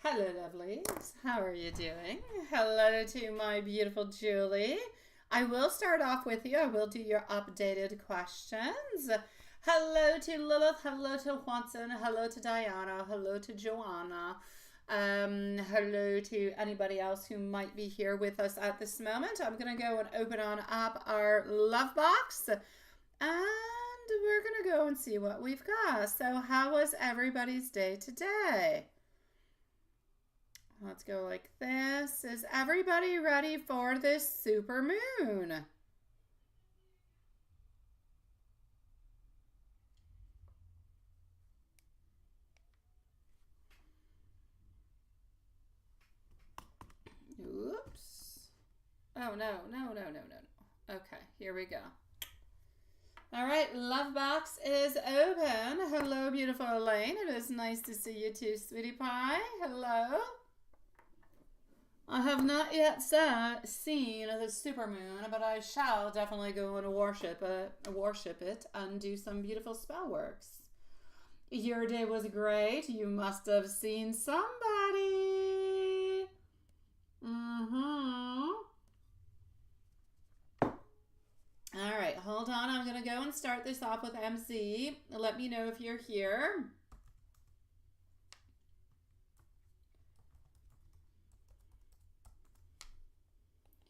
Hello, lovelies. How are you doing? Hello to my beautiful Julie. I will start off with you. I will do your updated questions. Hello to Lilith. Hello to Watson. Hello to Diana. Hello to Joanna. Hello to anybody else who might be here with us at this moment. I'm going to go and open on up our love box. And we're going to go and see what we've got. So how was everybody's day today? Let's go like this. Is everybody ready for this super moon? Oops. Oh, no. Okay, here we go. All right, love box is open. Hello, beautiful Elaine. It is nice to see you too, sweetie pie. Hello. I have not yet seen the supermoon, but I shall definitely go and worship it and do some beautiful spell works. Your day was great. You must have seen somebody. All right, hold on. I'm going to go and start this off with MC. Let me know if you're here.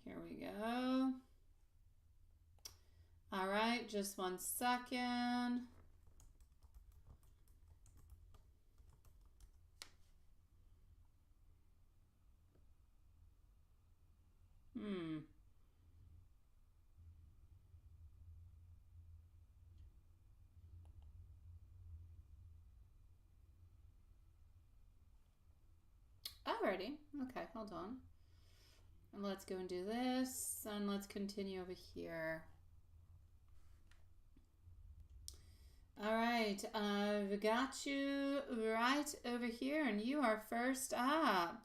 Here we go. All right, just 1 second. Alrighty. Okay, hold on. And let's go and do this, and let's continue over here. All right, I've got you right over here, and you are first up.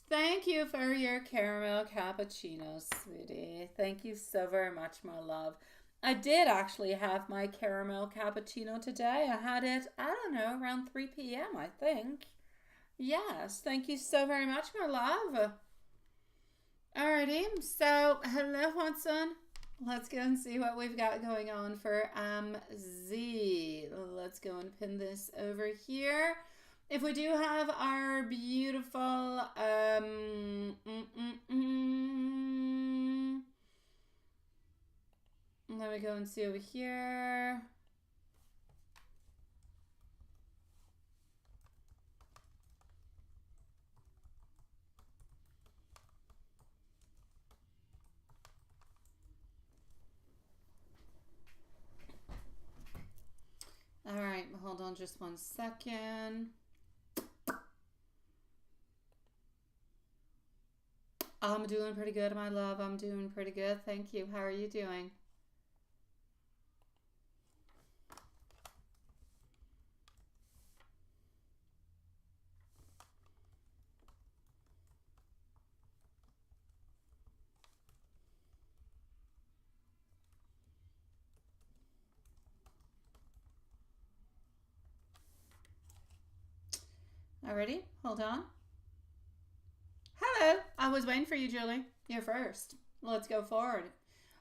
Thank you for your caramel cappuccino, sweetie. Thank you so very much, my love. I did actually have my caramel cappuccino today. I had it, I don't know, around 3 p.m., I think. Yes, thank you so very much, my love. Alrighty, so hello, Watson. Let's go and see what we've got going on for Z. Let's go and pin this over here. If we do have our beautiful let me go and see over here. All right, hold on just 1 second. I'm doing pretty good, my love. I'm doing pretty good. Thank you. How are you doing? Alrighty, hold on. Hello, I was waiting for you, Julie. You're first. Let's go forward.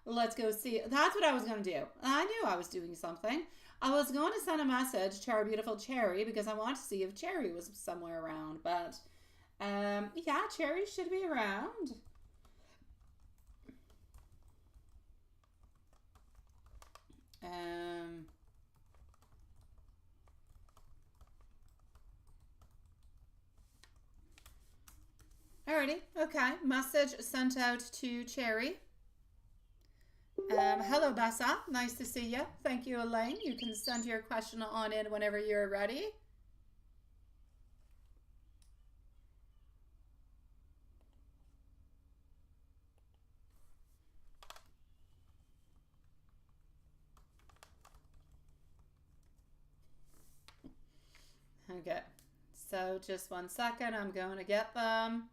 Let's go see. That's what I was going to do. I knew I was doing something. I was going to send a message to our beautiful Cherry because I want to see if Cherry was somewhere around. But, yeah, Cherry should be around. Alrighty, okay. Message sent out to Cherry. Hello, Bessa. Nice to see you. Thank you, Elaine. You can send your question on in whenever you're ready. Okay, so just 1 second. I'm going to get them.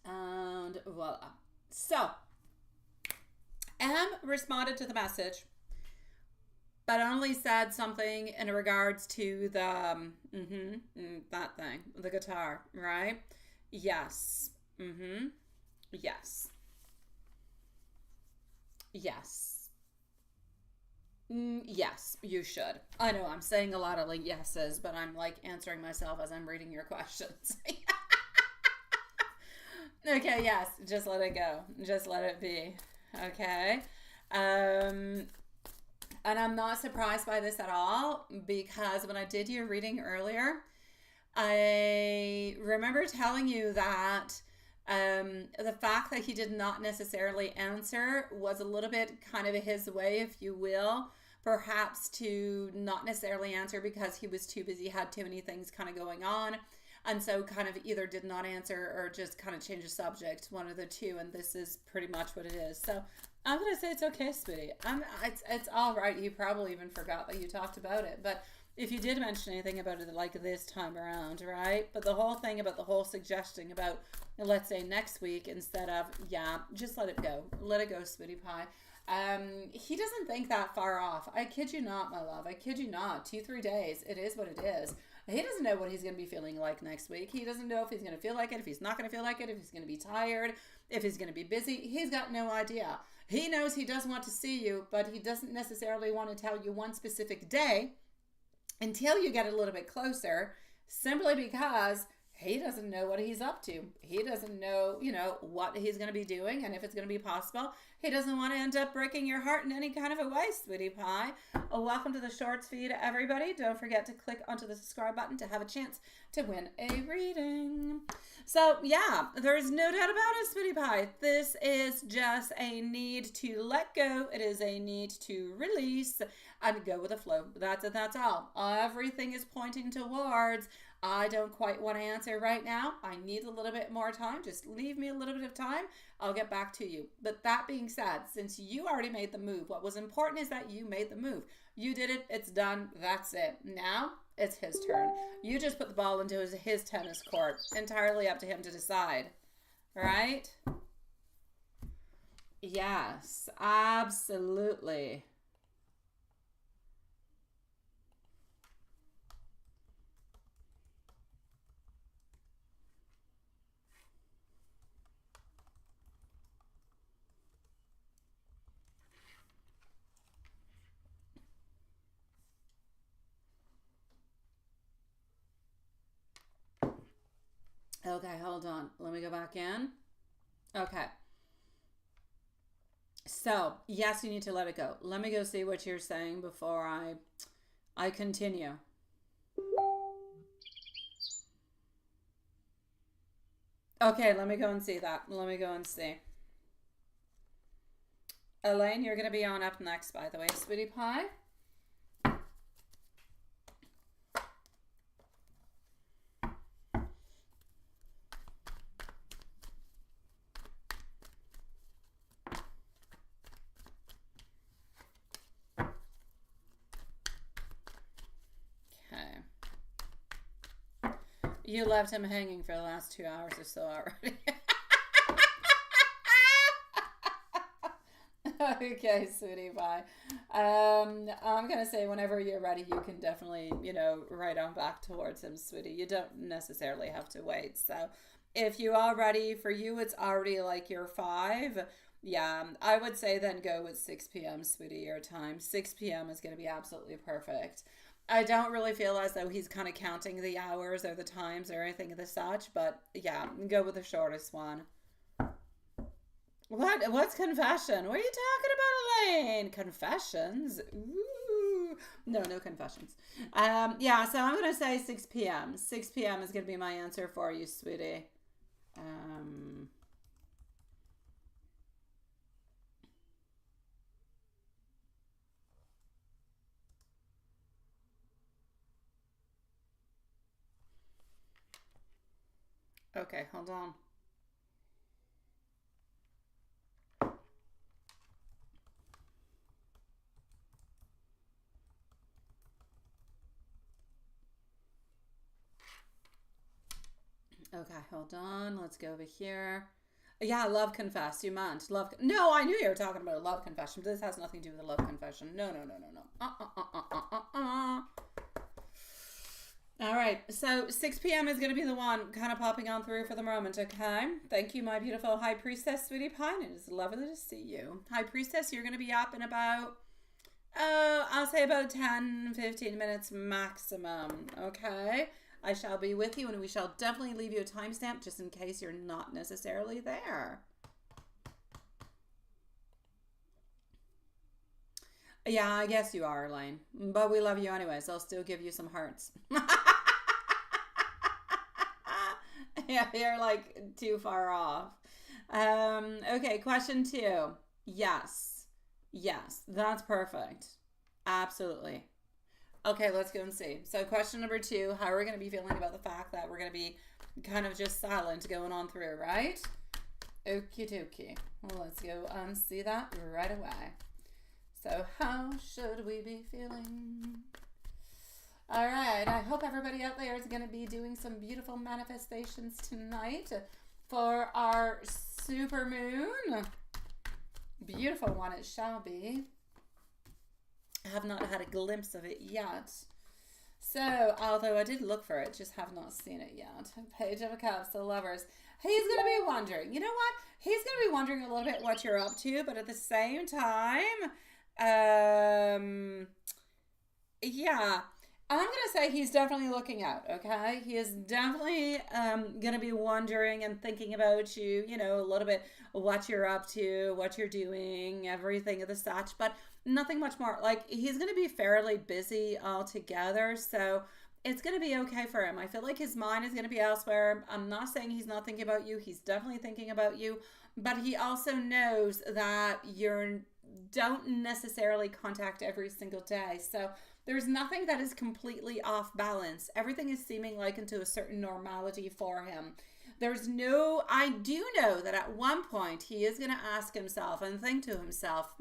And voila. So, M responded to the message but only said something in regards to the that thing, the guitar, right? Yes. Yes. Yes. Yes, you should. I know I'm saying a lot of like yeses, but I'm like answering myself as I'm reading your questions. Okay, yes, just let it go. Just let it be. Okay. Um and I'm not surprised by this at all because when I did your reading earlier, I remember telling you that the fact that he did not necessarily answer was a little bit kind of his way, if you will, perhaps to not necessarily answer because he was too busy, had too many things kind of going on. And so kind of either did not answer or just kind of change the subject, one of the two. And this is pretty much what it is. So I'm going to say it's okay, sweetie. It's all right. You probably even forgot that you talked about it. But if you did mention anything about it like this time around, right? But the whole thing about the whole suggesting about, let's say next week instead of, yeah, just let it go. Let it go, sweetie pie. He doesn't think that far off. I kid you not, my love. I kid you not. 2-3 days. It is what it is. He doesn't know what he's going to be feeling like next week. He doesn't know if he's going to feel like it, if he's not going to feel like it, if he's going to be tired, if he's going to be busy. He's got no idea. He knows he does want to see you, but he doesn't necessarily want to tell you one specific day until you get a little bit closer, simply because he doesn't know what he's up to. He doesn't know, what he's going to be doing and if it's going to be possible. He doesn't want to end up breaking your heart in any kind of a way, sweetie pie. Welcome to the shorts feed, everybody. Don't forget to click onto the subscribe button to have a chance to win a reading. So, yeah, there's no doubt about it, sweetie pie. This is just a need to let go. It is a need to release and go with the flow. That's it. That's all. Everything is pointing towards, I don't quite want to answer right now. I need a little bit more time. Just leave me a little bit of time. I'll get back to you. But that being said, since you already made the move, what was important is that you made the move. You did it. It's done. That's it. Now it's his turn. You just put the ball into his tennis court. Entirely up to him to decide. Right? Yes, absolutely. Okay, hold on. Let me go back in. Okay. So, yes, you need to let it go. Let me go see what you're saying before I continue. Okay, let me go and see that. Let me go and see. Elaine, you're going to be on up next, by the way, sweetie pie. You left him hanging for the last 2 hours or so already. Okay, sweetie, bye. I'm going to say whenever you're ready, you can definitely, right on back towards him, sweetie. You don't necessarily have to wait. So if you are ready, for you, it's already like your 5. Yeah, I would say then go with 6 p.m., sweetie, your time. 6 p.m. is going to be absolutely perfect. I don't really feel as though he's kind of counting the hours or the times or anything of the such, but yeah, go with the shortest one. What? What's confession? What are you talking about, Elaine? Confessions? Ooh. No, no confessions. Yeah, so I'm going to say 6 p.m. 6 p.m. is going to be my answer for you, sweetie. Okay, hold on. Okay, hold on. Let's go over here. Yeah, love confess. You meant love. No, I knew you were talking about a love confession, but this has nothing to do with a love confession. No, no, no, no, no. All right, so 6 p.m. is going to be the one kind of popping on through for the moment, okay? Thank you, my beautiful High Priestess, Sweetie Pie. It is lovely to see you. High Priestess, you're going to be up in about, I'll say about 10, 15 minutes maximum, okay? I shall be with you, and we shall definitely leave you a timestamp just in case you're not necessarily there. Yeah, I guess you are, Elaine. But we love you anyways. I'll still give you some hearts. Yeah, you're like too far off. Okay, question 2. Yes. Yes, that's perfect. Absolutely. Okay, let's go and see. So question number 2, how are we going to be feeling about the fact that we're going to be kind of just silent going on through, right? Okie dokie. Well, let's go and see that right away. So how should we be feeling? All right, I hope everybody out there is going to be doing some beautiful manifestations tonight for our super moon. Beautiful one it shall be. I have not had a glimpse of it yet. So, although I did look for it, just have not seen it yet. Page of Cups, the Lovers. He's going to be wondering, you know what? He's going to be wondering a little bit what you're up to, but at the same time, yeah, I'm going to say he's definitely looking out, okay? He is definitely going to be wondering and thinking about you, you know, a little bit what you're up to, what you're doing, everything of the such, but nothing much more. Like, he's going to be fairly busy altogether, so it's going to be okay for him. I feel like his mind is going to be elsewhere. I'm not saying he's not thinking about you. He's definitely thinking about you, but he also knows that you don't necessarily contact every single day, so there's nothing that is completely off balance. Everything is seeming like into a certain normality for him. I do know that at one point he is going to ask himself and think to himself,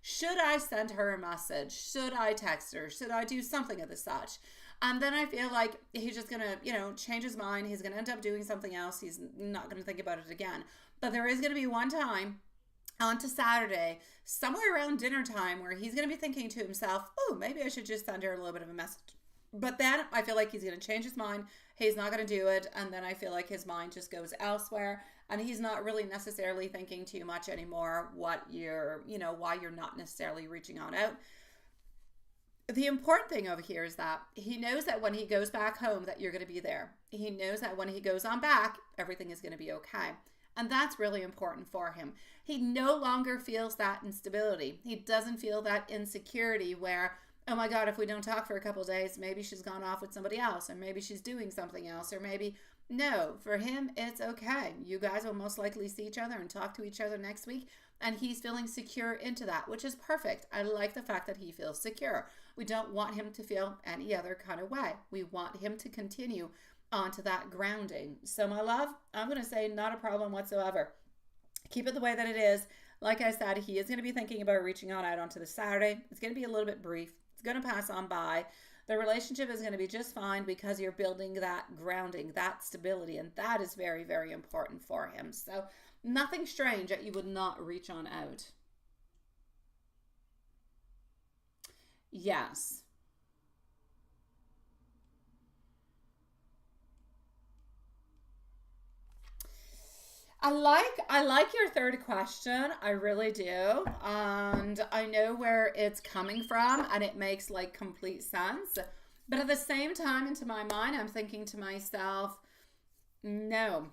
should I send her a message? Should I text her? Should I do something of the such? And then I feel like he's just going to, change his mind. He's going to end up doing something else. He's not going to think about it again. But there is going to be one time on to Saturday, somewhere around dinner time, where he's going to be thinking to himself, oh, maybe I should just send her a little bit of a message. But then I feel like he's going to change his mind. He's not going to do it. And then I feel like his mind just goes elsewhere. And he's not really necessarily thinking too much anymore why you're not necessarily reaching on out. The important thing over here is that he knows that when he goes back home that you're going to be there. He knows that when he goes on back, everything is going to be okay. And that's really important for him. He no longer feels that instability. He doesn't feel that insecurity where, oh my God, if we don't talk for a couple of days, maybe she's gone off with somebody else, or maybe she's doing something else, or maybe, no, for him, it's okay. You guys will most likely see each other and talk to each other next week, and he's feeling secure into that, which is perfect. I like the fact that he feels secure. We don't want him to feel any other kind of way. We want him to continue onto that grounding. So my love, I'm going to say not a problem whatsoever. Keep it the way that it is. Like I said, he is going to be thinking about reaching on out onto the Saturday. It's going to be a little bit brief. It's going to pass on by. The relationship is going to be just fine because you're building that grounding, that stability, and that is very, very important for him. So nothing strange that you would not reach on out. Yes. I like your third question. I really do. And I know where it's coming from and it makes like complete sense. But at the same time, into my mind, I'm thinking to myself, no.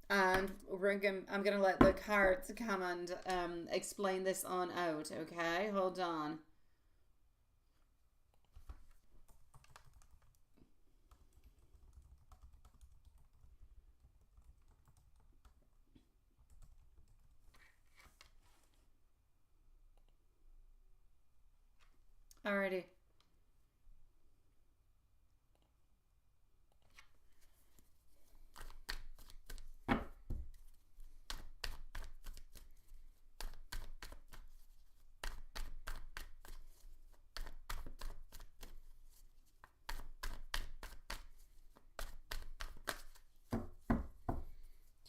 And I'm gonna let the cards come and explain this on out, okay? Hold on. Alrighty.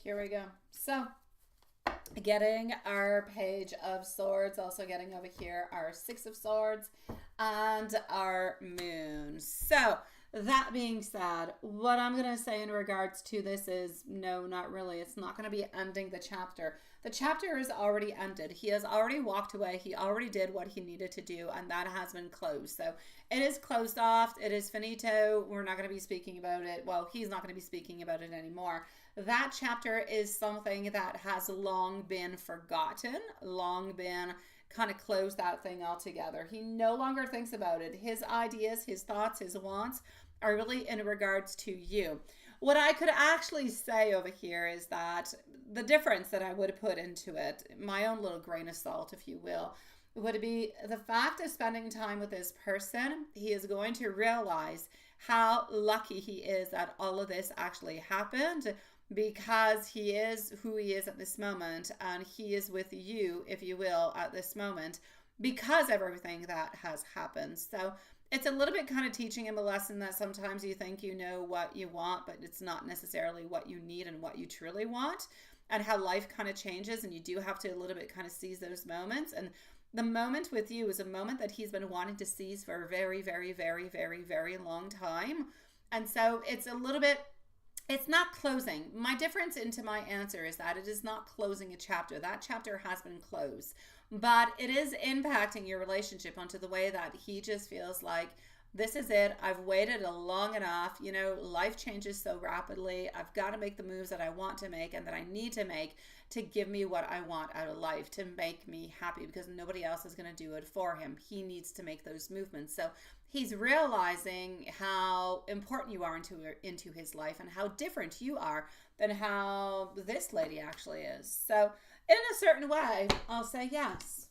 Here we go. So, getting our Page of Swords, also getting over here our Six of Swords and our Moon. So that being said, what I'm going to say in regards to this is no, not really. It's not going to be ending the chapter. The chapter is already ended. He has already walked away. He already did what he needed to do, and that has been closed. So it is closed off. It is finito. We're not going to be speaking about it. Well, he's not going to be speaking about it anymore. That chapter is something that has long been forgotten, long been kind of closed that thing altogether. He no longer thinks about it. His ideas, his thoughts, his wants are really in regards to you. What I could actually say over here is that the difference that I would put into it, my own little grain of salt, if you will, would be the fact of spending time with this person. He is going to realize how lucky he is that all of this actually happened, because he is who he is at this moment, and he is with you, if you will, at this moment because of everything that has happened. So it's a little bit kind of teaching him a lesson that sometimes you think you know what you want, but it's not necessarily what you need and what you truly want, and how life kind of changes, and you do have to a little bit kind of seize those moments. And the moment with you is a moment that he's been wanting to seize for a very, very, very, very, very long time. And so it's a little bit, it's not closing. My difference into my answer is that it is not closing a chapter. That chapter has been closed, but it is impacting your relationship onto the way that he just feels like, this is it. I've waited long enough. You know, life changes so rapidly. I've got to make the moves that I want to make and that I need to make to give me what I want out of life, to make me happy, because nobody else is going to do it for him. He needs to make those movements. So he's realizing how important you are into his life, and how different you are than how this lady actually is. So in a certain way, I'll say yes.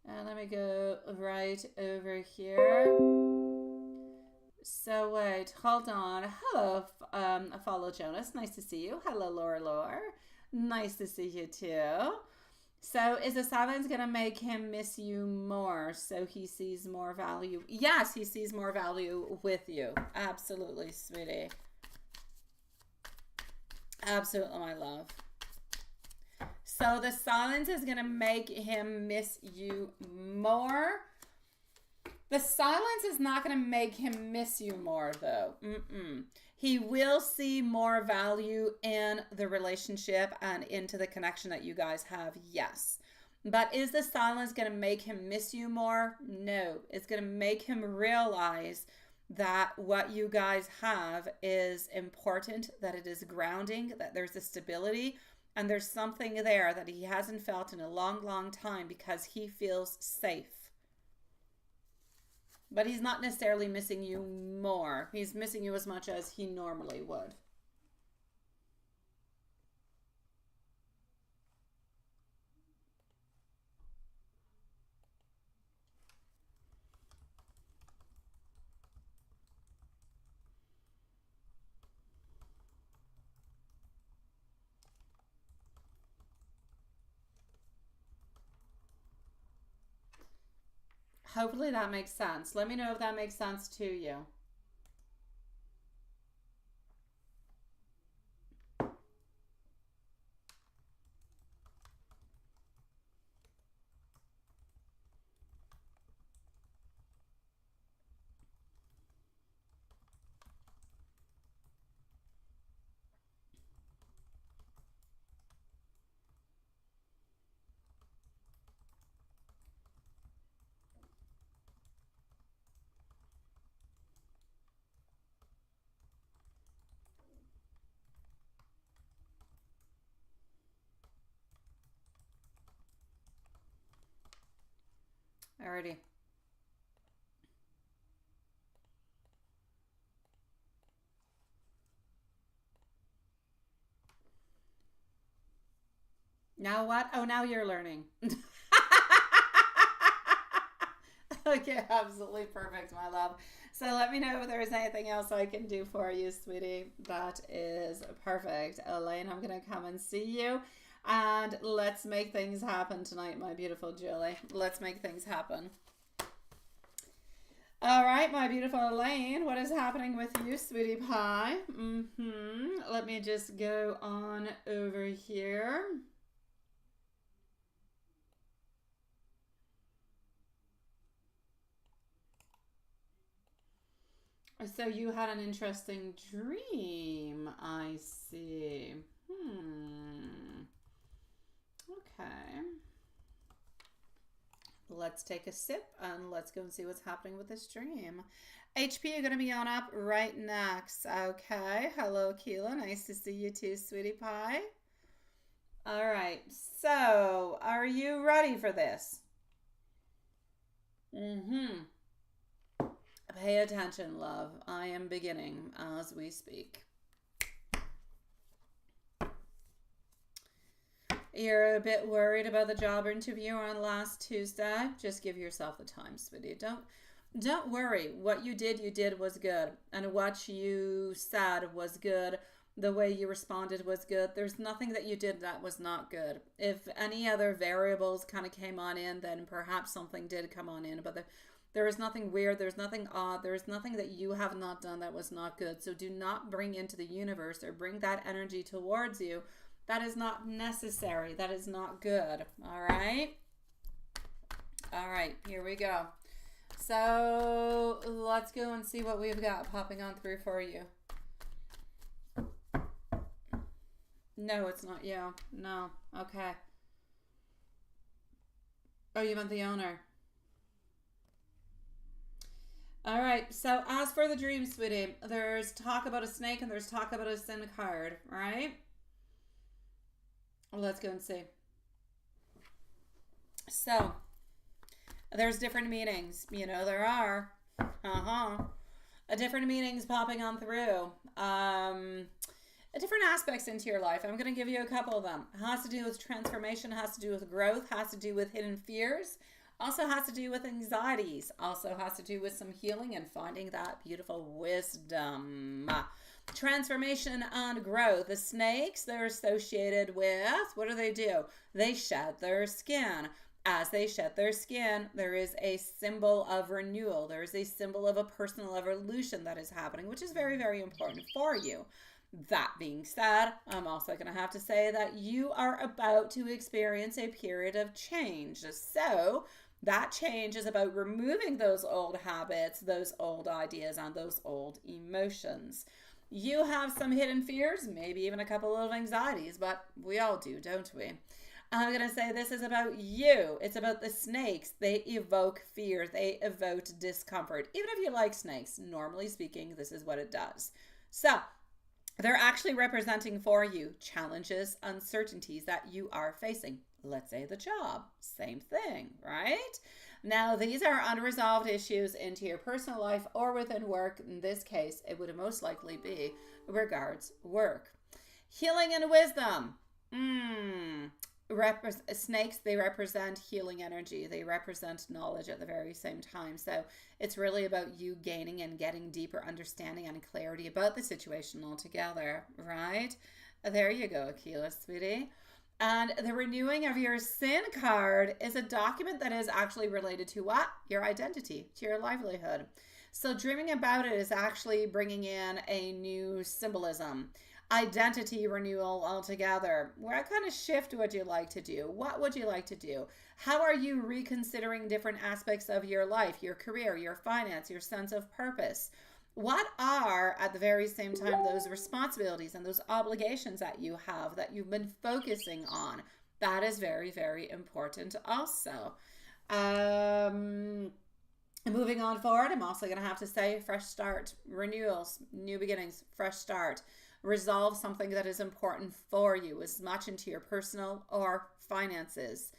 And let me go right over here. So wait, hold on. Hello, Follow Jonas. Nice to see you. Hello, Laura. Nice to see you too. So is the silence going to make him miss you more, so he sees more value? Yes, he sees more value with you. Absolutely, sweetie. Absolutely, my love. So the silence is going to make him miss you more. The silence is not going to make him miss you more, though. He will see more value in the relationship and into the connection that you guys have, yes. But is the silence going to make him miss you more? No. It's going to make him realize that what you guys have is important, that it is grounding, that there's a stability, and there's something there that he hasn't felt in a long, long time, because he feels safe. But he's not necessarily missing you more. He's missing you as much as he normally would. Hopefully that makes sense. Let me know if that makes sense to you. Alrighty. Now what? Oh, now you're learning. Okay, absolutely perfect, my love. So let me know if there's anything else I can do for you, sweetie. That is perfect. Elaine, I'm going to come and see you. And let's make things happen tonight, my beautiful Julie. Let's make things happen. All right. right, my beautiful Elaine, what is happening with you, sweetie pie? Let me just go on over here. So you had an interesting dream, I see. Okay. Let's take a sip and let's go and see what's happening with this dream. HP, you're going to be on up right next. Okay. Hello, Keela. Nice to see you too, sweetie pie. All right. So, are you ready for this? Pay attention, love. I am beginning as we speak. You're a bit worried about the job interview on last Tuesday. Just give yourself the time, sweetie. Don't worry. What you did was good. And what you said was good. The way you responded was good. There's nothing that you did that was not good. If any other variables kind of came on in, then perhaps something did come on in. But there is nothing weird. There's nothing odd. There's nothing that you have not done that was not good. So do not bring into the universe or bring that energy towards you. That is not necessary. That is not good. All right? All right, here we go. So let's go and see what we've got popping on through for you. No, it's not you. No. Okay. Oh, you meant the owner. All right. So as for the dream, sweetie, there's talk about a snake and there's talk about a sin card, right? Let's go and see. So, there's different meanings. You know, there are. Different meanings popping on through. Different aspects into your life. I'm going to give you a couple of them. It has to do with transformation, has to do with growth, has to do with hidden fears, also has to do with anxieties, also has to do with some healing and finding that beautiful wisdom. Transformation and growth. The snakes, they're associated with, what do? They shed their skin. As they shed their skin, there is a symbol of renewal. There is a symbol of a personal evolution that is happening, which is very, very important for you. That being said, I'm also going to have to say that you are about to experience a period of change. So that change is about removing those old habits, those old ideas, and those old emotions. You have some hidden fears, maybe even a couple of anxieties, but we all do, don't we? I'm going to say this is about you. It's about the snakes. They evoke fear. They evoke discomfort. Even if you like snakes, normally speaking, this is what it does. So they're actually representing for you challenges, uncertainties that you are facing. Let's say the job, same thing, right? Now, these are unresolved issues into your personal life or within work. In this case, it would most likely be regards work. Healing and wisdom. Snakes, they represent healing energy. They represent knowledge at the very same time. So it's really about you gaining and getting deeper understanding and clarity about the situation altogether, right? There you go, Akila, sweetie. And the renewing of your sin card is a document that is actually related to what? Your identity, to your livelihood. So dreaming about it is actually bringing in a new symbolism. Identity renewal altogether. What kind of shift would you like to do? What would you like to do? How are you reconsidering different aspects of your life, your career, your finance, your sense of purpose? What are, at the very same time, those responsibilities and those obligations that you have that you've been focusing on? That is very, very important also. Moving on forward, I'm also going to have to say fresh start, renewals, new beginnings, fresh start. Resolve something that is important for you, as much into your personal or finances.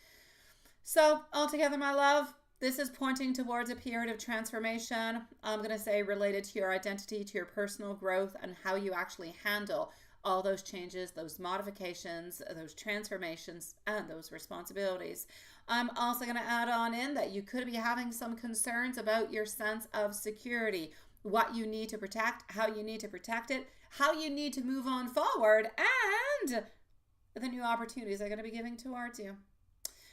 So, altogether, my love, this is pointing towards a period of transformation. I'm going to say related to your identity, to your personal growth, and how you actually handle all those changes, those modifications, those transformations, and those responsibilities. I'm also going to add on in that you could be having some concerns about your sense of security, what you need to protect, how you need to protect it, how you need to move on forward, and the new opportunities are going to be giving towards you.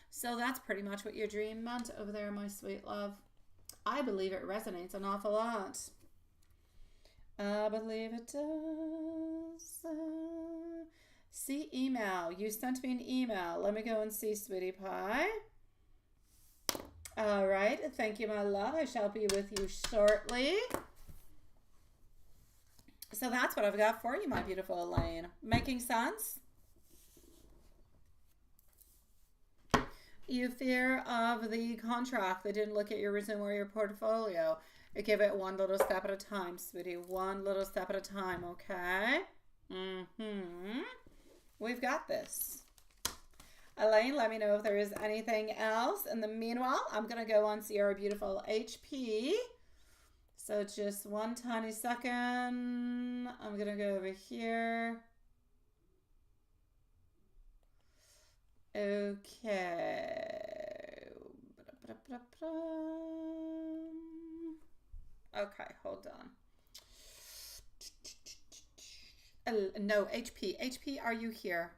So that's pretty much what your dream meant over there, my sweet love. I believe it resonates an awful lot. I believe it does. See email. You sent me an email. Let me go and see, sweetie pie. All right. Thank you, my love. I shall be with you shortly. So that's what I've got for you, my beautiful Elaine. Making sense? You fear of the contract. They didn't look at your resume or your portfolio. Give it one little step at a time, sweetie. One little step at a time, okay? We've got this. Elaine, let me know if there is anything else. In the meanwhile, I'm going to go on see our beautiful HP. So just one tiny second. I'm going to go over here. Okay. Okay, hold on. No, HP. HP, are you here?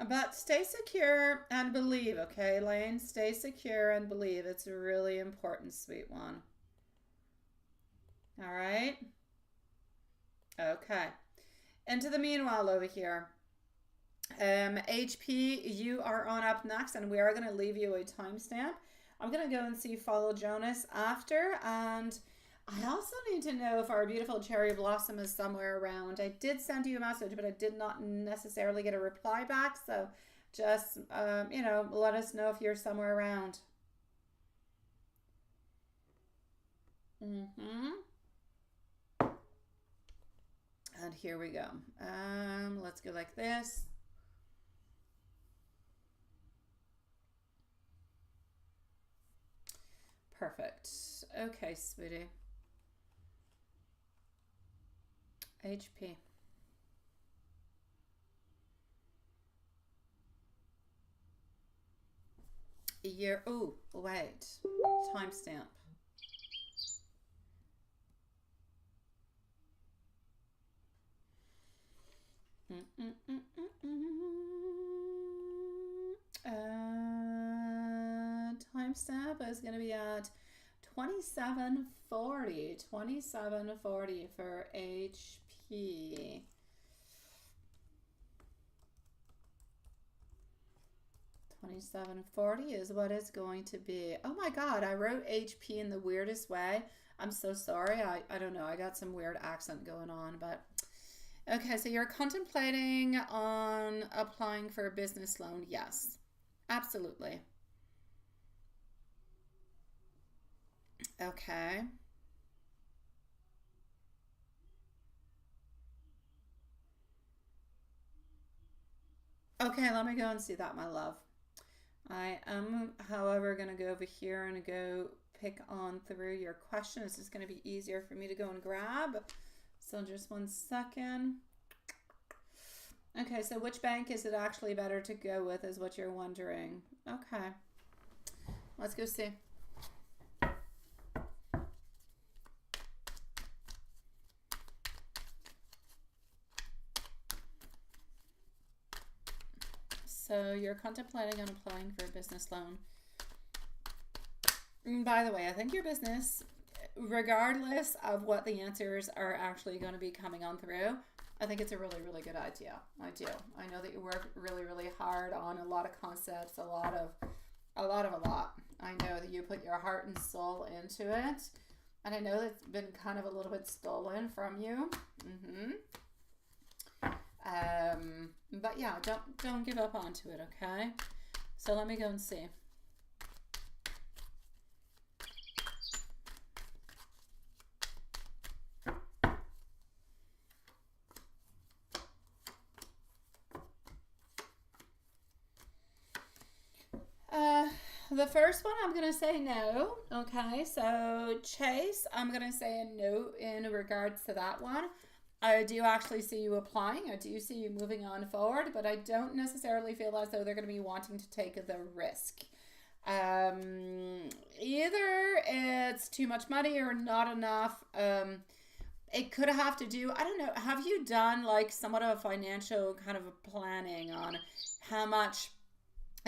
But stay secure and believe, okay, Elaine? Stay secure and believe. It's really important, sweet one. All right? Okay. Into the meanwhile over here. HP, you are on up next, and we are going to leave you a timestamp. I'm going to go and see Follow Jonas after, and I also need to know if our beautiful cherry blossom is somewhere around. I did send you a message, but I did not necessarily get a reply back. So just, you know, let us know if you're somewhere around. And here we go. Let's go like this. Perfect. Okay, sweetie. HP. Year. Oh, wait. Timestamp. Timestamp is going to be at 2740. 2740 for HP. 2740 is what it's going to be. Oh my God, I wrote HP in the weirdest way. I'm so sorry. I don't know. I got some weird accent going on, but okay. So you're contemplating on applying for a business loan. Yes, absolutely. Okay. Okay, let me go and see that, my love. I am, however, going to go over here and go pick on through your question. This is going to be easier for me to go and grab. So just one second. Okay, so which bank is it actually better to go with is what you're wondering. Okay, let's go see. So you're contemplating on applying for a business loan. By the way, I think your business, regardless of what the answers are actually going to be coming on through, I think it's a really, really good idea. I do. I know that you work really, really hard on a lot of concepts, a lot. I know that you put your heart and soul into it. And I know that's been kind of a little bit stolen from you. But yeah, don't give up onto it, okay? So let me go and see. The first one, I'm going to say no. Okay, so Chase, I'm going to say a no in regards to that one. I do actually see you applying. I do see you moving on forward, but I don't necessarily feel as though they're going to be wanting to take the risk. Either it's too much money or not enough. It could have to do, I don't know, have you done like somewhat of a financial kind of a planning on how much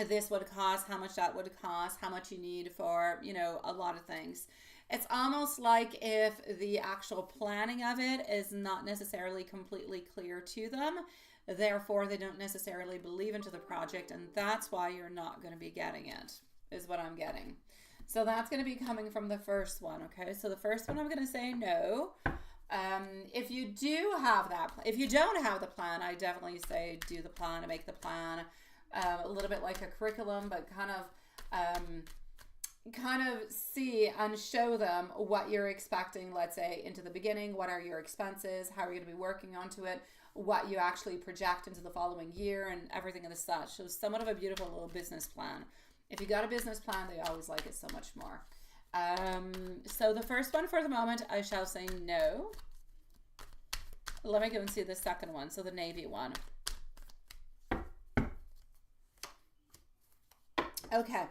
this would cost, how much that would cost, how much you need for, you know, a lot of things. It's almost like if the actual planning of it is not necessarily completely clear to them, therefore they don't necessarily believe into the project, and that's why you're not going to be getting it, is what I'm getting. So that's going to be coming from the first one, okay? So the first one I'm going to say no. If you do have that, if you don't have the plan, I definitely say do the plan and make the plan. A little bit like a curriculum, but kind of see and show them what you're expecting, let's say, into the beginning. What are your expenses? How are you going to be working onto it? What you actually project into the following year and everything of the such. So somewhat of a beautiful little business plan. If you got a business plan, they always like it so much more. So the first one for the moment, I shall say no. Let me go and see the second one. So the navy one. Okay,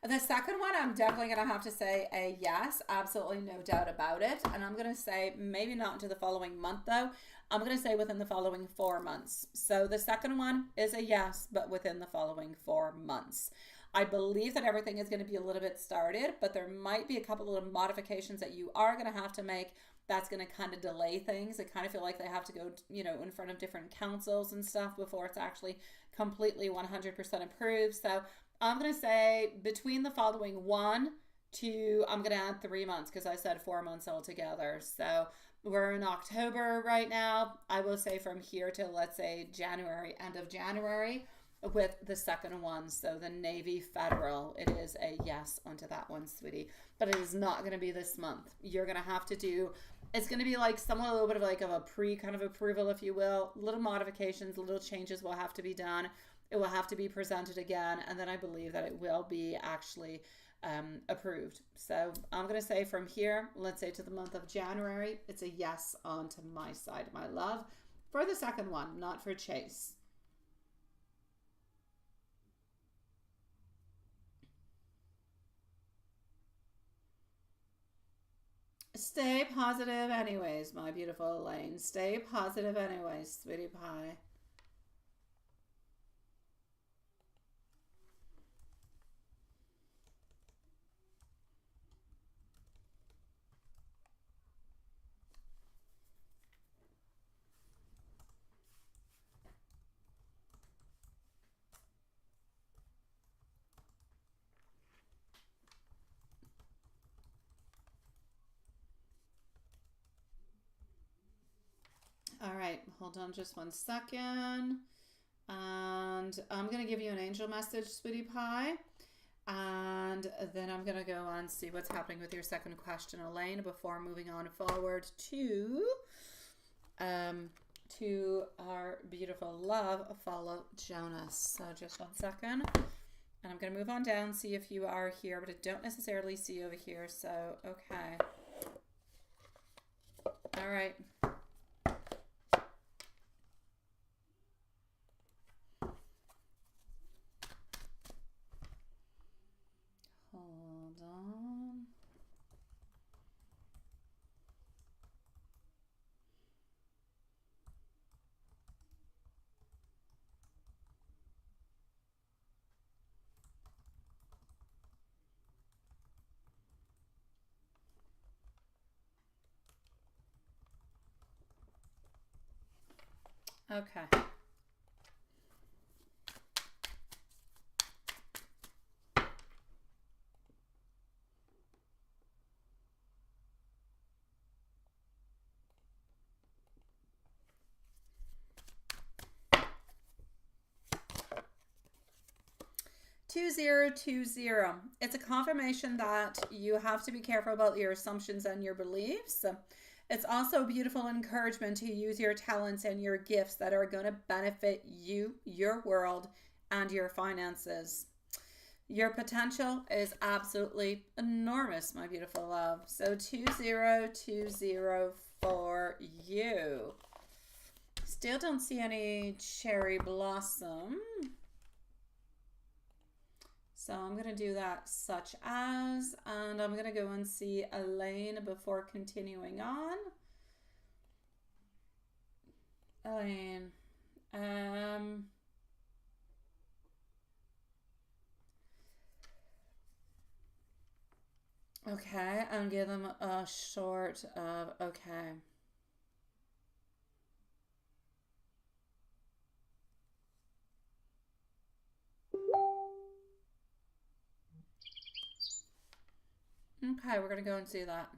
the second one, I'm definitely going to have to say a yes, absolutely no doubt about it. And I'm going to say maybe not into the following month though. I'm going to say within the following 4 months. So the second one is a yes, but within the following 4 months. I believe that everything is going to be a little bit started, but there might be a couple of modifications that you are going to have to make. That's going to kind of delay things. I kind of feel like they have to go, you know, in front of different councils and stuff before it's actually completely 100% approved. So I'm going to say between the following 1 to, I'm going to add 3 months because I said 4 months altogether. So we're in October right now. I will say from here to, let's say, January, end of January with the second one. So the Navy Federal, it is a yes onto that one, sweetie. But it is not going to be this month. You're going to have to do, it's going to be like somewhat a little bit of like of a pre kind of approval, if you will. Little modifications, little changes will have to be done. It will have to be presented again, and then I believe that it will be actually approved. So I'm going to say from here, let's say to the month of January, it's a yes onto my side, my love, for the second one, not for Chase. Stay positive anyways, my beautiful Elaine. Stay positive anyways, sweetie pie. All right, hold on just 1 second. And I'm going to give you an angel message, sweetie pie. And then I'm going to go on see what's happening with your second question, Elaine, before moving on forward to our beautiful love, follow Jonas. So just 1 second. And I'm going to move on down, see if you are here, but I don't necessarily see you over here. So, okay. All right. Hold on. Okay. Two zero 20. It's a confirmation that you have to be careful about your assumptions and your beliefs. It's also a beautiful encouragement to use your talents and your gifts that are going to benefit you, your world, and your finances. Your potential is absolutely enormous, my beautiful love. So 2020 for you. Still don't see any cherry blossom. So I'm going to do that such as, and I'm going to go and see Elaine before continuing on. Elaine. Okay, and give them a short of, okay. Okay, we're going to go and see that.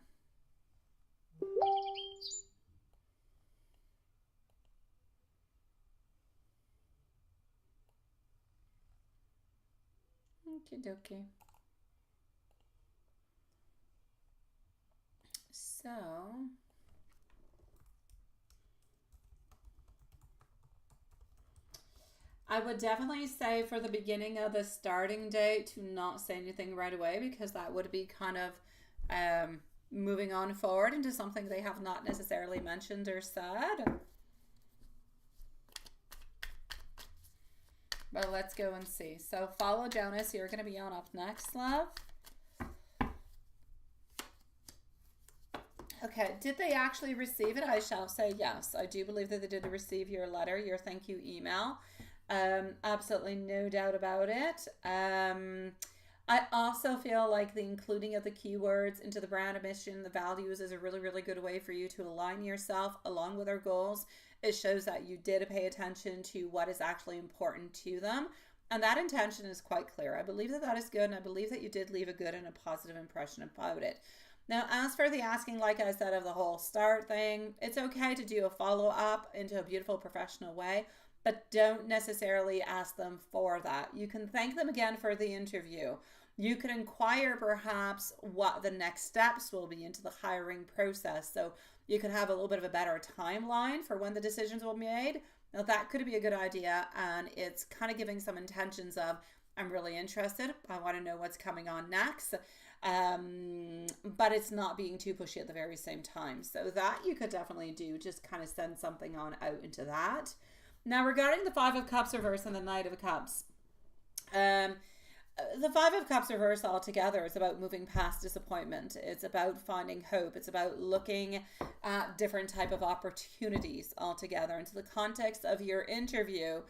Okie dokie. So, I would definitely say for the beginning of the starting date to not say anything right away, because that would be kind of moving on forward into something they have not necessarily mentioned or said. But let's go and see. So follow Jonas, you're going to be on up next, love. Okay, did they actually receive it? I shall say yes. I do believe that they did receive your letter, your thank you email. Absolutely no doubt about it. I also feel like the including of the keywords into the brand mission, the values, is a really, really good way for you to align yourself along with our goals. It shows that you did pay attention to what is actually important to them. And that intention is quite clear. I believe that that is good, and I believe that you did leave a good and a positive impression about it. Now, as for the asking, like I said, of the whole start thing, it's okay to do a follow-up into a beautiful professional way, but don't necessarily ask them for that. You can thank them again for the interview. You could inquire perhaps what the next steps will be into the hiring process. So you could have a little bit of a better timeline for when the decisions will be made. Now that could be a good idea, and it's kind of giving some intentions of, I'm really interested. I want to know what's coming on next. But it's not being too pushy at the very same time. So that you could definitely do, just kind of send something on out into that. Now, regarding the Five of Cups reverse and the Knight of Cups, the Five of Cups reverse altogether is about moving past disappointment. It's about finding hope. It's about looking at different type of opportunities altogether. Into the context of your interview,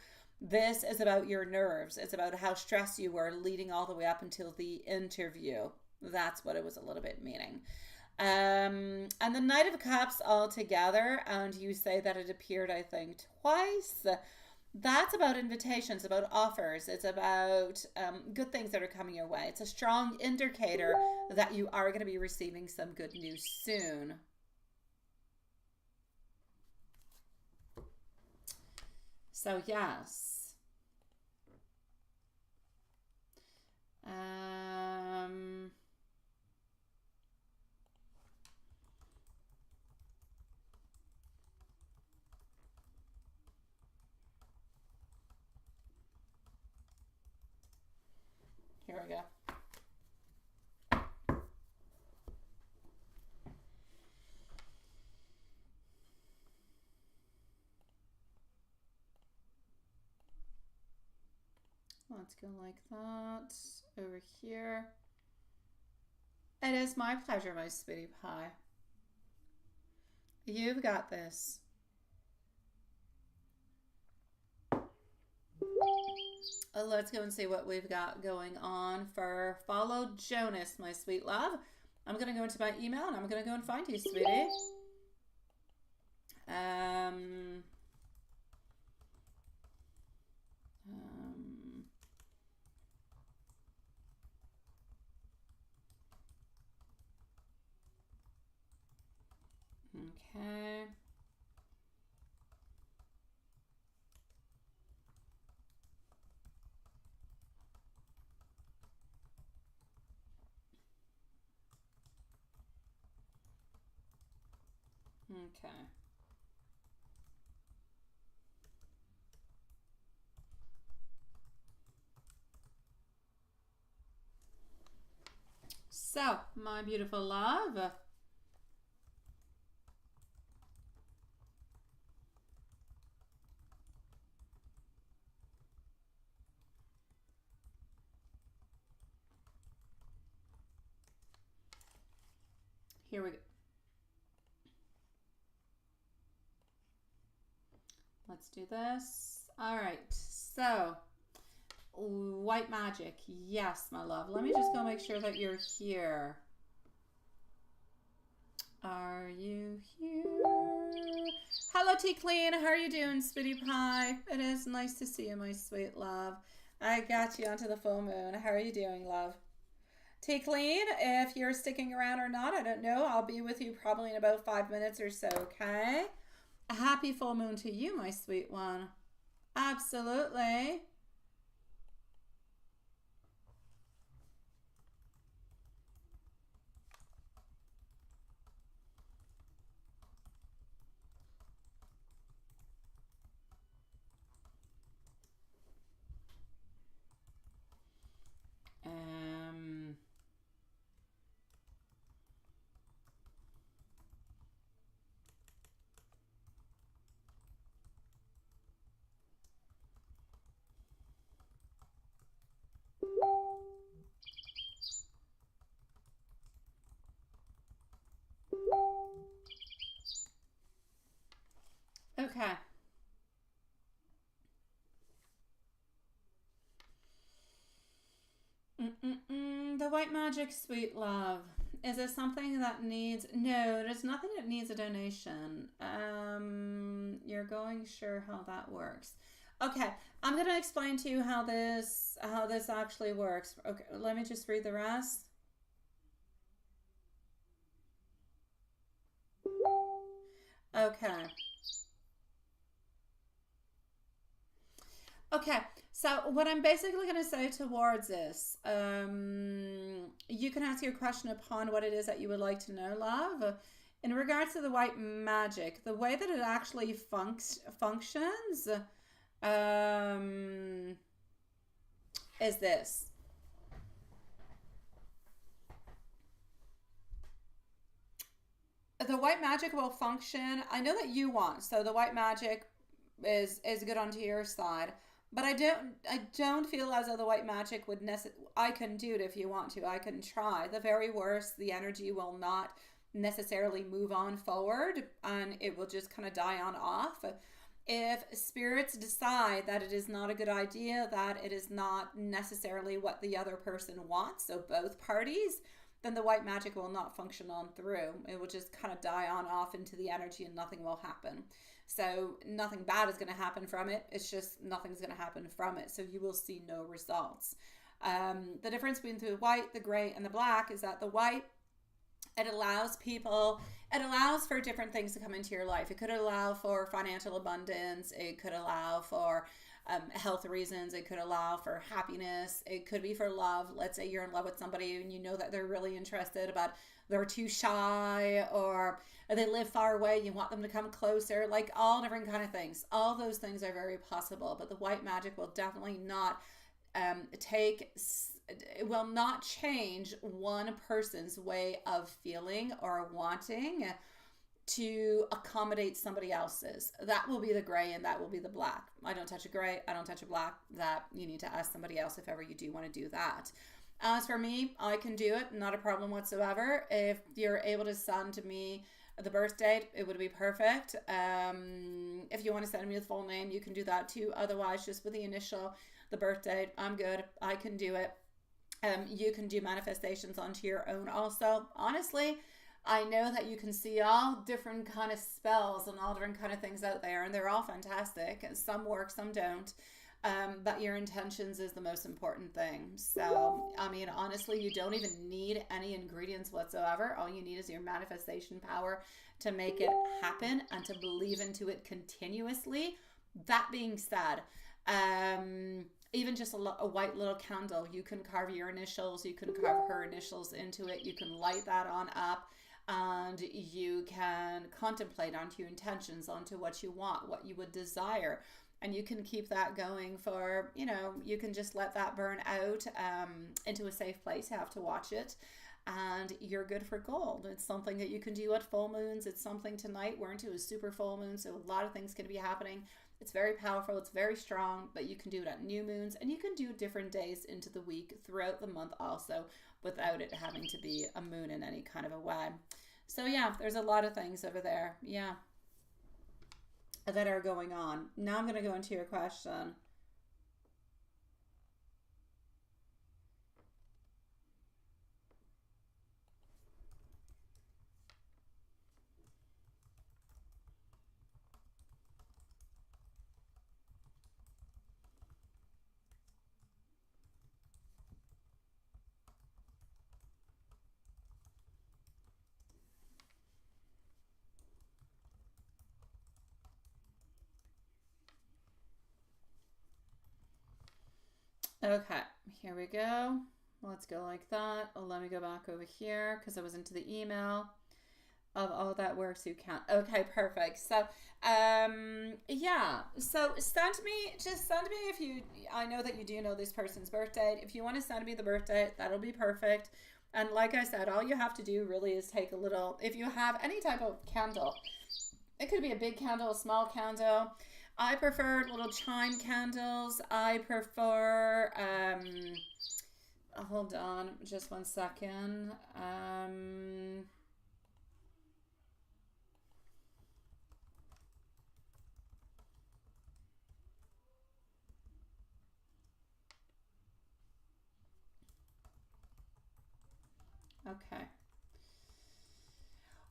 this is about your nerves. It's about how stressed you were leading all the way up until the interview. That's what it was a little bit meaning. And the Knight of Cups altogether, and you say that it appeared, I think, twice. That's about invitations, about offers. It's about good things that are coming your way. It's a strong indicator that you are going to be receiving some good news soon. So, yes. Here we go. Let's go like that. Over here. It is my pleasure, my sweetie pie. You've got this. Let's go and see what we've got going on for follow Jonas, my sweet love. I'm going to go into my email and I'm going to go and find you, sweetie. Okay. Okay. So, my beautiful love. Here we go. Let's do this. All right. So, white magic. Yes, my love. Let me just go make sure that you're here. Are you here? Hello, T Clean. How are you doing, Sweetie Pie? It is nice to see you, my sweet love. I got you onto the full moon. How are you doing, love? T Clean, if you're sticking around or not, I don't know. I'll be with you probably in about 5 minutes or so, okay? A happy full moon to you, my sweet one. Absolutely. Okay. The white magic, sweet love. Is it something that needs... No, there's nothing that needs a donation. You're going sure how that works. Okay, I'm going to explain to you how this actually works. Okay, let me just read the rest. Okay. Okay, so what I'm basically going to say towards this, you can ask your question upon what it is that you would like to know, love. In regards to the white magic, the way that it actually functions is this. The white magic will function. I know that you want, so the white magic is good onto your side. But I don't feel as though the white magic would I can do it if you want to. I can try. The very worst, the energy will not necessarily move on forward and it will just kind of die on off. If spirits decide that it is not a good idea, that it is not necessarily what the other person wants, so both parties, then the white magic will not function on through. It will just kind of die on off into the energy and nothing will happen. So nothing bad is going to happen from it. It's just nothing's going to happen from it. So you will see no results. The difference between the white, the gray, and the black is that the white, it allows for different things to come into your life. It could allow for financial abundance. It could allow for health reasons. It could allow for happiness. It could be for love. Let's say you're in love with somebody and you know that they're really interested, but they're too shy or they live far away. You want them to come closer, like all different kind of things. All those things are very possible, but the white magic will definitely not it will not change one person's way of feeling or wanting to accommodate somebody else's. That will be the gray and that will be the black. I don't touch a gray, I don't touch a black. That you need to ask somebody else if ever you do want to do that. As for me, I can do it, not a problem whatsoever. If you're able to send me the birth date, it would be perfect. If you want to send me the full name, you can do that too. Otherwise, just with the initial, the birth date, I'm good. I can do it. You can do manifestations onto your own also. Honestly, I know that you can see all different kind of spells and all different kind of things out there, and they're all fantastic. Some work, some don't. But your intentions is the most important thing. So, I mean, honestly, you don't even need any ingredients whatsoever. All you need is your manifestation power to make it happen and to believe into it continuously. That being said, even just a white little candle, you can carve your initials, you can carve her initials into it, you can light that on up, and you can contemplate onto your intentions, onto what you want, what you would desire. And you can keep that going for, you can just let that burn out into a safe place. You have to watch it. And you're good for gold. It's something that you can do at full moons. It's something tonight. We're into a super full moon, so a lot of things can be happening. It's very powerful. It's very strong, but you can do it at new moons. And you can do different days into the week throughout the month also without it having to be a moon in any kind of a way. So yeah, there's a lot of things over there. Yeah, that are going on. Now I'm going to go into your question. Okay, here we go. Let's go like that. Oh, let me go back over here because I was into the email of all that works you can. Okay, perfect. So, yeah. So send me if you, I know that you do know this person's birthday. If you want to send me the birthday, that'll be perfect. And like I said, all you have to do really is take a little, if you have any type of candle, it could be a big candle, a small candle. I prefer little chime candles. I prefer, hold on just one second. Okay.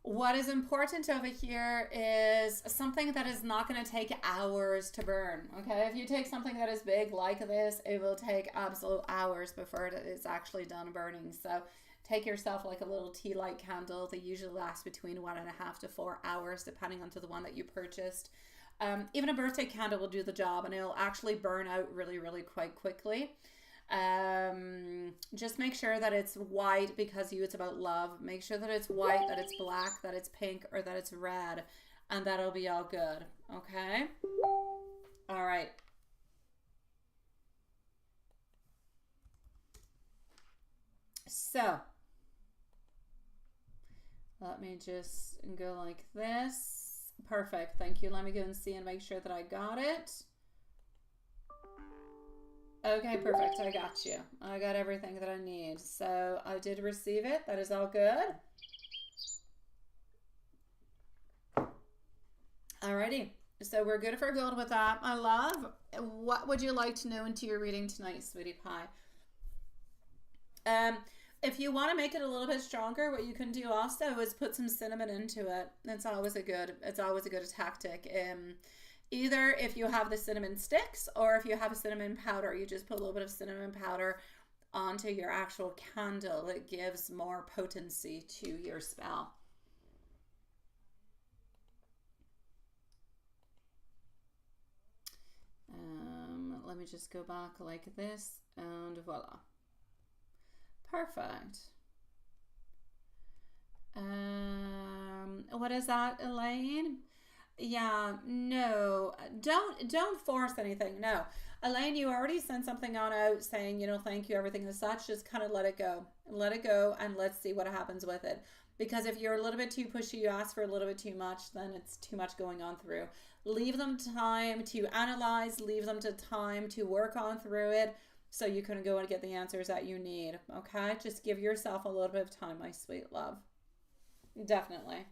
What is important over here is something that is not going to take hours to burn. Okay, if you take something that is big like this, it will take absolute hours before it is actually done burning. So take yourself like a little tea light candle. They usually last between 1.5 to 4 hours, depending on to the one that you purchased. Even a birthday candle will do the job, and it'll actually burn out really, really quite quickly. Just make sure that it's white because it's about love. Make sure that it's white, that it's black, that it's pink, or that it's red, and that'll be all good. Okay? All right. So, let me just go like this. Perfect. Thank you. Let me go and see and make sure that I got it. Okay, perfect. I got you. I got everything that I need. So I did receive it. That is all good. Alrighty. So we're good for gold with that. My love, what would you like to know into your reading tonight, sweetie pie? If you want to make it a little bit stronger, what you can do also is put some cinnamon into it. It's always a good tactic. Either if you have the cinnamon sticks or if you have a cinnamon powder, you just put a little bit of cinnamon powder onto your actual candle. It gives more potency to your spell. Let me just go back like this and voila. Perfect. What is that, Elaine? Yeah, no, don't force anything. No, Elaine, you already sent something on out saying, thank you, everything as such. Just kind of let it go, and let's see what happens with it. Because if you're a little bit too pushy, you ask for a little bit too much, then it's too much going on through. Leave them time to analyze. Leave them to time to work on through it, so you can go and get the answers that you need. Okay, just give yourself a little bit of time, my sweet love. Definitely.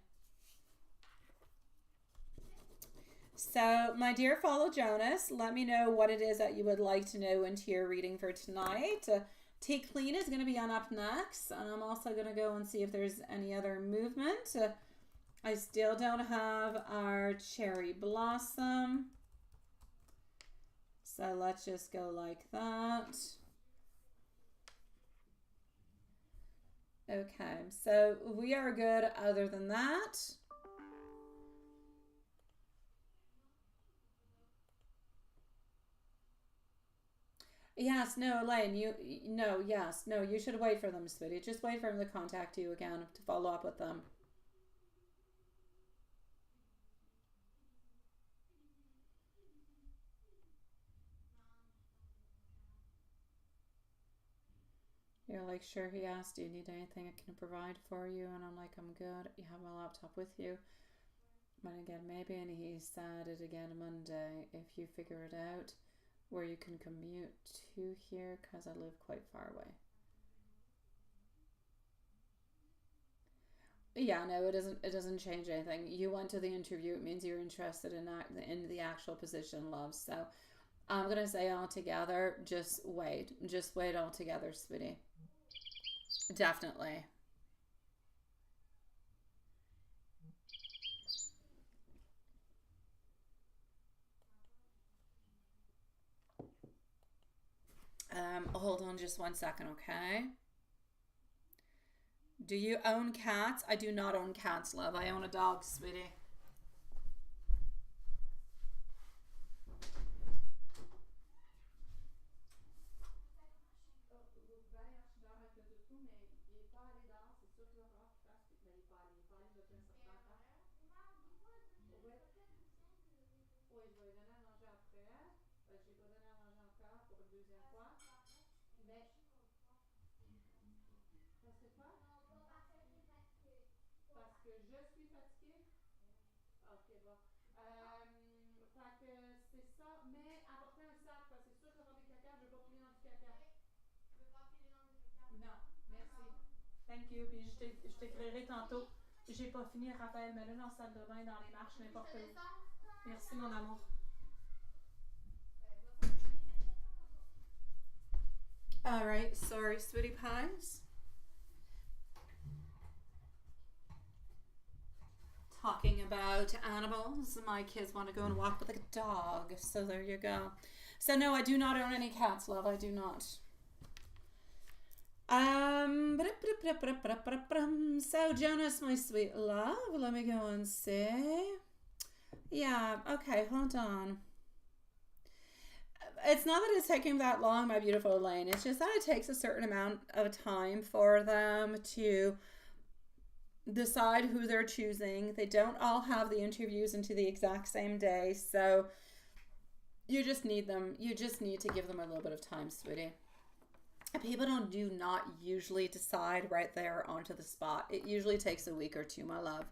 So, my dear Follow Jonas, let me know what it is that you would like to know into your reading for tonight. Tea Clean is going to be on up next. And I'm also going to go and see if there's any other movement. I still don't have our Cherry Blossom. So, let's just go like that. Okay, so we are good other than that. Yes, no, Elaine, you should wait for them, sweetie. Just wait for them to contact you again to follow up with them. You're like, sure, he asked, do you need anything I can provide for you? And I'm like, I'm good. You have my laptop with you. And again, maybe, and he said it again Monday, if you figure it out, where you can commute to here, because I live quite far away. Yeah, no, it doesn't change anything. You went to the interview. It means you're interested in the actual position, love. So I'm gonna say altogether, just wait altogether, sweetie. Definitely. Hold on just one second, okay? Do you own cats? I do not own cats, love. I own a dog, sweetie. Oui, je vais lui donner à manger après. Je n'ai pas donné à manger encore pour une deuxième fois. Mais, parce que quoi? Parce que je suis fatiguée. Ok, bon. Fait que c'est ça. Mais apportez un sac, parce que c'est sûr qu'il va y avoir des caca. Je ne veux pas piler dans du caca. Non, merci. Thank you. Puis je t'écrirai tantôt. J'ai pas fini, Raphaël. Mais là, dans la salle de bain, dans les marches, n'importe où. Merci, mon amour. All right. Sorry, sweetie pies. Talking about animals. My kids want to go and walk with a dog. So there you go. So no, I do not own any cats, love. I do not. So Jonas, my sweet love, let me go and see. Yeah, okay, hold on. It's not that it's taking that long, my beautiful Elaine. It's just that it takes a certain amount of time for them to decide who they're choosing. They don't all have the interviews into the exact same day, so you just need them. You just need to give them a little bit of time, sweetie. People do not usually decide right there onto the spot. It usually takes a week or two, my love.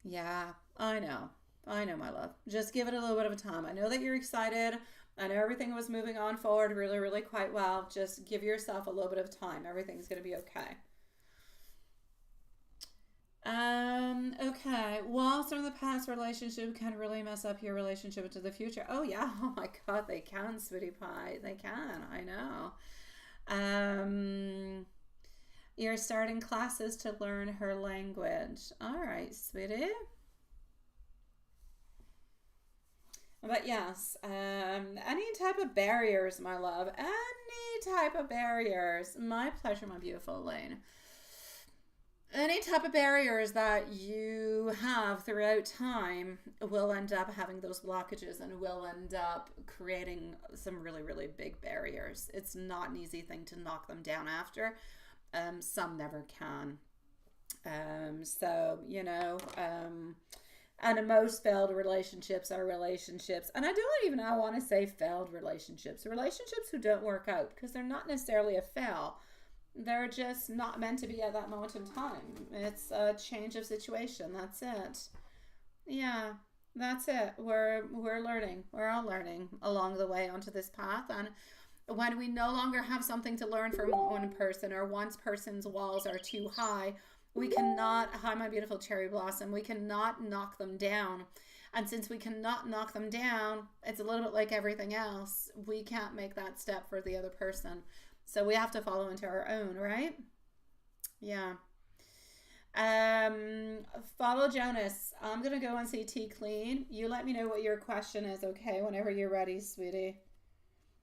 Yeah, I know, my love. Just give it a little bit of time. I know that you're excited. I know everything was moving on forward really, really quite well. Just give yourself a little bit of time. Everything's going to be okay. Okay. Whilst in the past relationship can really mess up your relationship into the future. Oh yeah. Oh my God, they can, sweetie pie. They can. I know. You're starting classes to learn her language. All right, sweetie. But yes, any type of barriers, my love. Any type of barriers. My pleasure, my beautiful Elaine. Any type of barriers that you have throughout time will end up having those blockages and will end up creating some really, really big barriers. It's not an easy thing to knock them down after. Some never can. And most failed relationships are relationships. And I don't even I want to say failed relationships. Relationships who don't work out, because they're not necessarily a fail. They're just not meant to be at that moment in time. It's a change of situation. That's it. Yeah, that's it. We're learning. We're all learning along the way onto this path. And when we no longer have something to learn from one person, or one person's walls are too high, we cannot, hi my beautiful cherry blossom, we cannot knock them down. And since we cannot knock them down, it's a little bit like everything else. We can't make that step for the other person. So we have to follow into our own, right? Yeah. Follow Jonas. I'm going to go and see T Clean. You let me know what your question is, okay? Whenever you're ready, sweetie.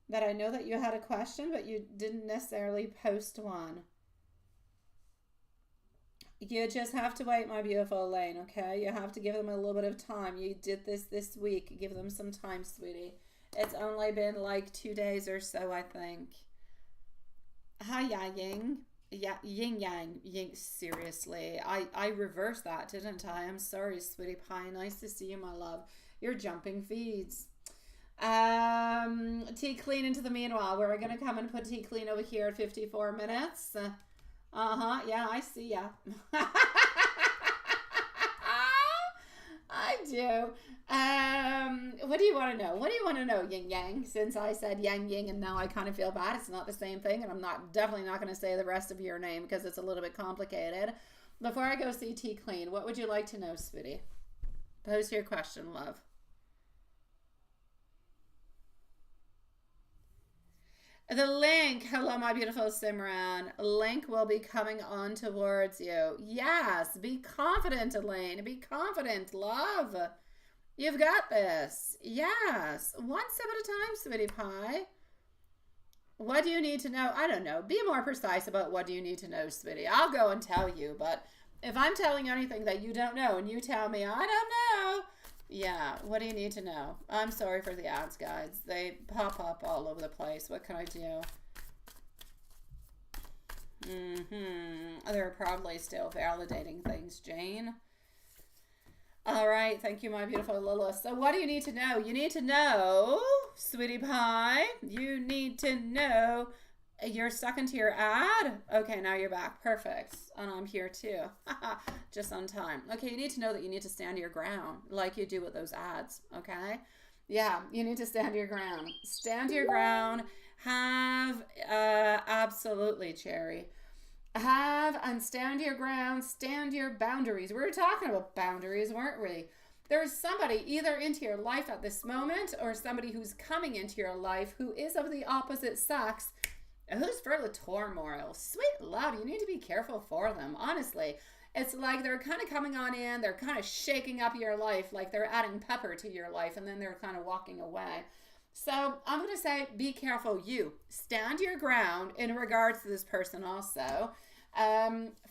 That I know that you had a question, but you didn't necessarily post one. You just have to wait, my beautiful Elaine, okay? You have to give them a little bit of time. You did this week. Give them some time, sweetie. It's only been like 2 days or so, I think. Hi, Yang. Yeah, yin yang. Yin, seriously. I reversed that, didn't I? I'm sorry, sweetie pie. Nice to see you, my love. You're jumping feeds. Tea Clean into the meanwhile. We're going to come and put Tea Clean over here at 54 minutes. Yeah, I see ya. I do. What do you want to know? What do you want to know, yin yang? Since I said yang yin and now I kind of feel bad. It's not the same thing, and I'm definitely not going to say the rest of your name because it's a little bit complicated. Before I go see T Clean, what would you like to know, sweetie? Pose your question, love. The link, hello, my beautiful Simran. Link will be coming on towards you. Yes, be confident, Elaine. Be confident, love. You've got this. Yes, one step at a time, sweetie pie. What do you need to know? I don't know. Be more precise about what do you need to know, sweetie. I'll go and tell you, but if I'm telling you anything that you don't know and you tell me, I don't know, yeah, what do you need to know? I'm sorry for the ads, guys. They pop up all over the place. What can I do? They're probably still validating things, Jane. All right. Thank you, my beautiful Lilith. So what do you need to know? You need to know, sweetie pie, you need to know you're stuck into your ad. Okay, now you're back. Perfect. And I'm here too. Just on time. Okay, you need to know that you need to stand your ground like you do with those ads. Okay? Yeah, you need to stand your ground. Stand your ground. Have, absolutely, Cherry. Have and stand your ground. Stand your boundaries. We were talking about boundaries, weren't we? There's somebody either into your life at this moment or somebody who's coming into your life who is of the opposite sex, who's for the turmoil. Sweet love, you need to be careful for them, honestly. It's like they're kind of coming on in, they're kind of shaking up your life, like they're adding pepper to your life, and then they're kind of walking away. So I'm going to say, be careful. You stand your ground in regards to this person also.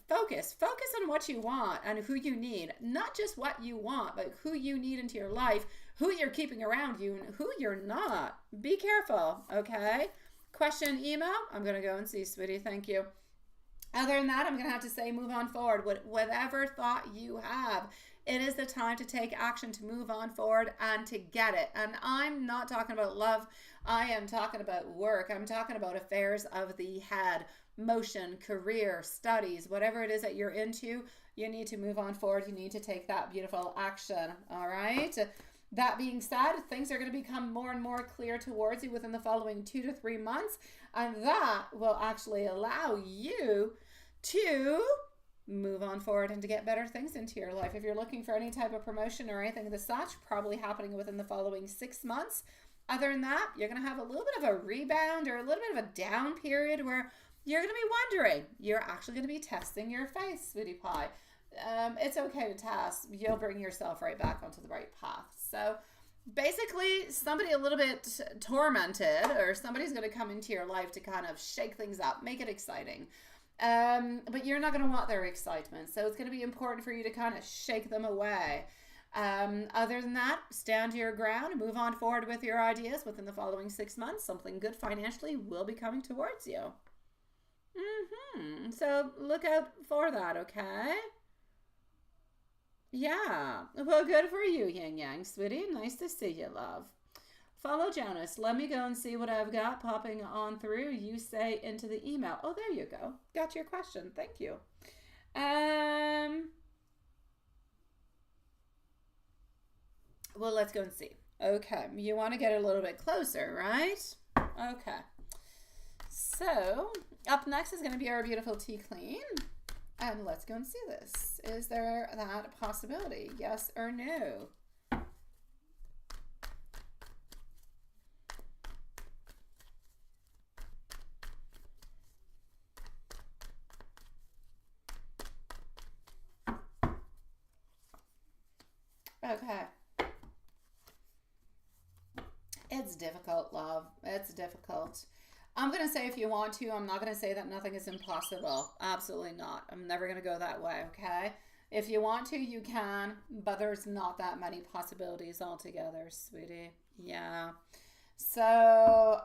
Focus on what you want and who you need, not just what you want, but who you need into your life, who you're keeping around you, and who you're not. Be careful, okay? Question, email, I'm going to go and see, sweetie. Thank you. Other than that, I'm going to have to say move on forward. Whatever thought you have, it is the time to take action, to move on forward and to get it. And I'm not talking about love. I am talking about work. I'm talking about affairs of the head, motion, career, studies, whatever it is that you're into. You need to move on forward. You need to take that beautiful action. All right. That being said, things are going to become more and more clear towards you within the following 2 to 3 months. And that will actually allow you to move on forward and to get better things into your life. If you're looking for any type of promotion or anything of the such, probably happening within the following 6 months. Other than that, you're going to have a little bit of a rebound or a little bit of a down period where you're going to be wondering. You're actually going to be testing your face, sweetie pie. It's okay to test. You'll bring yourself right back onto the right path. So basically, somebody a little bit tormented, or somebody's going to come into your life to kind of shake things up, make it exciting. But you're not going to want their excitement. So it's going to be important for you to kind of shake them away. Other than that, stand your ground and move on forward with your ideas within the following 6 months. Something good financially will be coming towards you. So look out for that, okay? Yeah. Well, good for you, Yin Yang, sweetie. Nice to see you, love. Follow Jonas. Let me go and see what I've got popping on through. You say into the email. Oh, there you go. Got your question. Thank you. Well, let's go and see. Okay. You want to get a little bit closer, right? Okay. So, up next is going to be our beautiful Tea Clean. And let's go and see this. Is there that possibility? Yes or no? Okay. It's difficult, love. It's difficult. I'm going to say if you want to. I'm not going to say that nothing is impossible. Absolutely not. I'm never going to go that way, okay? If you want to, you can, but there's not that many possibilities altogether, sweetie. Yeah. So,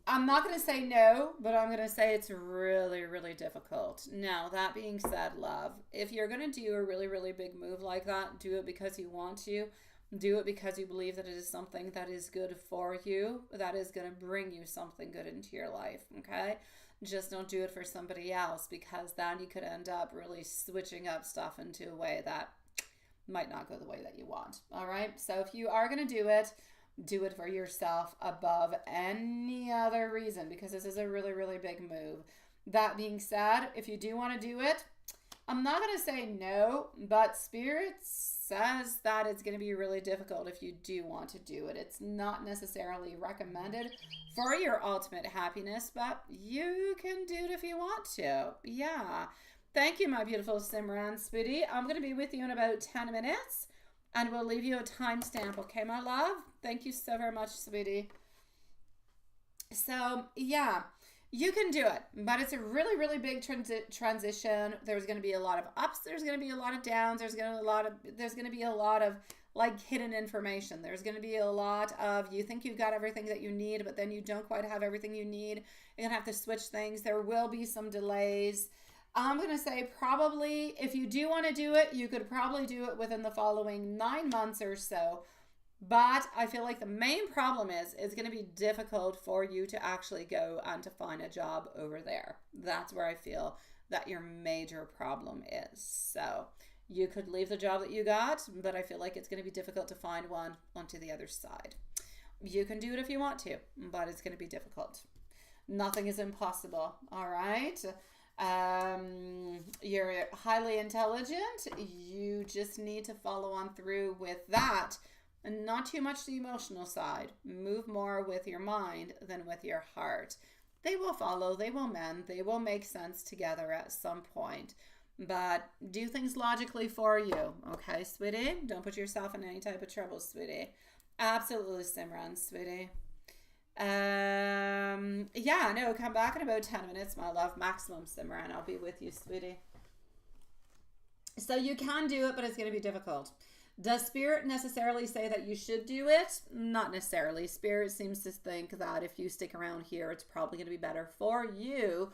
I'm not going to say no, but I'm going to say it's really, really difficult. Now, that being said, love, if you're going to do a really, really big move like that, do it because you want to. Do it because you believe that it is something that is good for you, that is going to bring you something good into your life, okay? Just don't do it for somebody else, because then you could end up really switching up stuff into a way that might not go the way that you want, all right? So if you are going to do it for yourself above any other reason, because this is a really, really big move. That being said, if you do want to do it, I'm not going to say no, but Spirit says that it's going to be really difficult if you do want to do it. It's not necessarily recommended for your ultimate happiness, but you can do it if you want to. Yeah. Thank you, my beautiful Simran Sweetie. I'm going to be with you in about 10 minutes, and we'll leave you a timestamp, okay, my love? Thank you so very much, sweetie. So, yeah. You can do it, but it's a really, really big transition. There's going to be a lot of ups. There's going to be a lot of downs. There's going to be a lot of like hidden information. There's going to be a lot of you think you've got everything that you need, but then you don't quite have everything you need. You're going to have to switch things. There will be some delays. I'm going to say probably if you do want to do it, you could probably do it within the following 9 months or so. But I feel like the main problem is it's going to be difficult for you to actually go and to find a job over there. That's where I feel that your major problem is. So you could leave the job that you got, but I feel like it's going to be difficult to find one onto the other side. You can do it if you want to, but it's going to be difficult. Nothing is impossible. All right. You're highly intelligent. You just need to follow on through with that. And not too much the emotional side. Move more with your mind than with your heart. They will follow, they will mend, they will make sense together at some point. But do things logically for you, okay, sweetie? Don't put yourself in any type of trouble, sweetie. Absolutely, Simran, sweetie. Yeah, no, come back in about 10 minutes, my love. Maximum, Simran. I'll be with you, sweetie. So you can do it, but it's going to be difficult. Does Spirit necessarily say that you should do it? Not necessarily. Spirit seems to think that if you stick around here, it's probably going to be better for you,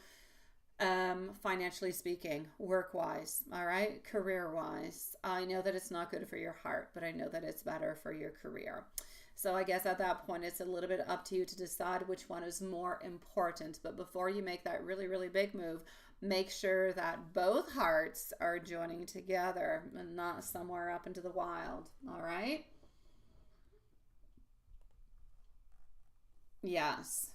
financially speaking, work-wise, all right, career-wise. I know that it's not good for your heart, but I know that it's better for your career. So I guess at that point, it's a little bit up to you to decide which one is more important. But before you make that really, really big move, make sure that both hearts are joining together and not somewhere up into the wild. All right? Yes.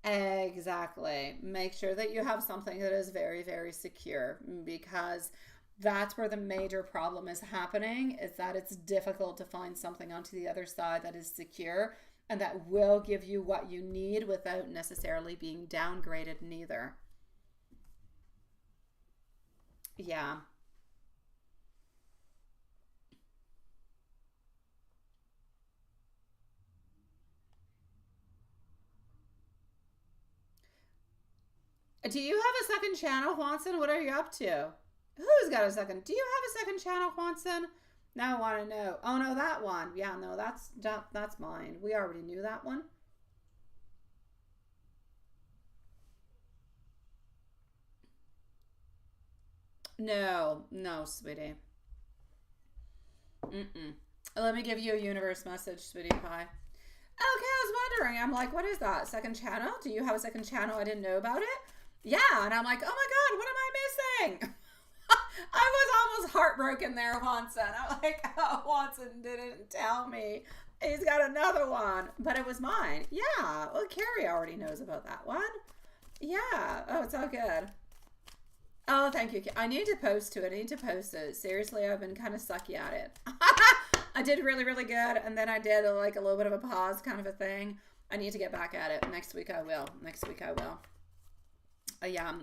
Exactly. Make sure that you have something that is very, very secure, because that's where the major problem is happening, is that it's difficult to find something onto the other side that is secure and that will give you what you need without necessarily being downgraded neither. Yeah. Do you have a second channel, Juanson? What are you up to? Who's got a second? Do you have a second channel, Juanson? Now I want to know. Oh, no, that one. Yeah, no, that's mine. We already knew that one. No, no, sweetie. Mm-mm. Let me give you a universe message, sweetie pie. Okay, I was wondering. I'm like, what is that? Second channel? Do you have a second channel? I didn't know about it. Yeah, and I'm like, oh my God, what am I missing? I was almost heartbroken there, Watson. I'm like, oh, Watson didn't tell me. He's got another one, but it was mine. Yeah, well, Carrie already knows about that one. Yeah, oh, it's all good. Oh, thank you. I need to post to it. I need to post it. Seriously, I've been kind of sucky at it. I did really, really good, and then I did like a little bit of a pause kind of a thing. I need to get back at it. Next week I will. Next week I will. Yeah,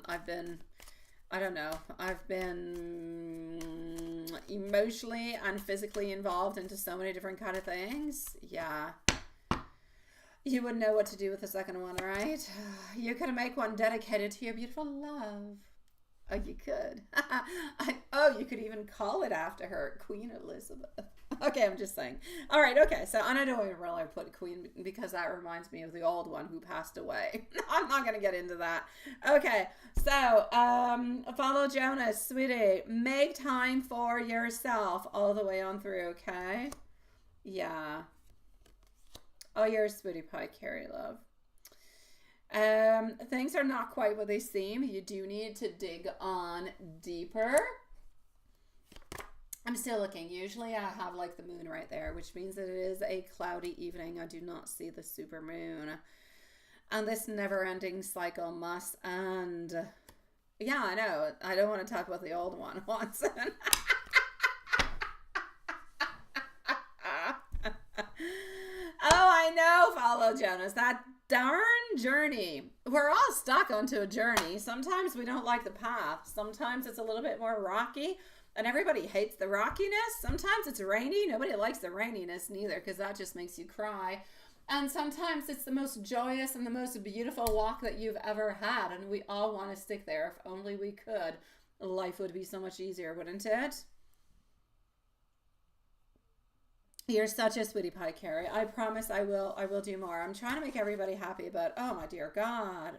I don't know. I've been emotionally and physically involved into so many different kind of things. Yeah. You wouldn't know what to do with the second one, right? You could make one dedicated to your beautiful love. Oh, you could. You could even call it after her, Queen Elizabeth. Okay, I'm just saying. All right, okay. So, and I don't even really put Queen because that reminds me of the old one who passed away. I'm not going to get into that. Okay, so follow Jonas, sweetie. Make time for yourself all the way on through, okay? Yeah. Oh, you're a sweetie pie, Carrie, love. Things are not quite what they seem. You do need to dig on deeper. I'm still looking. Usually I have like the moon right there, which means that it is a cloudy evening. I do not see the super moon. And this never-ending cycle must end. Yeah, I know. I don't want to talk about the old one, Watson. Oh, I know, follow Jonas. That darn journey. We're all stuck onto a journey. Sometimes we don't like the path. Sometimes it's a little bit more rocky, and everybody hates the rockiness. Sometimes it's rainy. Nobody likes the raininess neither, because that just makes you cry. And sometimes it's the most joyous and the most beautiful walk that you've ever had, and we all want to stick there. If only we could, life would be so much easier, wouldn't it? You're such a sweetie pie, Carrie. I promise I will do more. I'm trying to make everybody happy, but oh my dear God.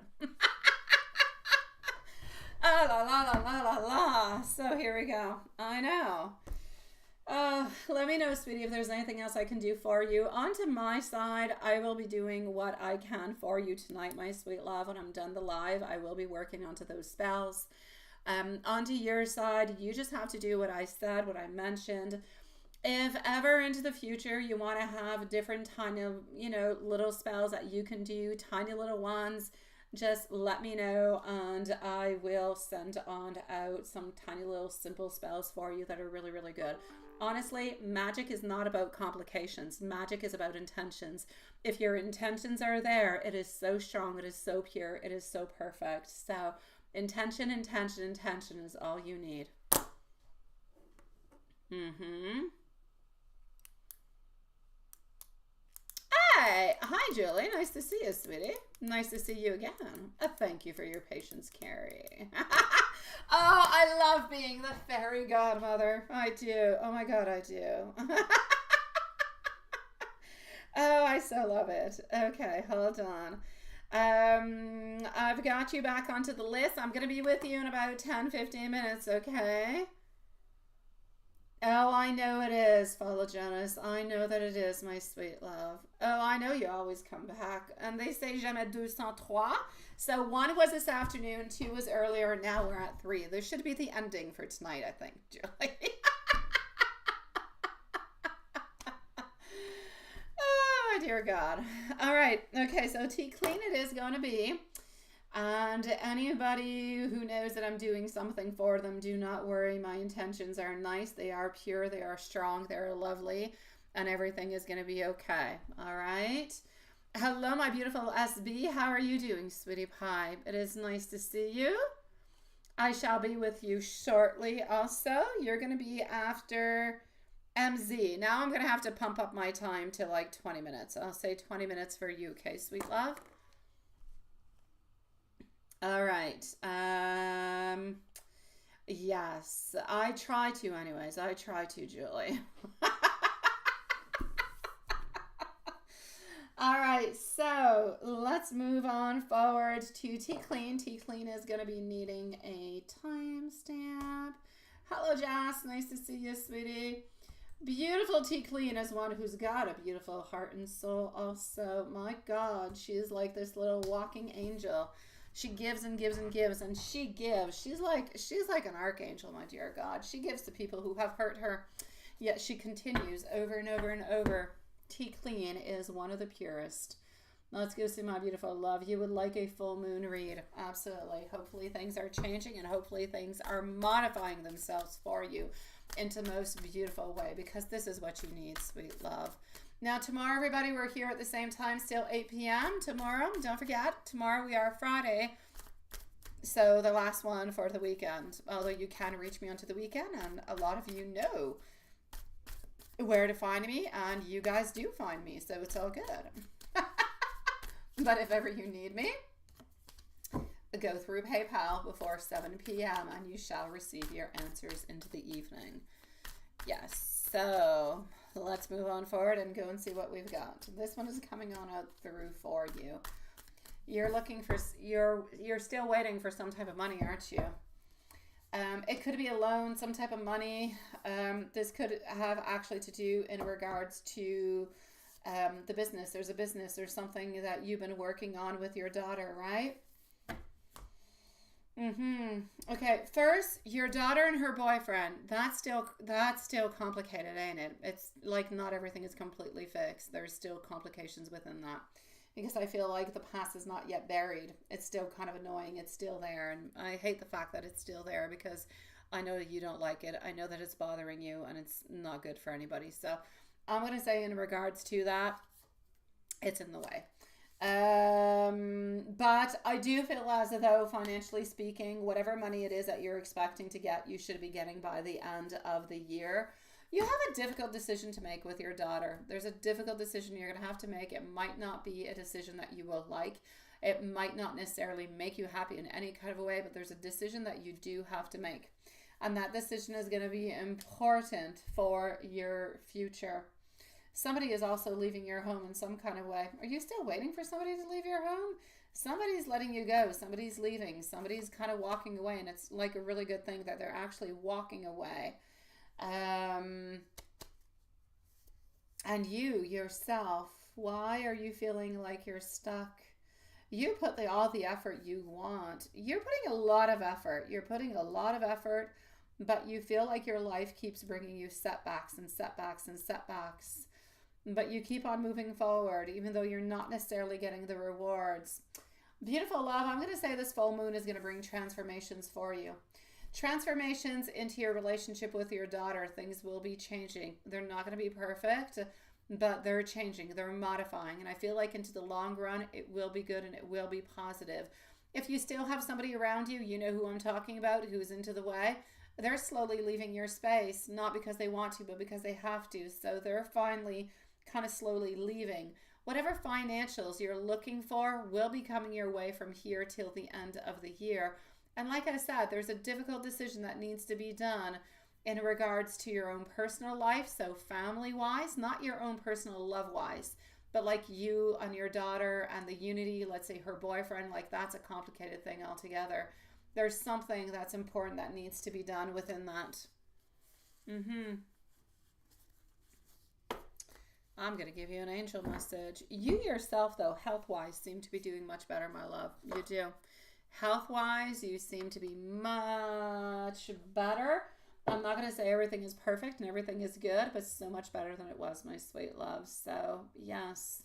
Ah, la la la la la la. So here we go. I know. Let me know, sweetie, if there's anything else I can do for you. Onto my side, I will be doing what I can for you tonight, my sweet love. When I'm done the live, I will be working onto those spells. Onto your side, you just have to do what I said, what I mentioned. If ever into the future you want to have different tiny, little spells that you can do, tiny little ones, just let me know and I will send on out some tiny little simple spells for you that are really, really good. Honestly, magic is not about complications. Magic is about intentions. If your intentions are there, it is so strong, it is so pure, it is so perfect. So intention, intention, intention is all you need. Hey, hi Julie, nice to see you, sweetie. Nice to see you again. Thank you for your patience, Carrie. Oh, I love being the fairy godmother. I do. Oh my God, I do. Oh, I so love it. Okay, hold on. I've got you back onto the list. I'm going to be with you in about 10-15 minutes, okay? Oh, I know it is, Follow Jonas. I know that it is, my sweet love. Oh, I know you always come back. And they say jamais 203. So 1 was this afternoon, 2 was earlier, and now we're at 3. There should be the ending for tonight, I think, Julie. Oh, my dear God. All right. Okay, so tea clean it is going to be. And anybody who knows that I'm doing something for them, do not worry. My intentions are nice. They are pure. They are strong. They're lovely. And everything is going to be okay. All right. Hello, my beautiful SB. How are you doing, sweetie pie? It is nice to see you. I shall be with you shortly also. You're going to be after MZ. Now I'm going to have to pump up my time to like 20 minutes. I'll say 20 minutes for you, okay, sweet love? All right. Yes, I try to anyways. I try to, Julie. All right, so let's move on forward to Tea Clean. Tea Clean is going to be needing a timestamp. Hello, Jess. Nice to see you, sweetie. Beautiful Tea Clean is one who's got a beautiful heart and soul also. My God, she is like this little walking angel. She gives and gives and gives, and she gives. She's like an archangel, my dear God. She gives to people who have hurt her, yet she continues over and over and over. Tea Clean is one of the purest. Let's go see my beautiful love. You would like a full moon read. Absolutely. Hopefully things are changing, and hopefully things are modifying themselves for you into the most beautiful way, because this is what you need, sweet love. Now, tomorrow, everybody, we're here at the same time, still 8 p.m. Tomorrow, don't forget, tomorrow we are Friday. So the last one for the weekend. Although you can reach me onto the weekend, and a lot of you know where to find me, and you guys do find me, so it's all good. But if ever you need me, go through PayPal before 7 p.m. and you shall receive your answers into the evening. Yes, so let's move on forward and go and see what we've got. This one is coming on out through for you. You're looking for, you're still waiting for some type of money, aren't you? It could be a loan, some type of money. This could have actually to do in regards to the business. There's a business or something that you've been working on with your daughter, right? Okay, first, your daughter and her boyfriend. That's still complicated, ain't it? It's like not everything is completely fixed. There's still complications within that. because I feel like the past is not yet buried. It's still kind of annoying. It's still there. And I hate the fact that it's still there because I know that you don't like it. I know that it's bothering you and it's not good for anybody. So I'm going to say in regards to that, it's in the way. But I do feel as though, financially speaking, whatever money it is that you're expecting to get, you should be getting by the end of the year. You have a difficult decision to make with your daughter. There's a difficult decision you're going to have to make. It might not be a decision that you will like. It might not necessarily make you happy in any kind of a way, but there's a decision that you do have to make. And that decision is going to be important for your future. Somebody is also leaving your home in some kind of way. Are you still waiting for somebody to leave your home? Somebody's letting you go. Somebody's leaving. Somebody's kind of walking away. And it's like a really good thing that they're actually walking away. And you yourself, why are you feeling like you're stuck? You put all the effort you want. You're putting a lot of effort. You're putting a lot of effort, but you feel like your life keeps bringing you setbacks and setbacks and setbacks. But you keep on moving forward, even though you're not necessarily getting the rewards. Beautiful love, I'm going to say this full moon is going to bring transformations for you. Transformations into your relationship with your daughter. Things will be changing. They're not going to be perfect, but they're changing. They're modifying. And I feel like into the long run, it will be good and it will be positive. If you still have somebody around you, you know who I'm talking about, who's into the way. They're slowly leaving your space, not because they want to, but because they have to. So they're finally kind of slowly leaving. Whatever financials you're looking for will be coming your way from here till the end of the year. And like I said, there's a difficult decision that needs to be done in regards to your own personal life. So family-wise, not your own personal love-wise, but like you and your daughter and the unity, let's say her boyfriend, like that's a complicated thing altogether. There's something that's important that needs to be done within that. I'm going to give you an angel message. You yourself, though, health-wise, seem to be doing much better, my love. You do. Health-wise, you seem to be much better. I'm not going to say everything is perfect and everything is good, but so much better than it was, my sweet love. So, yes.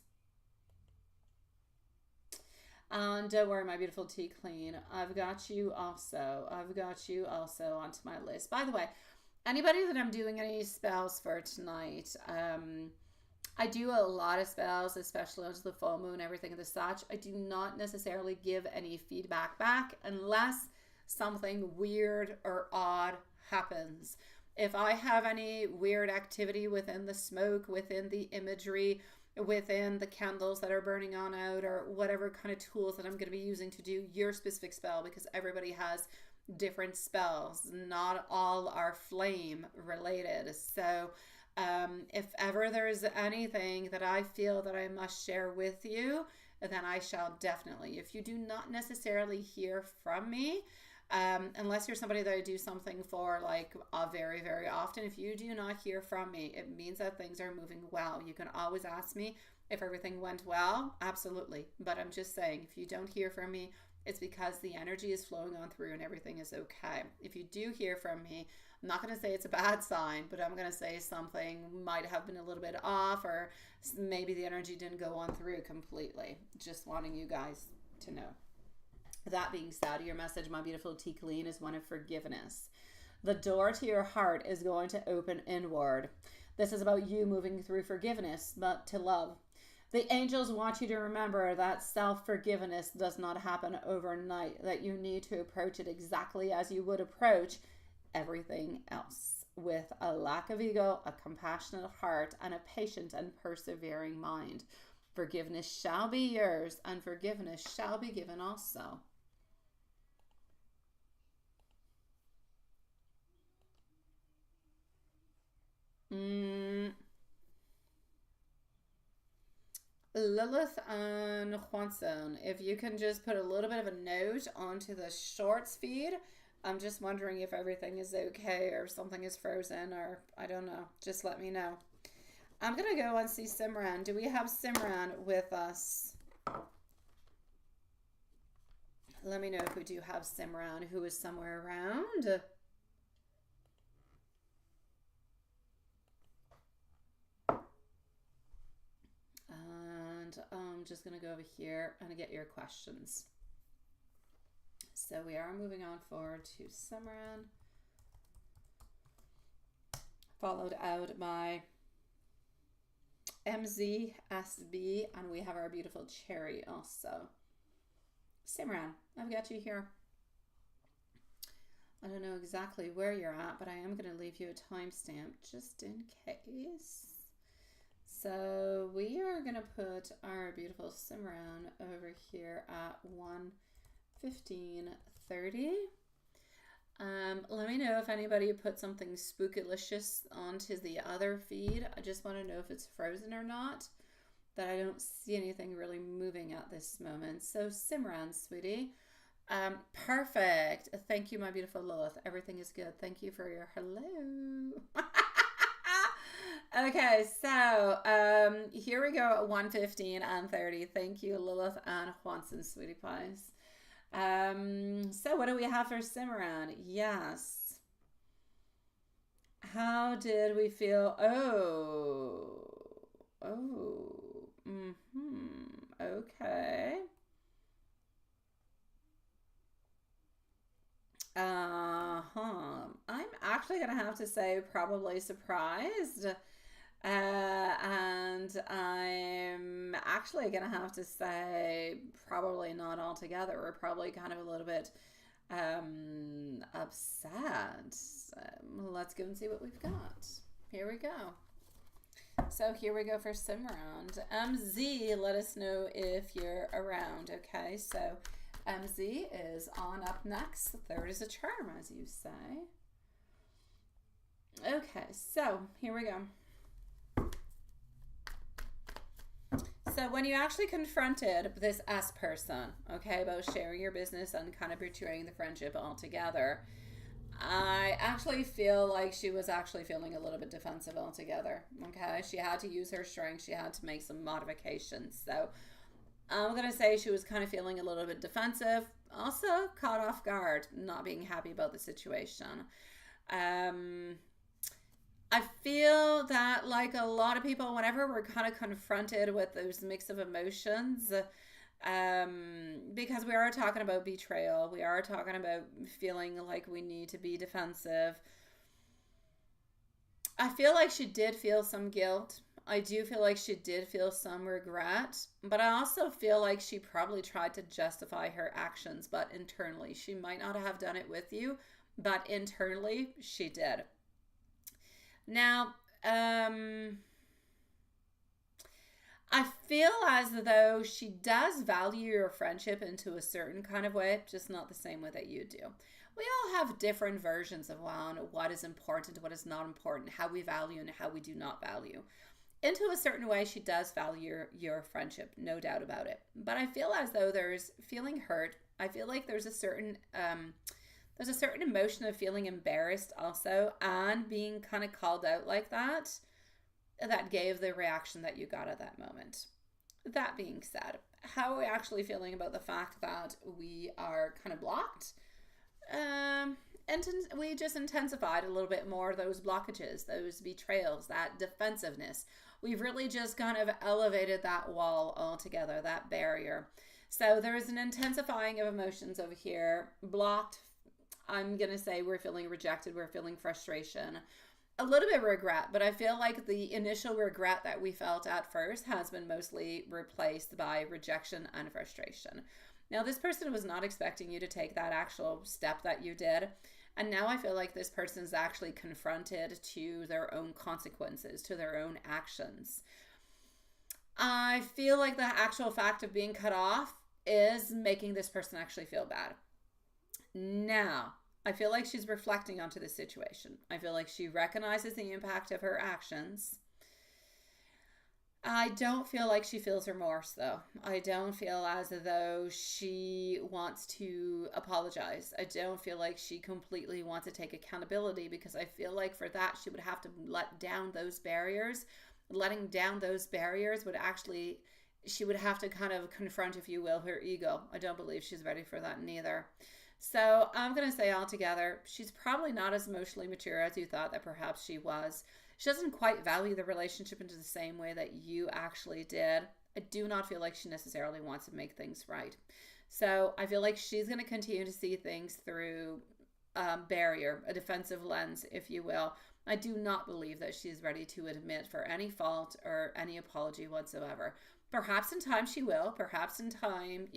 And don't worry, my beautiful tea queen. I've got you also. I've got you also onto my list. By the way, anybody that I'm doing any spells for tonight, I do a lot of spells, especially onto the full moon, everything of the such. I do not necessarily give any feedback back unless something weird or odd happens. If I have any weird activity within the smoke, within the imagery, within the candles that are burning on out, or whatever kind of tools that I'm going to be using to do your specific spell, because everybody has different spells. Not all are flame related. So if ever there's anything that I feel that I must share with you, then I shall definitely. If you do not necessarily hear from me, unless you're somebody that I do something for like very, very often, if you do not hear from me, it means that things are moving well. You can always ask me if everything went well. Absolutely. But I'm just saying, if you don't hear from me, it's because the energy is flowing on through and everything is okay. If you do hear from me, I'm not going to say it's a bad sign, but I'm going to say something might have been a little bit off, or maybe the energy didn't go on through completely. Just wanting you guys to know. That being said, your message, my beautiful tea queen, is one of forgiveness. The door to your heart is going to open inward. This is about you moving through forgiveness, but to love. The angels want you to remember that self-forgiveness does not happen overnight, that you need to approach it exactly as you would approach everything else, with a lack of ego, a compassionate heart, and a patient and persevering mind. Forgiveness shall be yours, and forgiveness shall be given also. Lilith and Juanson, if you can just put a little bit of a note onto the shorts feed. I'm just wondering if everything is okay or if something is frozen, or I don't know. Just let me know. I'm going to go and see Simran. Do we have Simran with us? Let me know if we do have Simran, who is somewhere around. And I'm I'm just going to go over here and get your questions. So we are moving on forward to Simran, followed out by MZSB, and we have our beautiful Cherry also. Simran, I've got you here. I don't know exactly where you're at, but I am going to leave you a timestamp just in case. So we are going to put our beautiful Simran over here at 1:15:30. Let me know if anybody put something spookylicious onto the other feed. I just want to know if it's frozen or not. That I don't see anything really moving at this moment. So Simran, sweetie. Perfect. Thank you, my beautiful Lilith. Everything is good. Thank you for your hello. Okay, so here we go at 1:15:30. Thank you, Lilith and Juanson, sweetie pies. So what do we have for Simran? Yes. How did we feel? Okay. I'm actually gonna have to say probably surprised. And I'm actually gonna have to say probably not altogether. We're probably kind of a little bit upset. Let's go and see what we've got. Here we go. So here we go for Simran. MZ, let us know if you're around. Okay, so MZ is on up next. The third is a charm, as you say. Okay, so here we go. So when you actually confronted this S person, okay, about sharing your business and kind of betraying the friendship altogether, I actually feel like she was actually feeling a little bit defensive altogether, okay? She had to use her strength. She had to make some modifications. So I'm going to say she was kind of feeling a little bit defensive, also caught off guard, not being happy about the situation. I feel that, like a lot of people, whenever we're kind of confronted with those mix of emotions, because we are talking about betrayal, we are talking about feeling like we need to be defensive. I feel like she did feel some guilt. I do feel like she did feel some regret, but I also feel like she probably tried to justify her actions, but internally, she might not have done it with you, but internally, she did. Now, I feel as though she does value your friendship into a certain kind of way, just not the same way that you do. We all have different versions of what is important, what is not important, how we value and how we do not value. Into a certain way, she does value your friendship, no doubt about it. But I feel as though there's feeling hurt. I feel like there's a certain emotion of feeling embarrassed also, and being kind of called out like that gave the reaction that you got at that moment. That being said, how are we actually feeling about the fact that we are kind of blocked? And we just intensified a little bit more those blockages, those betrayals, that defensiveness. We've really just kind of elevated that wall altogether, that barrier. So there's an intensifying of emotions over here. Blocked, I'm going to say we're feeling rejected, we're feeling frustration, a little bit of regret, but I feel like the initial regret that we felt at first has been mostly replaced by rejection and frustration. Now, this person was not expecting you to take that actual step that you did, and now I feel like this person is actually confronted to their own consequences, to their own actions. I feel like the actual fact of being cut off is making this person actually feel bad. Now, I feel like she's reflecting onto the situation. I feel like she recognizes the impact of her actions. I don't feel like she feels remorse, though. I don't feel as though she wants to apologize. I don't feel like she completely wants to take accountability, because I feel like for that, she would have to let down those barriers. Letting down those barriers would actually, she would have to kind of confront, if you will, her ego. I don't believe she's ready for that neither. So I'm going to say altogether, she's probably not as emotionally mature as you thought that perhaps she was. She doesn't quite value the relationship into the same way that you actually did. I do not feel like she necessarily wants to make things right. So I feel like she's going to continue to see things through barrier, a defensive lens, if you will. I do not believe that she's ready to admit for any fault or any apology whatsoever. Perhaps in time she will. Perhaps in time,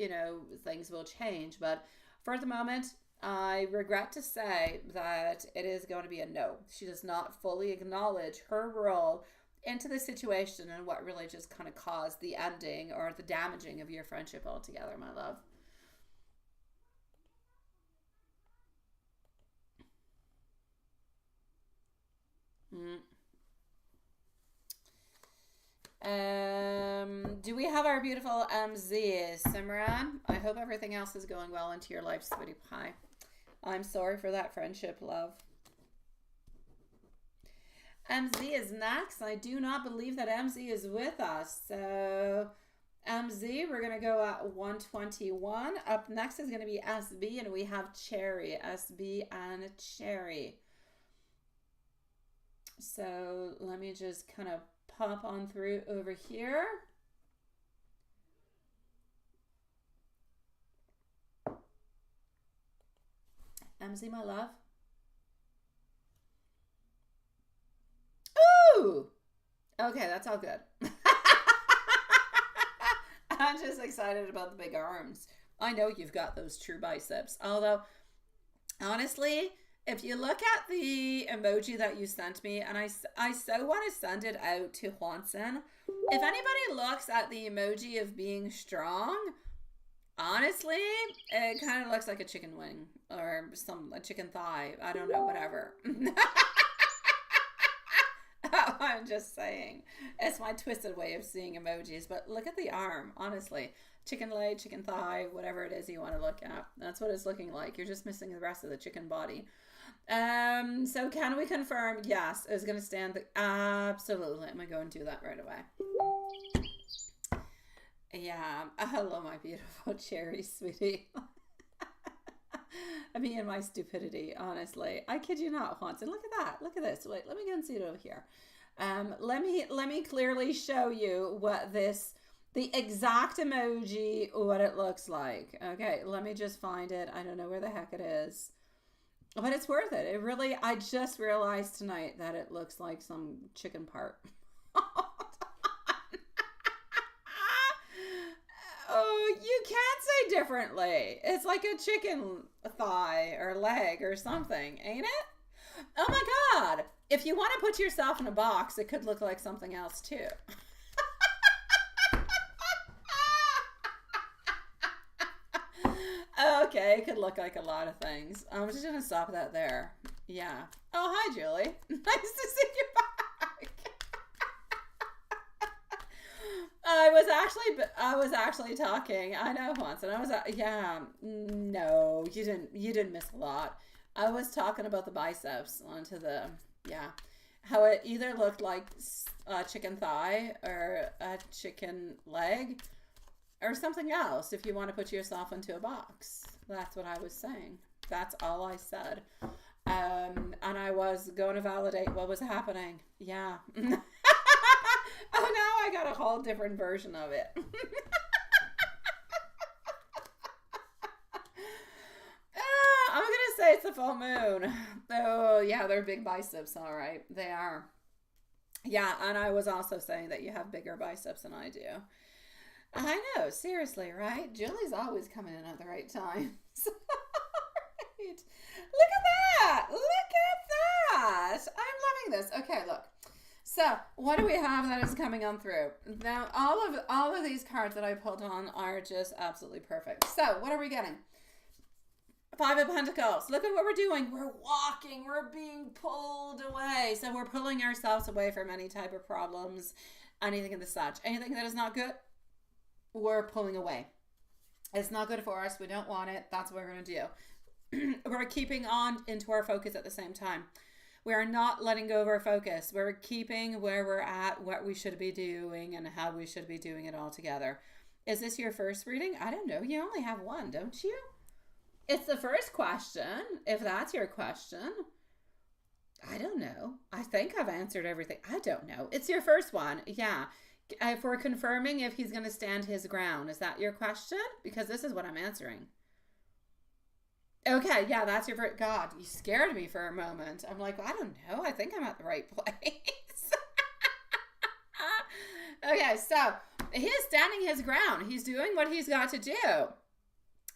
things will change. But for the moment, I regret to say that it is going to be a no. She does not fully acknowledge her role into the situation and what really just kind of caused the ending or the damaging of your friendship altogether, my love. Do we have our beautiful MZ, Simran? I hope everything else is going well into your life, sweetie pie. I'm sorry for that friendship, love. MZ is next. I do not believe that MZ is with us. So, MZ, we're going to go at 121. Up next is going to be SB, and we have Cherry. SB and Cherry. So, let me just kind of pop on through over here. MZ, my love. Ooh! Okay, that's all good. I'm just excited about the big arms. I know you've got those true biceps. Although, honestly, if you look at the emoji that you sent me, and I so want to send it out to Juanson. If anybody looks at the emoji of being strong, honestly, it kind of looks like a chicken wing or a chicken thigh. I don't know, whatever. I'm just saying. It's my twisted way of seeing emojis. But look at the arm, honestly. Chicken leg, chicken thigh, whatever it is you want to look at. That's what it's looking like. You're just missing the rest of the chicken body. So can we confirm? Yes, it's going to stand. Absolutely. I'm going to go and do that right away. Yeah. Hello, my beautiful Cherry, sweetie. Me and my stupidity, honestly. I kid you not, Haunted. Look at that. Look at this. Wait, let me go and see it over here. Let me clearly show you what the exact emoji, what it looks like. Okay, let me just find it. I don't know where the heck it is. But it's worth it. It really, I just realized tonight that it looks like some chicken part. Oh, you can't say differently. It's like a chicken thigh or leg or something, ain't it? Oh my God. If you want to put yourself in a box, it could look like something else too. Okay, it could look like a lot of things. I'm just going to stop that there. Yeah. Oh, hi, Julie. Nice to see you back. I was actually talking. I know once, and I was yeah. No, you didn't miss a lot. I was talking about the biceps onto the how it either looked like a chicken thigh or a chicken leg or something else. If you want to put yourself into a box, that's what I was saying. That's all I said. And I was going to validate what was happening. Yeah. Oh, now I got a whole different version of it. I'm going to say it's a full moon. Oh, yeah, they're big biceps. All right. They are. Yeah, and I was also saying that you have bigger biceps than I do. I know. Seriously, right? Julie's always coming in at the right time. Right. Look at that. Look at that. I'm loving this. Okay, look. So, what do we have that is coming on through? Now, all of these cards that I pulled on are just absolutely perfect. So, what are we getting? Five of Pentacles. Look at what we're doing. We're walking. We're being pulled away. So, we're pulling ourselves away from any type of problems, anything of the such. Anything that is not good, we're pulling away. It's not good for us. We don't want it. That's what we're going to do. We're keeping on into our focus at the same time. We are not letting go of our focus. We're keeping where we're at, what we should be doing, and how we should be doing it all together. Is this your first reading? I don't know. You only have one, don't you? It's the first question, if that's your question. I don't know. I think I've answered everything. I don't know. It's your first one. Yeah. If we're confirming if he's going to stand his ground, is that your question? Because this is what I'm answering. Okay, yeah, that's your first. God, you scared me for a moment. I'm like, I don't know. I think I'm at the right place. Okay, so he is standing his ground. He's doing what he's got to do.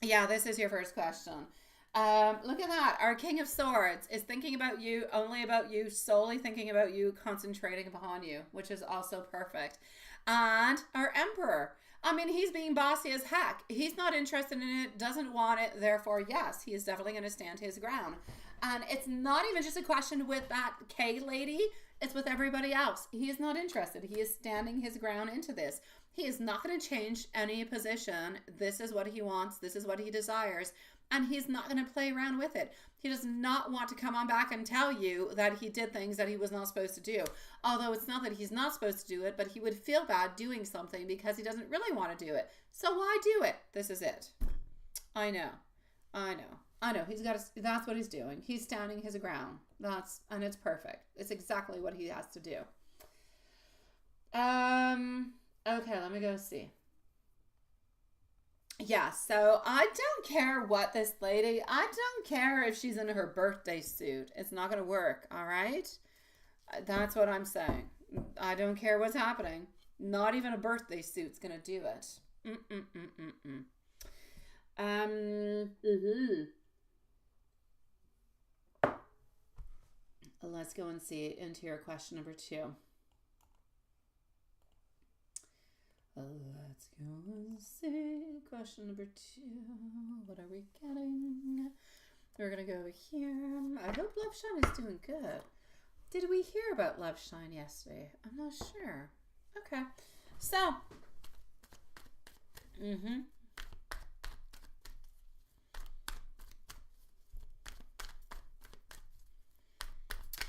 Yeah, this is your first question. Look at that. Our King of Swords is thinking about you, only about you, solely thinking about you, concentrating upon you, which is also perfect. And our Emperor. I mean, he's being bossy as heck. He's not interested in it, doesn't want it. Therefore, yes, he is definitely going to stand his ground. And it's not even just a question with that K lady. It's with everybody else. He is not interested. He is standing his ground into this. He is not going to change any position. This is what he wants. This is what he desires. And he's not going to play around with it. He does not want to come on back and tell you that he did things that he was not supposed to do. Although it's not that he's not supposed to do it, but he would feel bad doing something because he doesn't really want to do it. So why do it? This is it. I know. He's got to, that's what he's doing. He's standing his ground. And it's perfect. It's exactly what he has to do. Okay, let me go see. Yeah, so I don't care what this lady, I don't care if she's in her birthday suit. It's not going to work, all right? That's what I'm saying. I don't care what's happening. Not even a birthday suit's going to do it. Let's go and see into your question number 2. Let's go and see. Question number 2. What are we getting? We're going to go over here. I hope Love Shine is doing good. Did we hear about Love Shine yesterday? I'm not sure. Okay. So.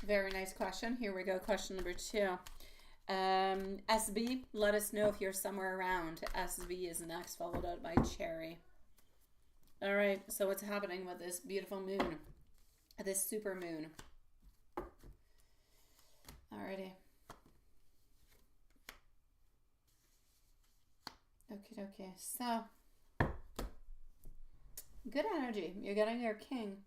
Very nice question. Here we go. Question number 2. SB, let us know if you're somewhere around. SB is next, followed out by Cherry. All right, so what's happening with this beautiful moon? This super moon. Alrighty. Okay. So, good energy. You're getting your king.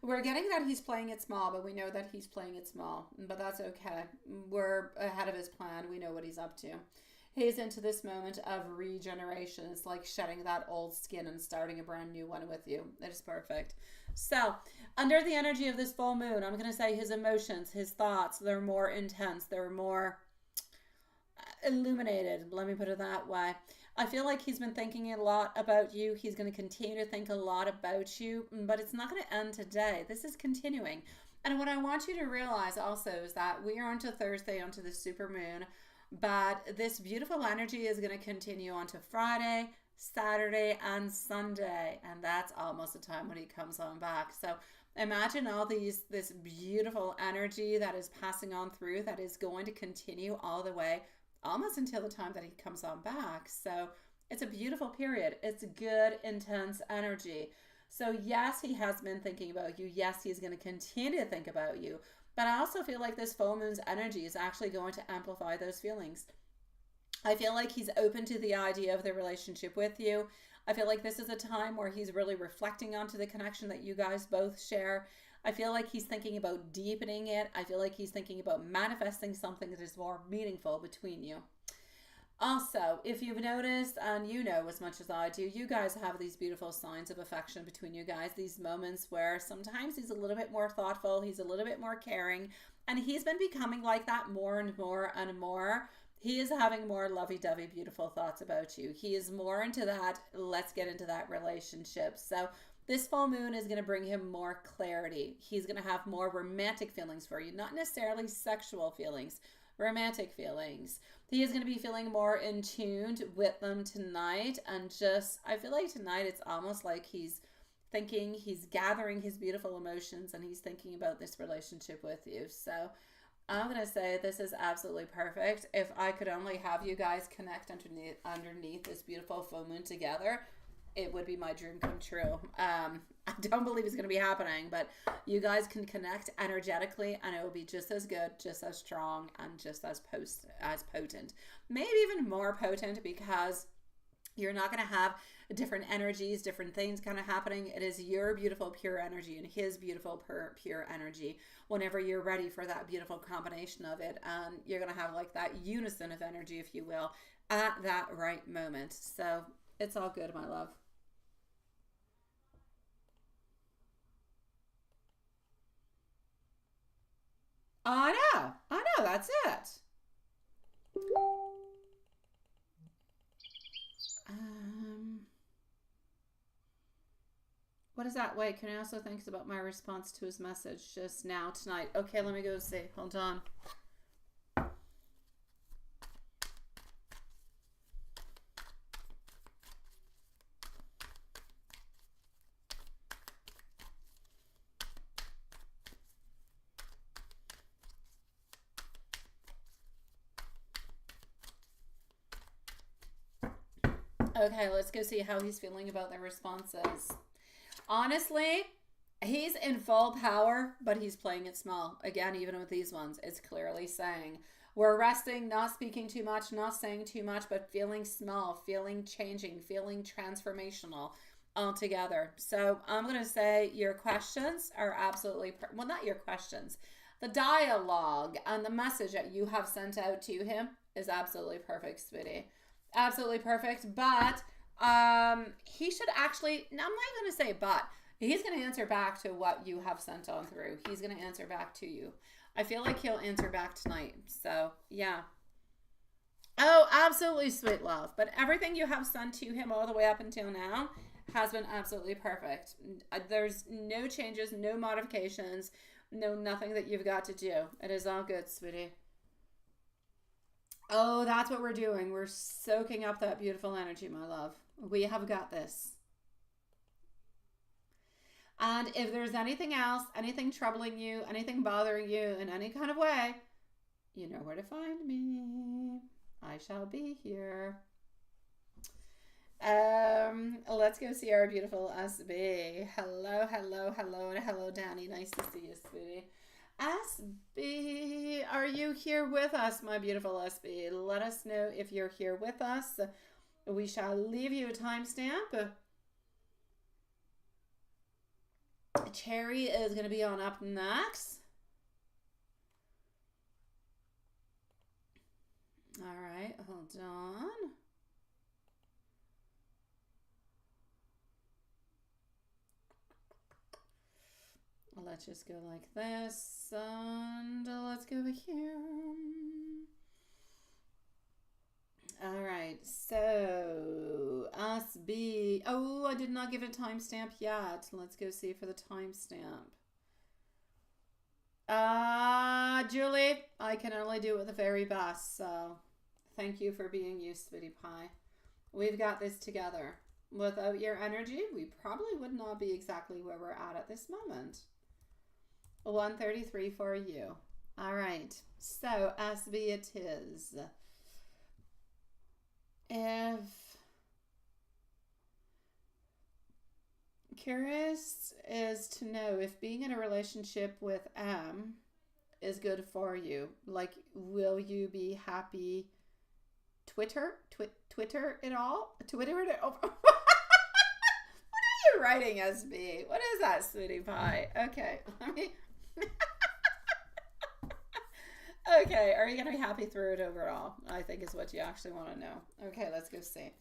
We're getting that he's playing it small, but we know that he's playing it small. But that's okay. We're ahead of his plan. We know what he's up to. He's into this moment of regeneration. It's like shedding that old skin and starting a brand new one with you. It is perfect. So, under the energy of this full moon, I'm going to say his emotions, his thoughts, they're more intense. They're more illuminated. Let me put it that way. I feel like he's been thinking a lot about you. He's going to continue to think a lot about you, but it's not going to end today. This is continuing. And what I want you to realize also is that we are onto Thursday, onto the super moon, but this beautiful energy is going to continue onto Friday, Saturday, and Sunday. And that's almost the time when he comes on back. So imagine all this beautiful energy that is passing on through, that is going to continue all the way almost until the time that he comes on back. So it's a beautiful period. It's good, intense energy. So yes, he has been thinking about you. Yes, he's going to continue to think about you. But I also feel like this full moon's energy is actually going to amplify those feelings. I feel like he's open to the idea of the relationship with you. I feel like this is a time where he's really reflecting onto the connection that you guys both share. I feel like he's thinking about deepening it. I feel like he's thinking about manifesting something that is more meaningful between you. Also, if you've noticed, and you know as much as I do, you guys have these beautiful signs of affection between you guys. These moments where sometimes he's a little bit more thoughtful, he's a little bit more caring, and he's been becoming like that more and more and more. He is having more lovey-dovey, beautiful thoughts about you. He is more into that, let's get into that relationship. So this full moon is going to bring him more clarity. He's going to have more romantic feelings for you, not necessarily sexual feelings, romantic feelings. He is going to be feeling more in tune with them tonight. And just, I feel like tonight it's almost like he's thinking, he's gathering his beautiful emotions and he's thinking about this relationship with you. So I'm going to say this is absolutely perfect. If I could only have you guys connect underneath this beautiful full moon together, it would be my dream come true. I don't believe it's going to be happening, but you guys can connect energetically and it will be just as good, just as strong, and just as potent. Maybe even more potent, because you're not going to have different energies, different things kind of happening. It is your beautiful pure energy and his beautiful pure energy whenever you're ready for that beautiful combination of it. And you're going to have like that unison of energy, if you will, at that right moment. So it's all good, my love. I know, that's it. Um, what is that? Wait, can I also think about my response to his message just now tonight? Okay, let me go see. Hold on. Okay, let's go see how he's feeling about their responses. Honestly, he's in full power, but he's playing it small. Again, even with these ones, it's clearly saying we're resting, not speaking too much, not saying too much, but feeling small, feeling changing, feeling transformational altogether. So I'm going to say your questions are absolutely, well, not your questions. The dialogue and the message that you have sent out to him is absolutely perfect, sweetie. Absolutely perfect. But he should actually, I'm not going to say but, he's going to answer back to what you have sent on through. He's going to answer back to you. I feel like he'll answer back tonight. So, yeah. Oh, absolutely, sweet love. But everything you have sent to him all the way up until now has been absolutely perfect. There's no changes, no modifications, no nothing that you've got to do. It is all good, sweetie. Oh, that's what we're doing. We're soaking up that beautiful energy, my love. We have got this. And if there's anything else, anything troubling you, anything bothering you in any kind of way, you know where to find me. I shall be here. Let's go see our beautiful SB. Hello, hello, hello, and hello, Danny. Nice to see you, sweetie. SB, are you here with us, my beautiful SB? Let us know if you're here with us. We shall leave you a timestamp. Cherry is going to be on up next. All right, hold on. Let's just go like this, and let's go over here. All right, so SB. Oh, I did not give it a timestamp yet. Let's go see for the timestamp. Julie, I can only do it with the very best, so thank you for being you, sweetie pie. We've got this together. Without your energy, we probably would not be exactly where we're at this moment. 133 for you. All right, so SB it is. If curious is to know if being in a relationship with M is good for you. Like, will you be happy? Twitter it all? Twitter it all? What are you writing, SB? What is that, sweetie pie? Okay, let me. Okay, are you going to be happy through it overall? I think is what you actually want to know. Okay, let's go see.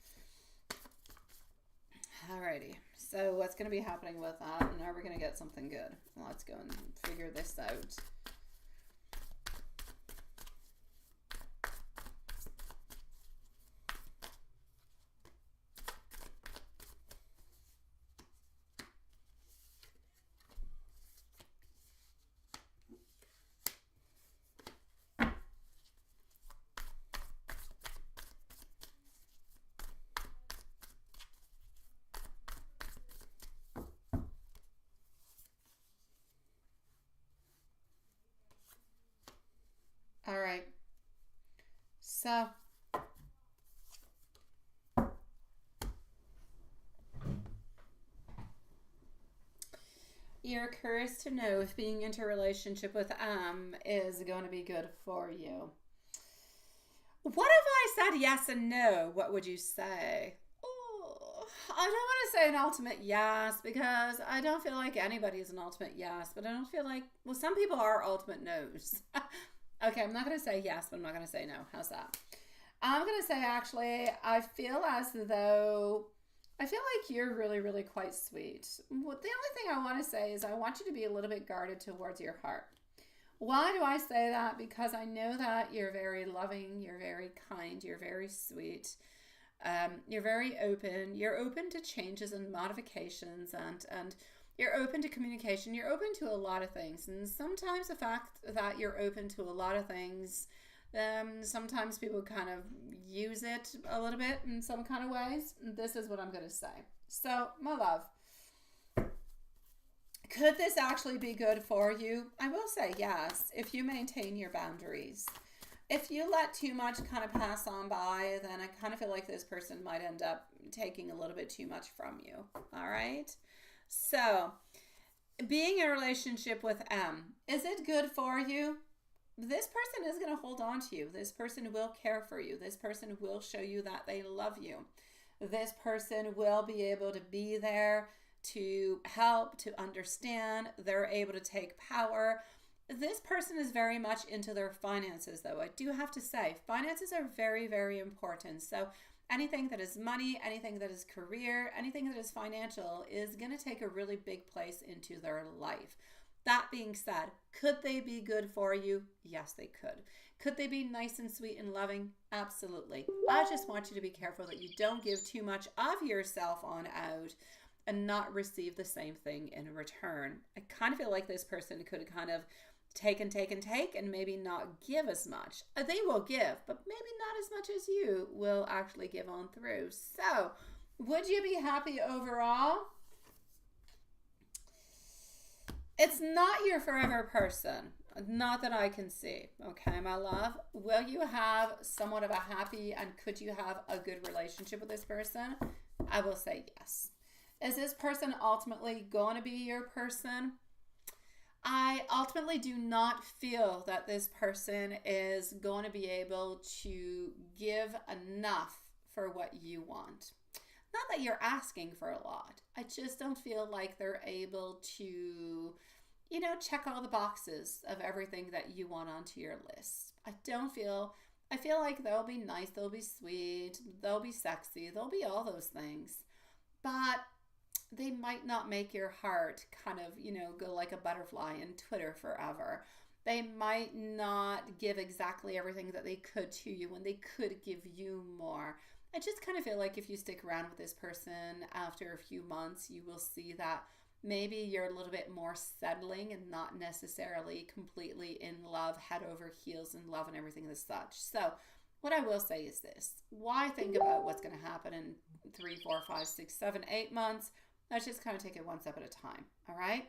Alrighty, so what's going to be happening with that? And are we going to get something good? Let's go and figure this out. you're curious to know if being into a relationship with is going to be good for you. What if I said yes and no? What would you say? Oh, I don't want to say an ultimate yes because I don't feel like anybody is an ultimate yes, but I don't feel like, well, some people are ultimate no's. Okay, I'm not going to say yes, but I'm not going to say no. How's that? I'm going to say, actually, I feel like you're really, really quite sweet. The only thing I want to say is I want you to be a little bit guarded towards your heart. Why do I say that? Because I know that you're very loving, you're very kind, you're very sweet, you're very open. You're open to changes and modifications, and you're open to communication. You're open to a lot of things. And sometimes the fact that you're open to a lot of things, sometimes people kind of use it a little bit in some kind of ways. This is what I'm going to say. So, my love, could this actually be good for you? I will say yes, if you maintain your boundaries. If you let too much kind of pass on by, then I kind of feel like this person might end up taking a little bit too much from you. All right? So, being in a relationship with M, is it good for you? This person is going to hold on to you. This person will care for you. This person will show you that they love you. This person will be able to be there to help, to understand. They're able to take power. This person is very much into their finances, though. I do have to say, finances are very, very important. So anything that is money, anything that is career, anything that is financial is going to take a really big place into their life. That being said, could they be good for you? Yes, they could. Could they be nice and sweet and loving? Absolutely. I just want you to be careful that you don't give too much of yourself on out and not receive the same thing in return. I kind of feel like this person could kind of take and maybe not give as much. They will give, but maybe not as much as you will actually give on through. So, would you be happy overall? It's not your forever person. Not that I can see. Okay, my love. Will you have somewhat of a happy and could you have a good relationship with this person? I will say yes. Is this person ultimately going to be your person? I ultimately do not feel that this person is going to be able to give enough for what you want. Not that you're asking for a lot. I just don't feel like they're able to, check all the boxes of everything that you want onto your list. I feel like they'll be nice, they'll be sweet, they'll be sexy, they'll be all those things. But they might not make your heart kind of, go like a butterfly in Twitter forever. They might not give exactly everything that they could to you when they could give you more. I just kind of feel like if you stick around with this person after a few months, you will see that maybe you're a little bit more settling and not necessarily completely in love, head over heels in love and everything as such. So what I will say is this. Why think about what's going to happen in 3, 4, 5, 6, 7, 8 months? Let's just kind of take it one step at a time, all right?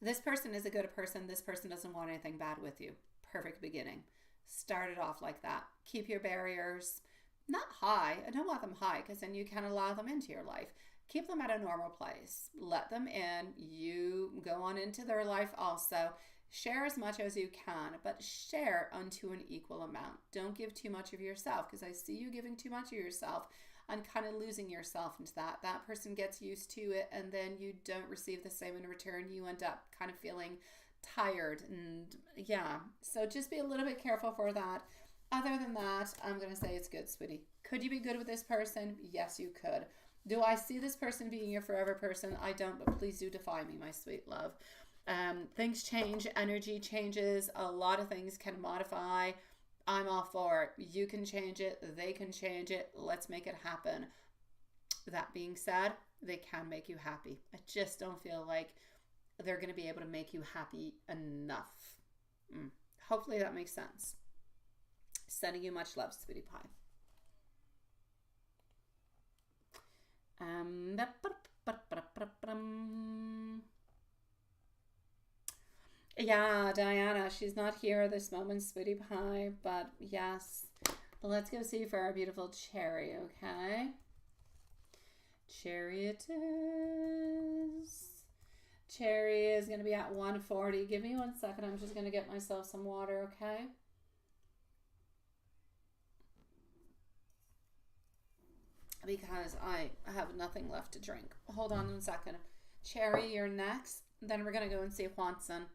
This person is a good person. This person doesn't want anything bad with you. Perfect beginning. Start it off like that. Keep your barriers not high. I don't want them high because then you can allow them into your life. Keep them at a normal place. Let them in. You go on into their life also. Share as much as you can, but share unto an equal amount. Don't give too much of yourself because I see you giving too much of yourself and kind of losing yourself into that. That person gets used to it and then you don't receive the same in return. You end up kind of feeling tired and yeah. So just be a little bit careful for that. Other than that, I'm going to say it's good, sweetie. Could you be good with this person? Yes, you could. Do I see this person being your forever person? I don't, but please do defy me, my sweet love. Things change, energy changes, a lot of things can modify. I'm all for it. You can change it, they can change it. Let's make it happen. That being said, they can make you happy. I just don't feel like they're going to be able to make you happy enough. Hopefully that makes sense. Sending you much love, sweetie pie. Yeah, Diana, she's not here this moment, sweetie pie, but yes. Let's go see for our beautiful cherry, okay? Chariot is. Cherry is going to be at 140. Give me 1 second. I'm just going to get myself some water, okay? Because I have nothing left to drink. Hold on 1 second. Cherry, you're next. Then we're going to go and see Juanson.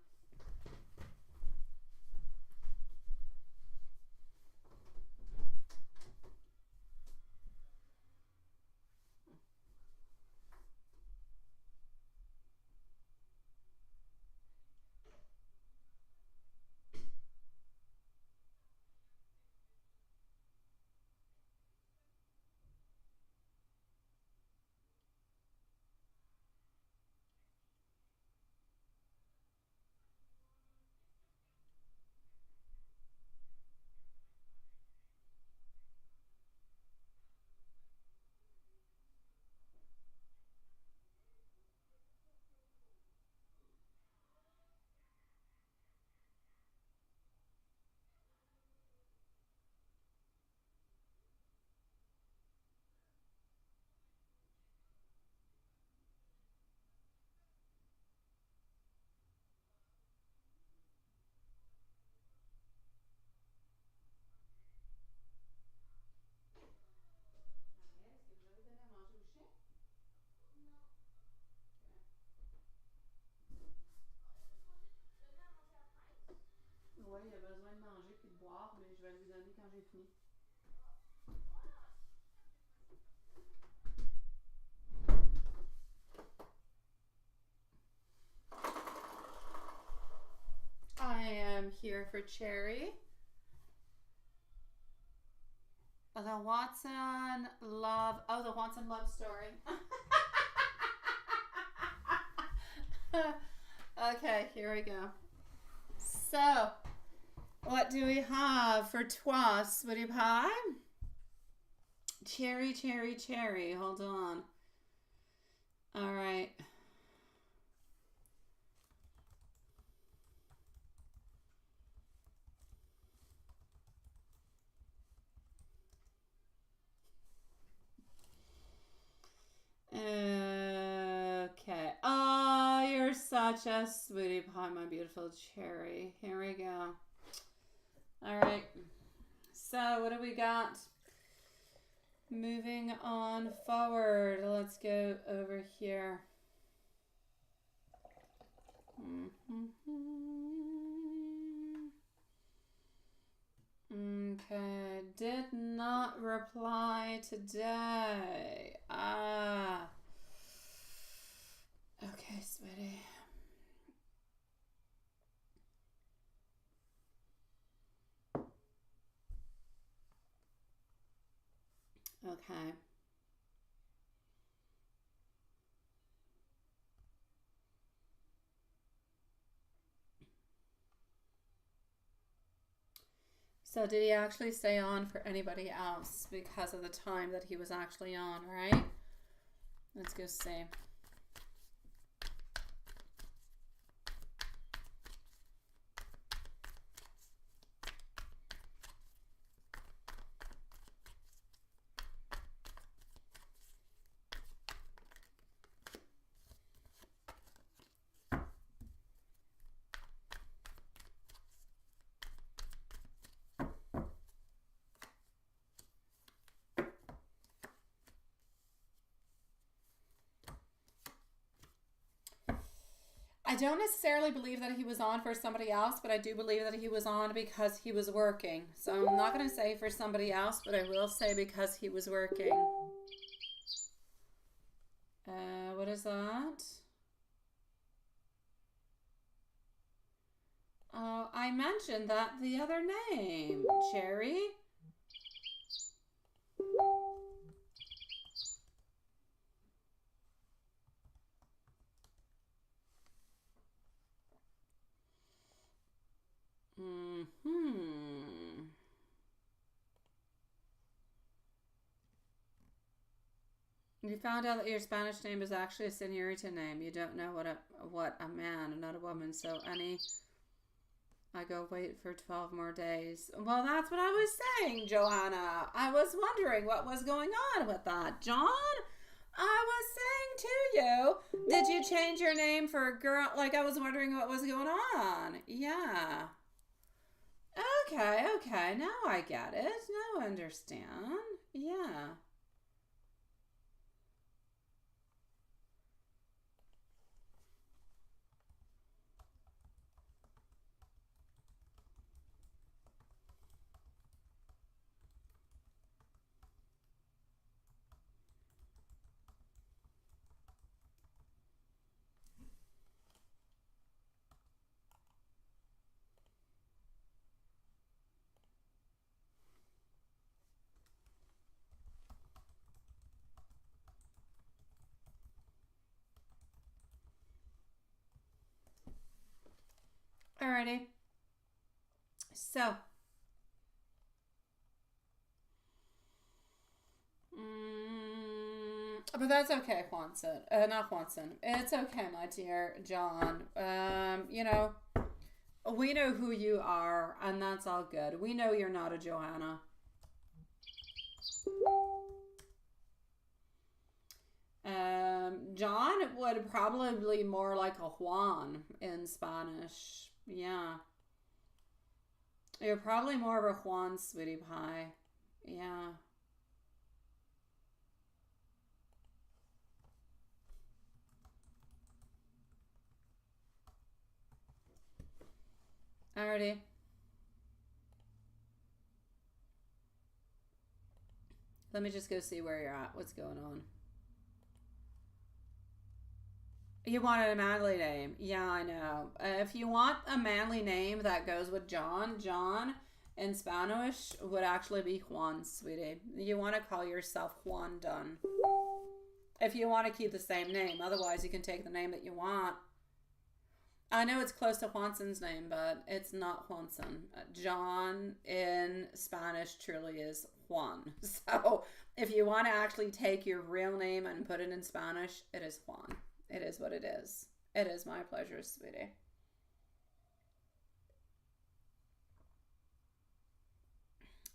Oui, il a besoin de manger puis de boire, mais je vais lui donner quand j'ai fini. I am here for Cherry. The Watson love. Oh, the Watson love story. Okay, here we go. So, what do we have for toi, sweetie pie? Cherry, cherry, cherry. Hold on. All right. Okay. Oh, you're such a sweetie pie, my beautiful cherry. Here we go. All right. So, what do we got? Moving on forward. Let's go over here. Okay. Did not reply today. Okay, sweetie. Okay. So did he actually stay on for anybody else because of the time that he was actually on, right? Let's go see. I don't necessarily believe that he was on for somebody else, but I do believe that he was on because he was working. So I'm not going to say for somebody else, but I will say because he was working. What is that? Oh, I mentioned that the other name, Cherry. You found out that your Spanish name is actually a señorita name. You don't know what a man, not a woman. So I go wait for 12 more days. Well, that's what I was saying, Johanna. I was wondering what was going on with that. John? I was saying to you, did you change your name for a girl? Like, I was wondering what was going on. Yeah. Okay, okay. Now I get it. Now I understand. Yeah. Alrighty. So, but that's okay, Juanson. Not Juanson. It's okay, my dear John. We know who you are, and that's all good. We know you're not a Johanna. John would probably be more like a Juan in Spanish. Yeah. You're probably more of a Juan, sweetie pie. Yeah. Alrighty. Let me just go see where you're at. What's going on? You wanted a manly name. Yeah, I know. If you want a manly name that goes with John, John in Spanish would actually be Juan, sweetie. You want to call yourself Juan Dunn. If you want to keep the same name. Otherwise, you can take the name that you want. I know it's close to Juanson's name, but it's not Juanson. John in Spanish truly is Juan. So if you want to actually take your real name and put it in Spanish, it is Juan. It is what it is. It is my pleasure, sweetie.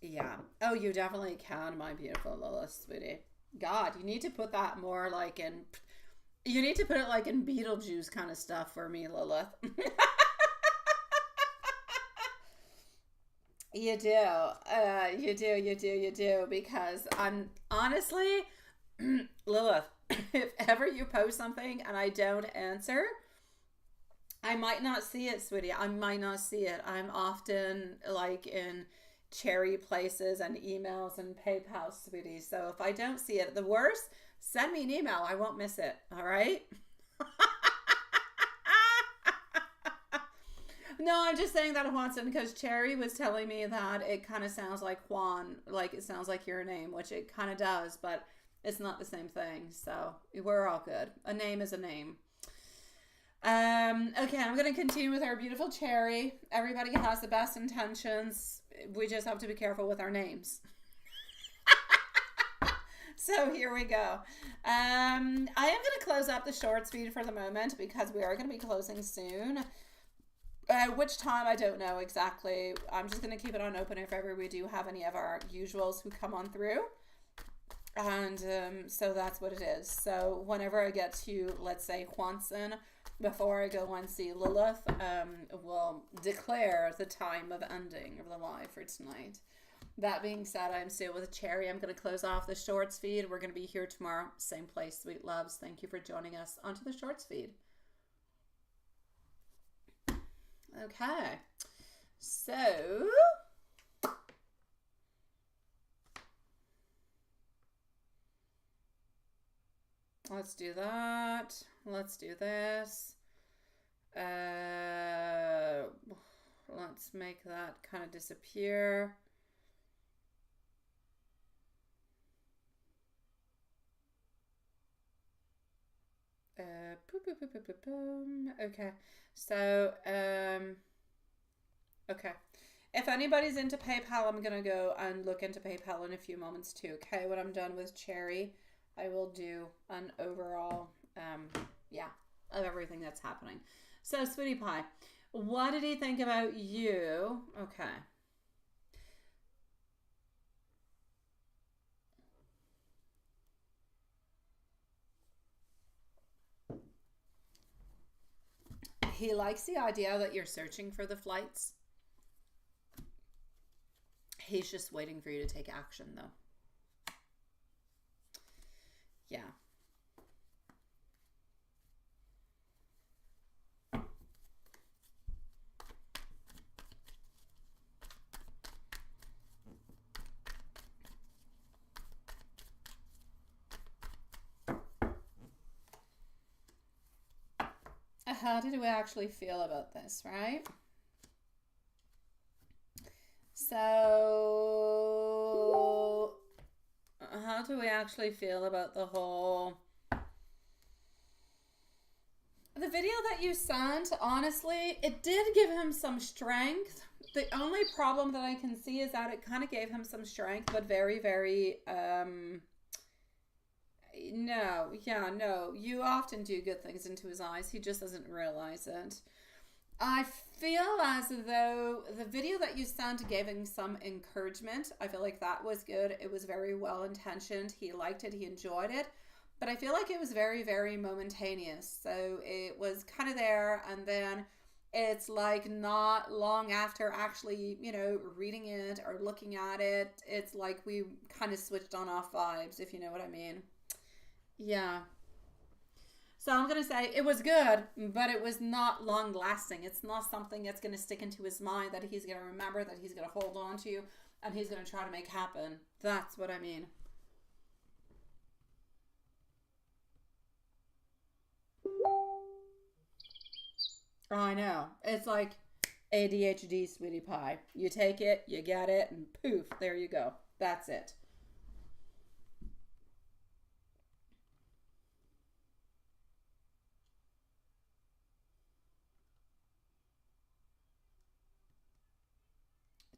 Yeah. Oh, you definitely can, my beautiful Lilith, sweetie. God, you need to put that more like in. You need to put it like in Beetlejuice kind of stuff for me, Lilith. You do. You do. Because I'm honestly, Lilith, if ever you post something and I don't answer, I might not see it, sweetie. I might not see it. I'm often like in cherry places and emails and PayPal, sweetie. So if I don't see it, the worst, send me an email. I won't miss it. All right. No, I'm just saying that Juanson because Cherry was telling me that it kind of sounds like Juan, like it sounds like your name, which it kind of does, but it's not the same thing. So we're all good. A name is a name. Okay, I'm going to continue with our beautiful Cherry. Everybody has the best intentions. We just have to be careful with our names. So here we go. I am going to close up the shorts feed for the moment because we are going to be closing soon. Which time, I don't know exactly. I'm just going to keep it on open if ever we do have any of our usuals who come on through. And so that's what it is. So whenever I get to, let's say, Juanson, before I go and see Lilith, we'll declare the time of ending of the live for tonight. That being said, I'm still with Cherry. I'm going to close off the shorts feed. We're going to be here tomorrow. Same place, sweet loves. Thank you for joining us onto the shorts feed. Okay. So let's do that. Let's do this. Let's make that kind of disappear. Okay. So, okay. If anybody's into PayPal, I'm going to go and look into PayPal in a few moments too. Okay. When I'm done with Cherry, I will do an overall, of everything that's happening. So, Sweetie Pie, what did he think about you? Okay. He likes the idea that you're searching for the flights. He's just waiting for you to take action, though. Yeah. How did we actually feel about this, right? So, how do we actually feel about the whole... The video that you sent, honestly, it did give him some strength. The only problem that I can see is that it kind of gave him some strength, but very, very... No, you often do good things into his eyes. He just doesn't realize it. I feel as though the video that you sent gave him some encouragement. I feel like that was good. It was very well intentioned. He liked it. He enjoyed it. But I feel like it was very, very momentaneous. So it was kind of there, and then it's like not long after actually, reading it or looking at it, it's like we kind of switched on off vibes, if you know what I mean. Yeah. So I'm going to say it was good, but it was not long lasting. It's not something that's going to stick into his mind that he's going to remember, that he's going to hold on to, and he's going to try to make happen. That's what I mean. I know. It's like ADHD, sweetie pie. You take it, you get it, and poof, there you go. That's it.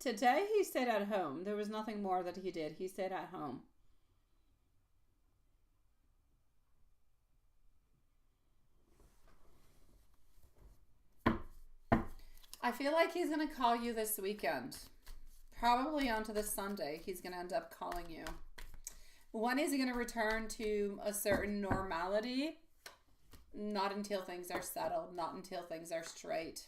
Today he stayed at home. There was nothing more that he did. He stayed at home. I feel like he's going to call you this weekend. Probably onto this Sunday, he's going to end up calling you. When is he going to return to a certain normality? Not until things are settled. Not until things are straight.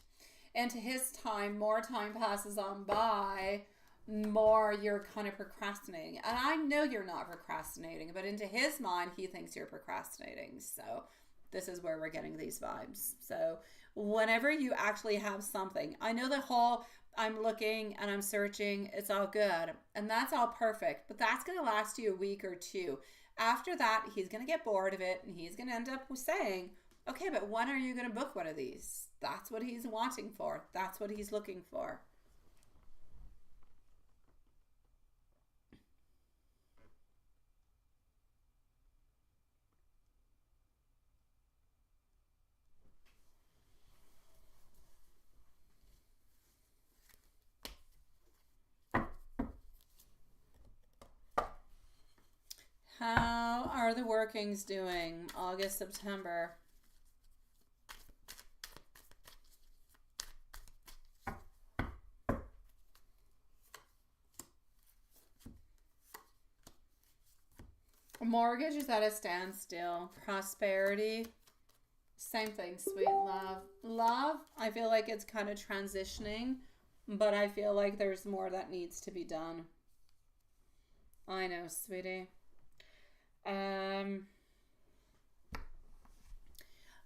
And to his time, more time passes on by, more you're kind of procrastinating. And I know you're not procrastinating, but into his mind, he thinks you're procrastinating. So this is where we're getting these vibes. So whenever you actually have something, I know the whole I'm looking and I'm searching, it's all good. And that's all perfect. But that's going to last you a week or two. After that, he's going to get bored of it, and he's going to end up saying, okay, but when are you going to book one of these? That's what he's wanting for. That's what he's looking for. How are the workings doing? August, September. Mortgage is at a standstill. Prosperity, same thing. Sweet love. Love, I feel like it's kind of transitioning, but I feel like there's more that needs to be done. I know, sweetie.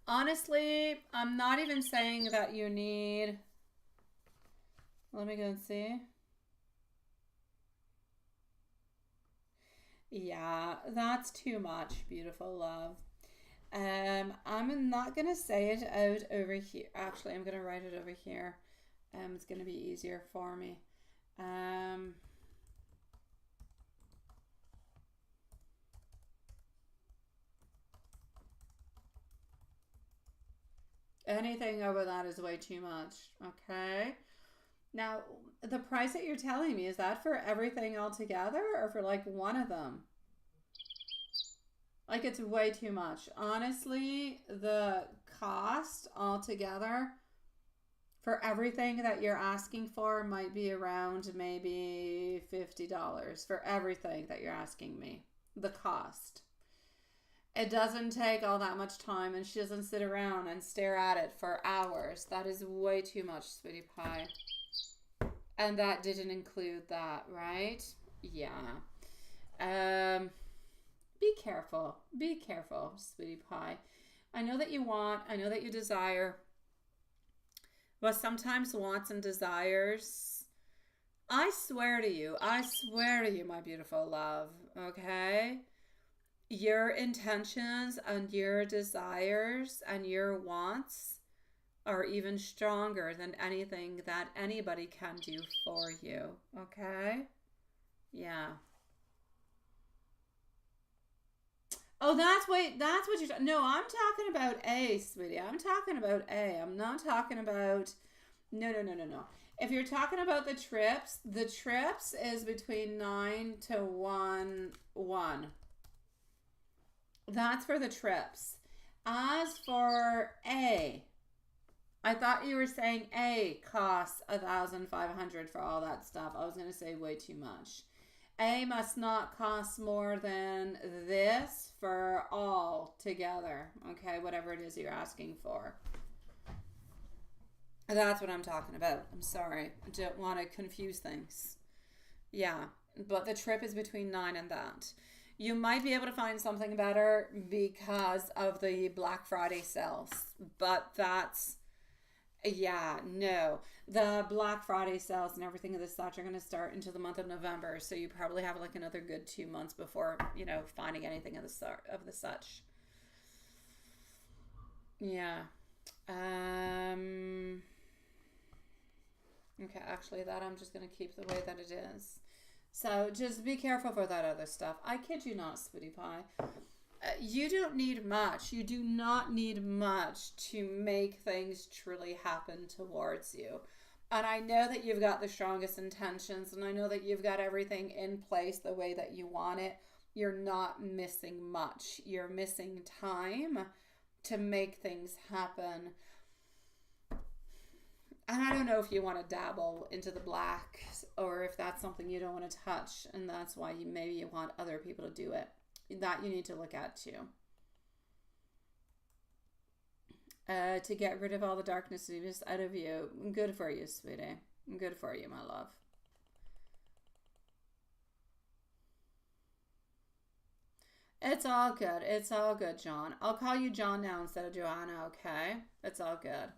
Honestly, I'm not even saying that you need... Let me go and see. Yeah, that's too much, beautiful love. I'm not gonna say it out over here. Actually, I'm gonna write it over here. It's gonna be easier for me. Anything over that is way too much. Okay. Now, the price that you're telling me, is that for everything altogether or for like one of them? Like, it's way too much. Honestly, the cost altogether for everything that you're asking for might be around maybe $50 for everything that you're asking me. The cost. It doesn't take all that much time, and she doesn't sit around and stare at it for hours. That is way too much, sweetie pie. And that didn't include that, right? Yeah. Be careful. Be careful, sweetie pie. I know that you want, I know that you desire, but sometimes wants and desires, I swear to you, my beautiful love, okay? Your intentions and your desires and your wants are even stronger than anything that anybody can do for you, okay? Yeah. Oh, that's what you're. No, I'm talking about A, sweetie. I'm talking about A. I'm not talking about. No, no, no, no, no. If you're talking about the trips is between 9 to 1. That's for the trips. As for A, I thought you were saying A costs 1,500 for all that stuff. I was gonna say way too much. A must not cost more than this for all together. Okay, whatever it is you're asking for. That's what I'm talking about. I'm sorry. I don't want to confuse things. Yeah, but the trip is between 9 and that. You might be able to find something better because of the Black Friday sales, but that's, yeah, no. The Black Friday sales and everything of this such are going to start into the month of November, so you probably have like another good 2 months before, you know, finding anything of the sort of the such. Yeah. Okay, actually that I'm just going to keep the way that it is. So just be careful for that other stuff. I kid you not, sweetie pie. You don't need much. You do not need much to make things truly happen towards you. And I know that you've got the strongest intentions, and I know that you've got everything in place the way that you want it. You're not missing much. You're missing time to make things happen. And I don't know if you want to dabble into the black or if that's something you don't want to touch, and that's why maybe you want other people to do it. That you need to look at too. To get rid of all the darkness out of you. Good for you, sweetie. Good for you, my love. It's all good. It's all good, John. I'll call you John now instead of Joanna, okay? It's all good.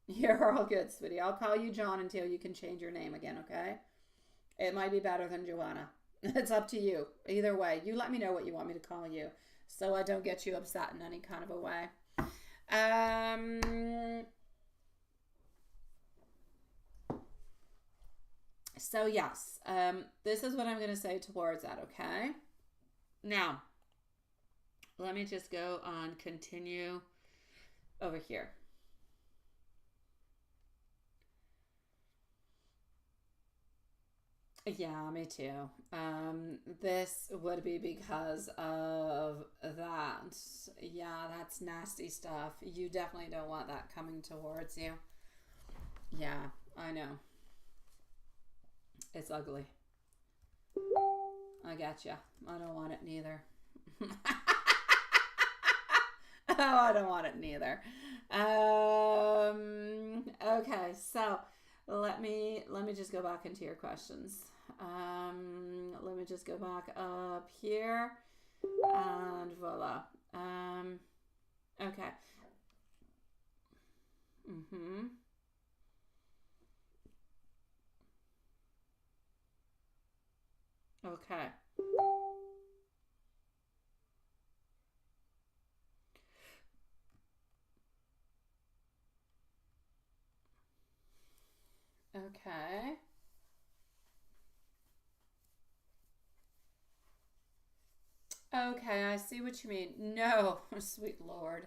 You're all good, sweetie. I'll call you John until you can change your name again, okay? It might be better than Joanna. It's up to you. Either way, you let me know what you want me to call you so I don't get you upset in any kind of a way. So yes, this is what I'm going to say towards that, okay? Now, let me just go on continue over here. Yeah, me too. This would be because of that. Yeah, that's nasty stuff. You definitely don't want that coming towards you. Yeah, I know. It's ugly. I gotcha. I don't want it neither. Oh, I don't want it neither. Okay, so let me just go back into your questions. Let me just go back up here and voila. Okay. Okay. Okay. Okay, I see what you mean. No, sweet Lord.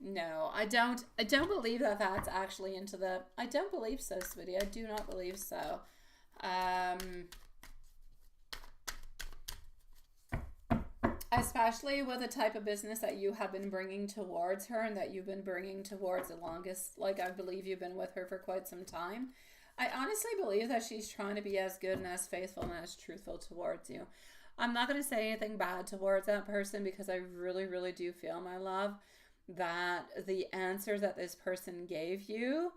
No, I don't believe that that's actually into the I don't believe so, sweetie. I do not believe so. Especially with the type of business that you have been bringing towards her and that you've been bringing towards the longest, like I believe you've been with her for quite some time. I honestly believe that she's trying to be as good and as faithful and as truthful towards you. I'm not going to say anything bad towards that person because I really, really do feel, my love, that the answer that this person gave you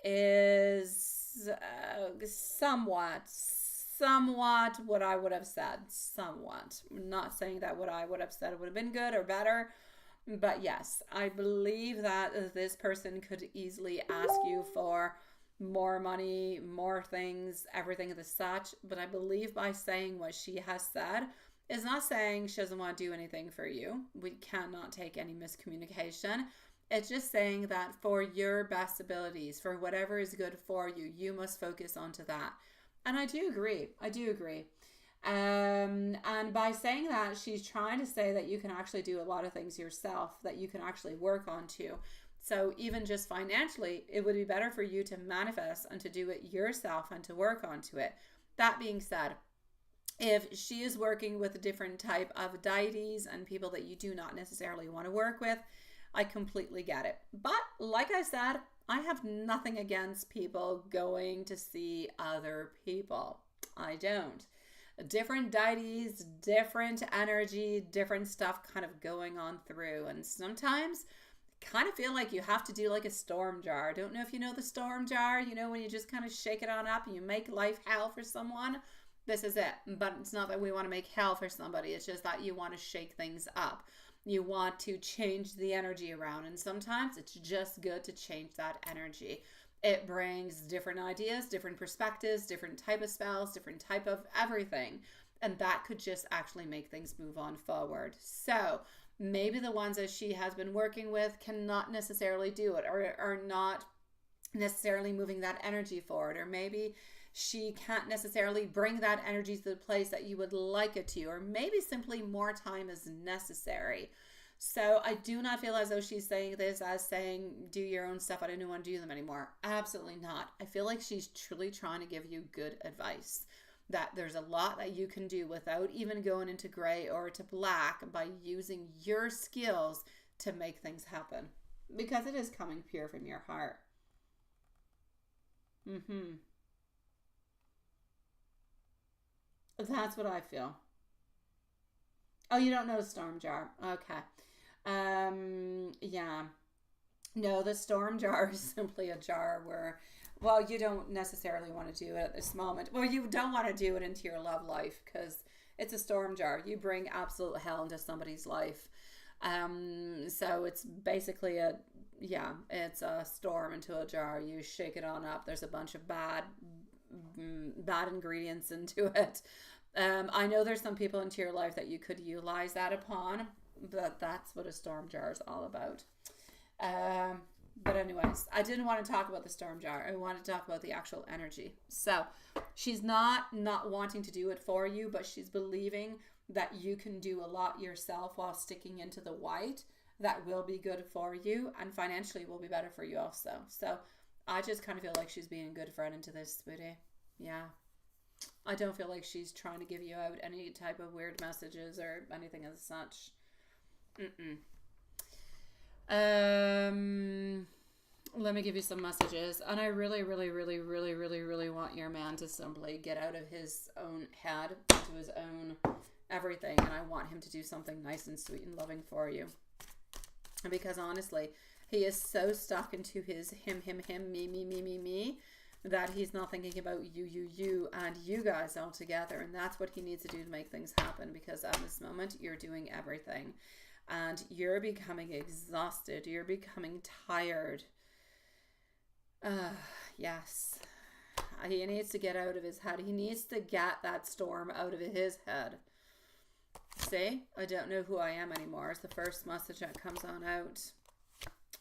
is somewhat what I would have said. Somewhat. I'm not saying that what I would have said would have been good or better, but yes, I believe that this person could easily ask you for more money, more things, everything of the such. But I believe by saying what she has said is not saying she doesn't want to do anything for you. We cannot take any miscommunication. It's just saying that for your best abilities, for whatever is good for you, you must focus onto that. And I do agree. I do agree. And by saying that, she's trying to say that you can actually do a lot of things yourself, that you can actually work on too. So even just financially, it would be better for you to manifest and to do it yourself and to work onto it. That being said, if she is working with a different type of deities and people that you do not necessarily want to work with, I completely get it. But like I said, I have nothing against people going to see other people. I don't. Different deities, different energy, different stuff kind of going on through. And sometimes kind of feel like you have to do like a storm jar. I don't know if you know the storm jar, you know, when you just kind of shake it on up and you make life hell for someone. This is it. But it's not that we want to make hell for somebody. It's just that you want to shake things up. You want to change the energy around. And sometimes it's just good to change that energy. It brings different ideas, different perspectives, different type of spells, different type of everything. And that could just actually make things move on forward. So maybe the ones that she has been working with cannot necessarily do it, or are not necessarily moving that energy forward. Or maybe she can't necessarily bring that energy to the place that you would like it to. Or maybe simply more time is necessary. So I do not feel as though she's saying this as saying, do your own stuff. I don't want to do them anymore. Absolutely not. I feel like she's truly trying to give you good advice. That there's a lot that you can do without even going into gray or to black by using your skills to make things happen. Because it is coming pure from your heart. That's what I feel. Oh, you don't know storm jar. Okay. Yeah. No, the storm jar is simply a jar where, well, you don't necessarily want to do it at this moment. Well, you don't want to do it into your love life because it's a storm jar. You bring absolute hell into somebody's life. So it's basically it's a storm into a jar. You shake it on up. There's a bunch of bad ingredients into it. I know there's some people into your life that you could utilize that upon, but that's what a storm jar is all about. But anyways, I didn't want to talk about the storm jar. I wanted to talk about the actual energy. So she's not wanting to do it for you, but she's believing that you can do a lot yourself while sticking into the white. That will be good for you, and financially will be better for you also. So I just kind of feel like she's being a good friend into this, sweetie. Yeah. I don't feel like she's trying to give you out any type of weird messages or anything as such. Let me give you some messages. And I really, really, really, really, really, really want your man to simply get out of his own head into his own everything. And I want him to do something nice and sweet and loving for you. Because honestly, he is so stuck into his him, me, that he's not thinking about you, and you guys all together. And that's what he needs to do to make things happen. Because at this moment, you're doing everything. And you're becoming exhausted. You're becoming tired. Yes. He needs to get out of his head. He needs to get that storm out of his head. See? I don't know who I am anymore. It's the first message that comes on out.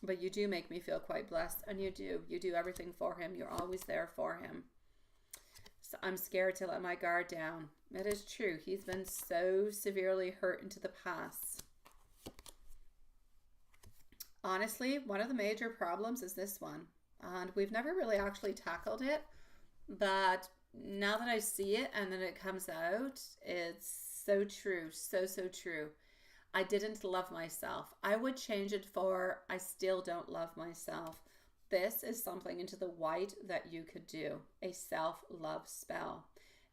But you do make me feel quite blessed. And you do. You do everything for him. You're always there for him. So I'm scared to let my guard down. It is true. He's been so severely hurt into the past. Honestly, one of the major problems is this one. And we've never really actually tackled it. But now that I see it and then it comes out, it's so true. So true. I didn't love myself. I would change it for I still don't love myself. This is something into the white that you could do. A self-love spell.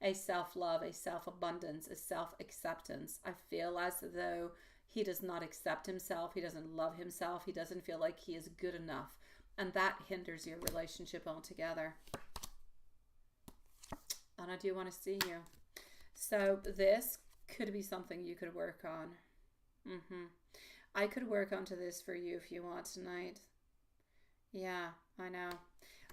a self-love, a self-abundance, a self-acceptance. I feel as though he does not accept himself. He doesn't love himself. He doesn't feel like he is good enough. And that hinders your relationship altogether. And I do want to see you. So this could be something you could work on. I could work onto this for you if you want tonight. Yeah, I know.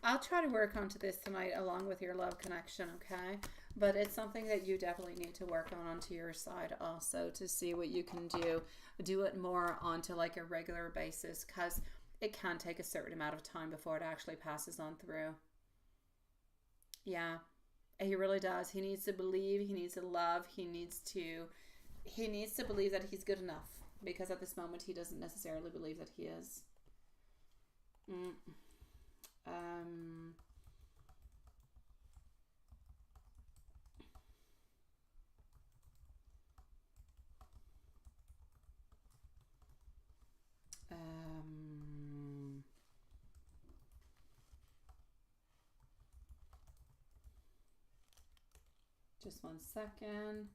I'll try to work onto this tonight along with your love connection, okay? But it's something that you definitely need to work on onto your side also to see what you can do. Do it more onto like a regular basis, because it can take a certain amount of time before it actually passes on through. Yeah, he really does. He needs to believe, he needs to love, he needs to believe that he's good enough, because at this moment he doesn't necessarily believe that he is. Just 1 second.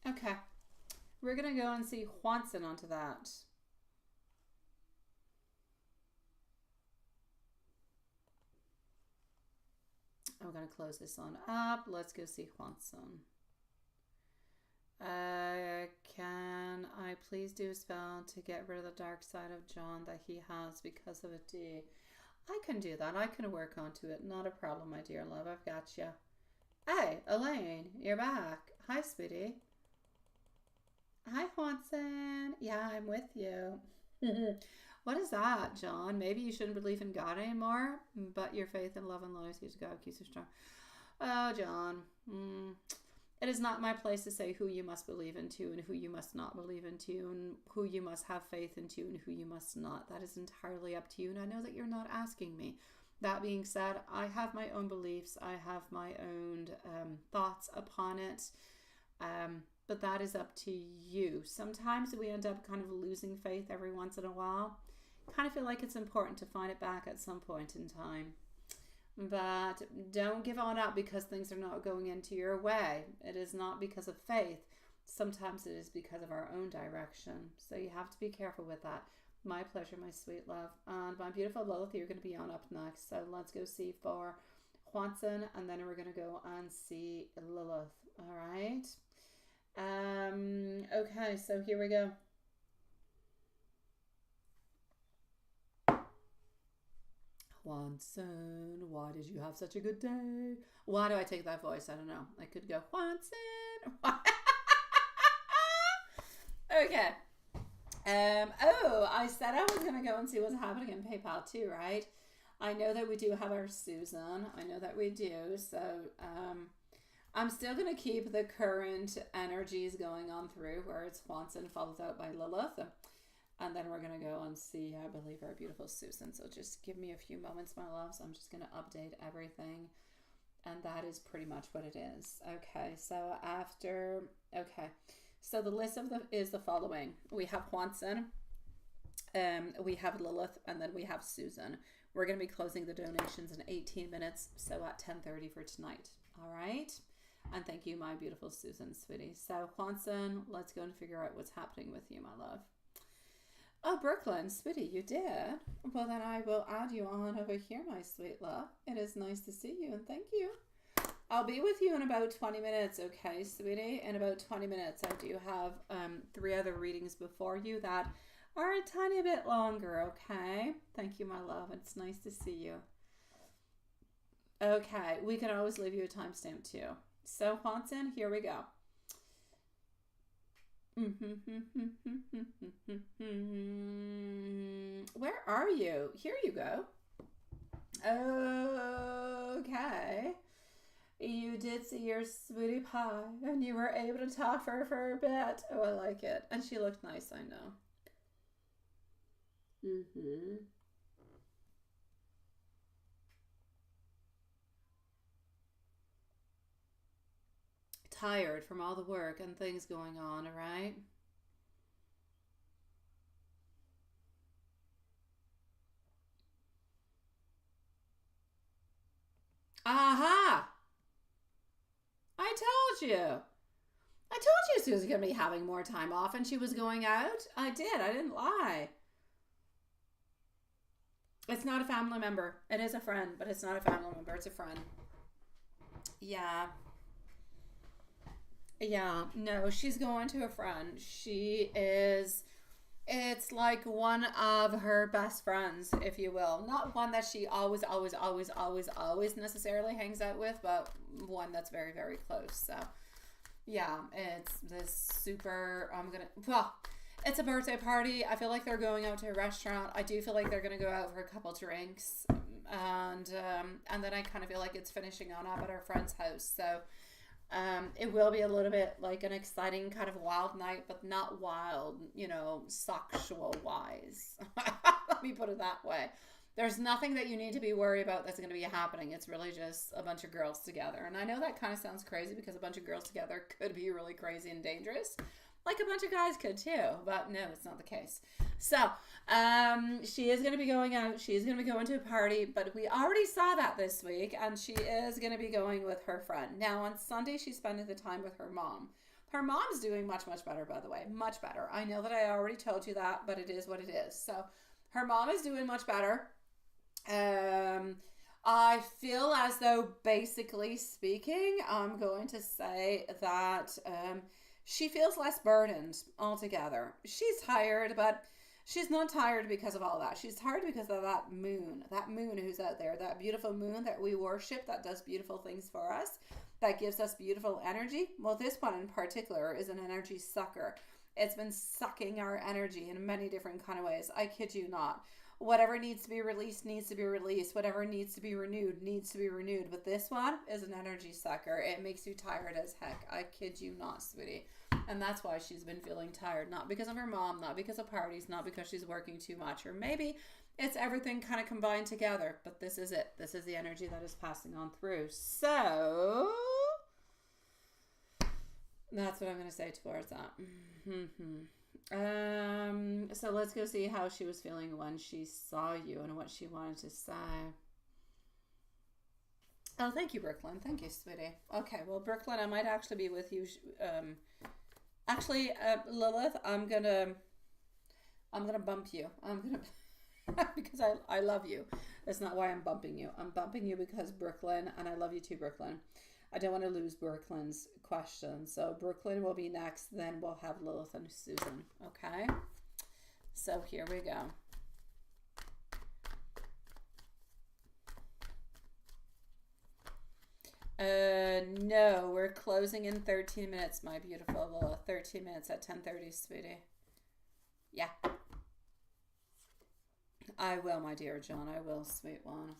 Okay, we're gonna go and see Juanson onto that. I'm gonna close this one up. Let's go see Juanson. Can I please do a spell to get rid of the dark side of John that he has because of a D? I can do that. I can work onto it. Not a problem, my dear love. I've got you. Hey, Elaine, you're back. Hi, sweetie. Hi, Juanson. Yeah, I'm with you. What is that, John? Maybe you shouldn't believe in God anymore, but your faith and love and loyalty to God keeps you strong. Oh, John. It is not my place to say who you must believe into and who you must not believe into and who you must have faith into and who you must not. That is entirely up to you, and I know that you're not asking me. That being said, I have my own beliefs. I have my own thoughts upon it. But that is up to you. Sometimes we end up kind of losing faith every once in a while. Kind of feel like it's important to find it back at some point in time. But don't give on up because things are not going into your way. It is not because of faith. Sometimes it is because of our own direction. So you have to be careful with that. My pleasure, my sweet love. And my beautiful Lilith, you're going to be on up next. So let's go see for Juanson, and then we're going to go and see Lilith. All right. Okay, so here we go. Juanson, why did you have such a good day? Why do I take that voice? I don't know. I could go, Juanson. Okay. I said I was going to go and see what's happening in PayPal too, right? I know that we do have our Susan. I know that we do. So, I'm still going to keep the current energies going on through where it's Juanson followed out by Lilith. And then we're going to go and see, I believe, our beautiful Susan. So just give me a few moments, my loves. I'm just going to update everything. And that is pretty much what it is. Okay, so so the list is the following. We have Juanson, we have Lilith, and then we have Susan. We're going to be closing the donations in 18 minutes, so at 10:30 for tonight. All right? And thank you, my beautiful Susan, sweetie. So, Juanson, let's go and figure out what's happening with you, my love. Oh, Brooklyn, sweetie, you did? Well, then I will add you on over here, my sweet love. It is nice to see you, and thank you. I'll be with you in about 20 minutes, okay, sweetie? In about 20 minutes, I do have 3 other readings before you that are a tiny bit longer, okay? Thank you, my love. It's nice to see you. Okay, we can always leave you a timestamp too. So, Juanson, here we go. Where are you? Here you go. Okay. You did see your sweetie pie and you were able to talk for her for a bit. Oh, I like it. And she looked nice, I know. Tired from all the work and things going on, right? Aha! I told you. I told you she was going to be having more time off and she was going out. I did. I didn't lie. It's not a family member. It is a friend, but it's not a family member. It's a friend. Yeah. Yeah. No, she's going to a friend. She is... It's like one of her best friends, if you will. Not one that she always necessarily hangs out with, but one that's very, very close. So, yeah, it's this super, it's a birthday party. I feel like they're going out to a restaurant. I do feel like they're going to go out for a couple drinks. And then I kind of feel like it's finishing on up at our friend's house. So, it will be a little bit like an exciting kind of wild night, but not wild, sexual wise. Let me put it that way. There's nothing that you need to be worried about that's going to be happening. It's really just a bunch of girls together. And I know that kind of sounds crazy because a bunch of girls together could be really crazy and dangerous. Like a bunch of guys could too, but no, it's not the case. So, she is going to be going out. She is going to be going to a party, but we already saw that this week, and she is going to be going with her friend. Now, on Sunday, she's spending the time with her mom. Her mom's doing much, much better, by the way. Much better. I know that I already told you that, but it is what it is. So, her mom is doing much better. I feel as though, basically speaking, I'm going to say that, she feels less burdened altogether. She's tired, but she's not tired because of all that. She's tired because of that moon who's out there, that beautiful moon that we worship, that does beautiful things for us, that gives us beautiful energy. Well, this one in particular is an energy sucker. It's been sucking our energy in many different kind of ways. I kid you not. Whatever needs to be released needs to be released. Whatever needs to be renewed needs to be renewed. But this one is an energy sucker. It makes you tired as heck. I kid you not, sweetie. And that's why she's been feeling tired. Not because of her mom, not because of parties, not because she's working too much. Or maybe it's everything kind of combined together. But this is it. This is the energy that is passing on through. So that's what I'm going to say towards that. So let's go see how she was feeling when she saw you and what she wanted to say. Oh, thank you, Brooklyn. Thank you, sweetie. Okay, well, Brooklyn, I might actually be with you. Lilith, I'm gonna bump you. Because I love you. That's not why I'm bumping you. I'm bumping you because Brooklyn, and I love you too, Brooklyn. I don't want to lose Brooklyn's question. So Brooklyn will be next. Then we'll have Lilith and Susan. Okay? So here we go. No, we're closing in 13 minutes, my beautiful Lilith. 13 minutes at 10:30, sweetie. Yeah. I will, my dear John. I will, sweet one.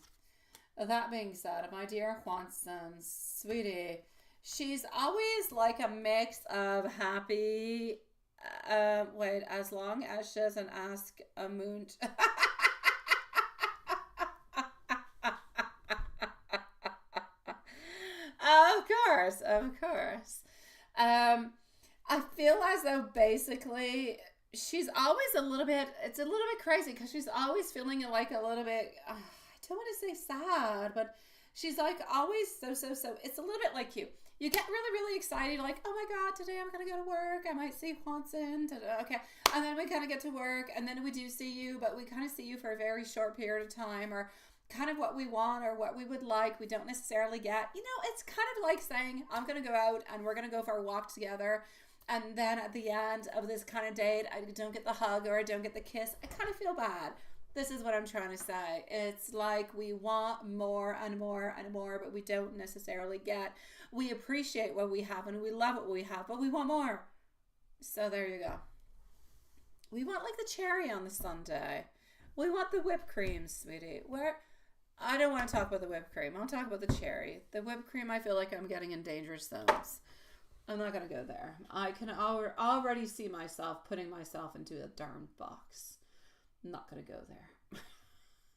That being said, my dear Juanson, sweetie, she's always like a mix of happy, as long as she doesn't ask a moon. Of course. I feel as though basically she's always it's a little bit crazy because she's always feeling like a little bit, I don't want to say sad, but she's like always so, it's a little bit like you. You get really, really excited, like, oh my God, today I'm going to go to work. I might see Juanson. Okay. And then we kind of get to work and then we do see you, but we kind of see you for a very short period of time, or kind of what we want or what we would like. We don't necessarily get, it's kind of like saying, I'm going to go out and we're going to go for a walk together. And then at the end of this kind of date, I don't get the hug or I don't get the kiss. I kind of feel bad. This is what I'm trying to say. It's like we want more and more and more, but we don't necessarily get. We appreciate what we have and we love what we have, but we want more. So there you go. We want like the cherry on the sundae. We want the whipped cream, sweetie. I don't want to talk about the whipped cream. I'll talk about the cherry. The whipped cream, I feel like I'm getting in danger zones. I'm not going to go there. I can already see myself putting myself into a darn box. I'm not going to go there.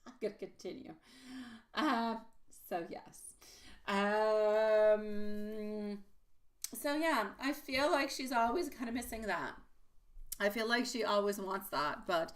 I'm going to continue. So, yes. So, yeah, I feel like she's always kind of missing that. I feel like she always wants that, but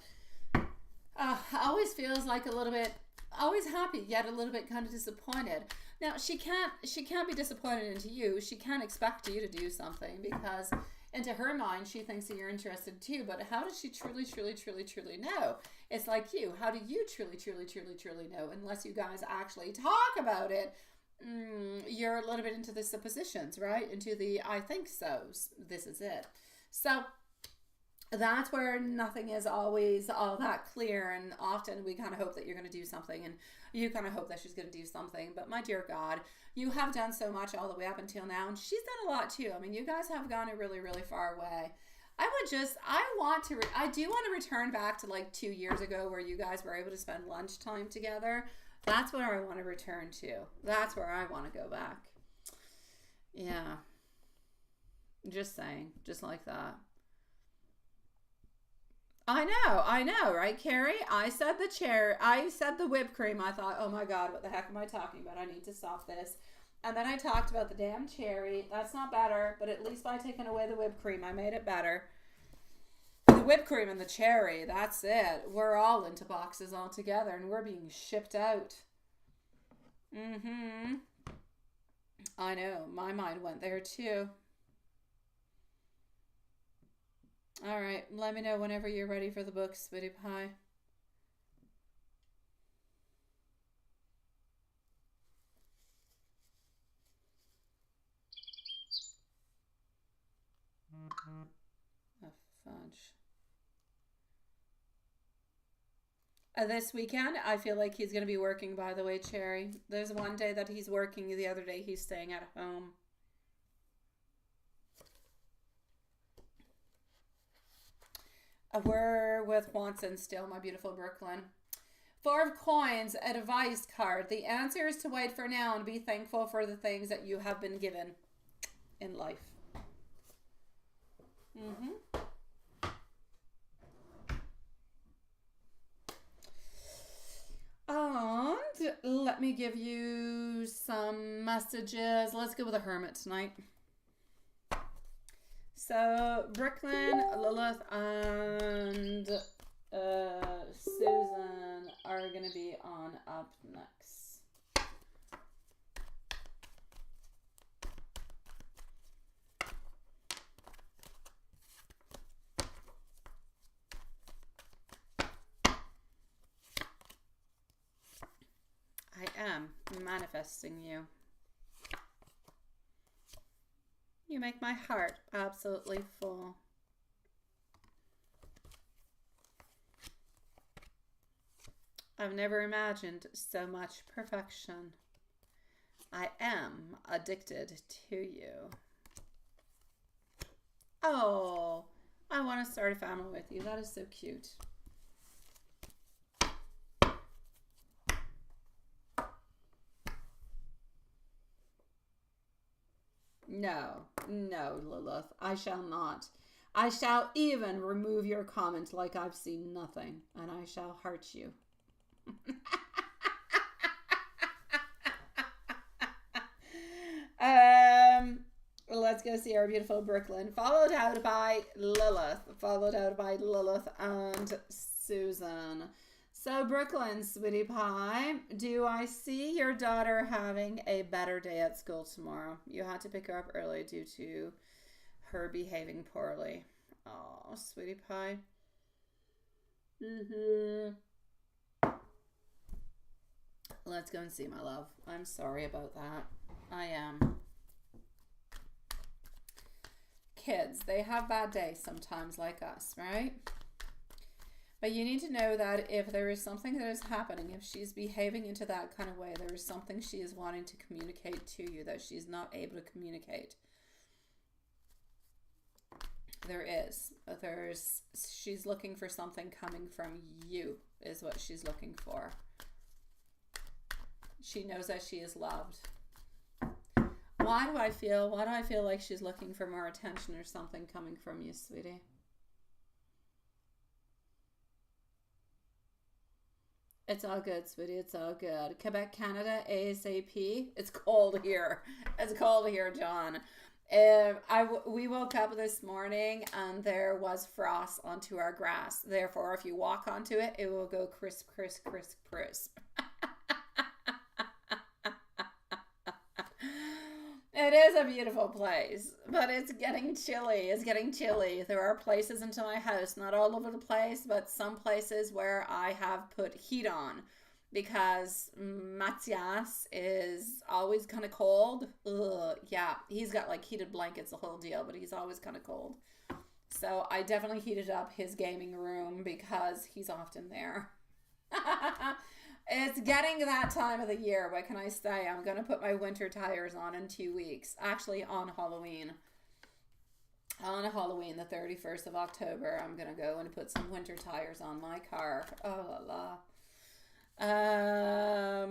always feels like a little bit, always happy, yet a little bit kind of disappointed. Now, she can't be disappointed into you. She can't expect you to do something because into her mind, she thinks that you're interested too. But how does she truly, truly, truly, truly know? It's like you. How do you truly, truly, truly, truly know? Unless you guys actually talk about it, you're a little bit into the suppositions, right? Into the I think so's. This is it. So that's where nothing is always all that clear, and often we kind of hope that you're going to do something, and you kind of hope that she's going to do something. But my dear God, you have done so much all the way up until now, and she's done a lot too. I mean, you guys have gone a really, really far way. I do want to return back to like 2 years ago where you guys were able to spend lunchtime together. That's where I want to return to. That's where I want to go back. Yeah. Just saying. Just like that. I know, right, Carrie? I said the whipped cream. I thought, oh my God, what the heck am I talking about? I need to stop this. And then I talked about the damn cherry. That's not better, but at least by taking away the whipped cream, I made it better. The whipped cream and the cherry, that's it. We're all into boxes all together, and we're being shipped out. I know, my mind went there too. All right, let me know whenever you're ready for the book, sweetie pie. Oh, fudge. This weekend, I feel like he's going to be working, by the way, Cherry. There's one day that he's working, the other day he's staying at home. We're with Watson still, my beautiful Brooklyn. 4 of Coins, advice card. The answer is to wait for now and be thankful for the things that you have been given in life. And let me give you some messages. Let's go with a Hermit tonight. So, Brooklyn, Lilith, and Susan are going to be on up next. I am manifesting you. You make my heart absolutely full. I've never imagined so much perfection. I am addicted to you. Oh, I want to start a family with you. That is so cute. No, Lilith, I shall not. I shall even remove your comment like I've seen nothing, and I shall hurt you. Let's go see our beautiful Brooklyn, followed out by Lilith and Susan. So, Brooklyn, sweetie pie, do I see your daughter having a better day at school tomorrow? You had to pick her up early due to her behaving poorly. Oh, sweetie pie. Let's go and see, my love. I'm sorry about that. I am. Kids, they have bad days sometimes like us, right? But you need to know that if there is something that is happening, if she's behaving into that kind of way, there is something she is wanting to communicate to you that she's not able to communicate. She's looking for something coming from you, is what she's looking for. She knows that she is loved. Why do I feel like she's looking for more attention or something coming from you, sweetie? It's all good, sweetie. It's all good. Quebec, Canada, ASAP. It's cold here. It's cold here, John. We woke up this morning and there was frost onto our grass. Therefore, if you walk onto it, it will go crisp, crisp, crisp, crisp. It is a beautiful place, but it's getting chilly. It's getting chilly. There are places into my house, not all over the place, but some places where I have put heat on because Matthias is always kind of cold. Ugh, yeah, he's got like heated blankets, the whole deal, but he's always kind of cold. So I definitely heated up his gaming room because he's often there. It's getting that time of the year. What can I say? I'm going to put my winter tires on in 2 weeks. Actually, on Halloween. On Halloween, the 31st of October, I'm going to go and put some winter tires on my car. Oh, la la.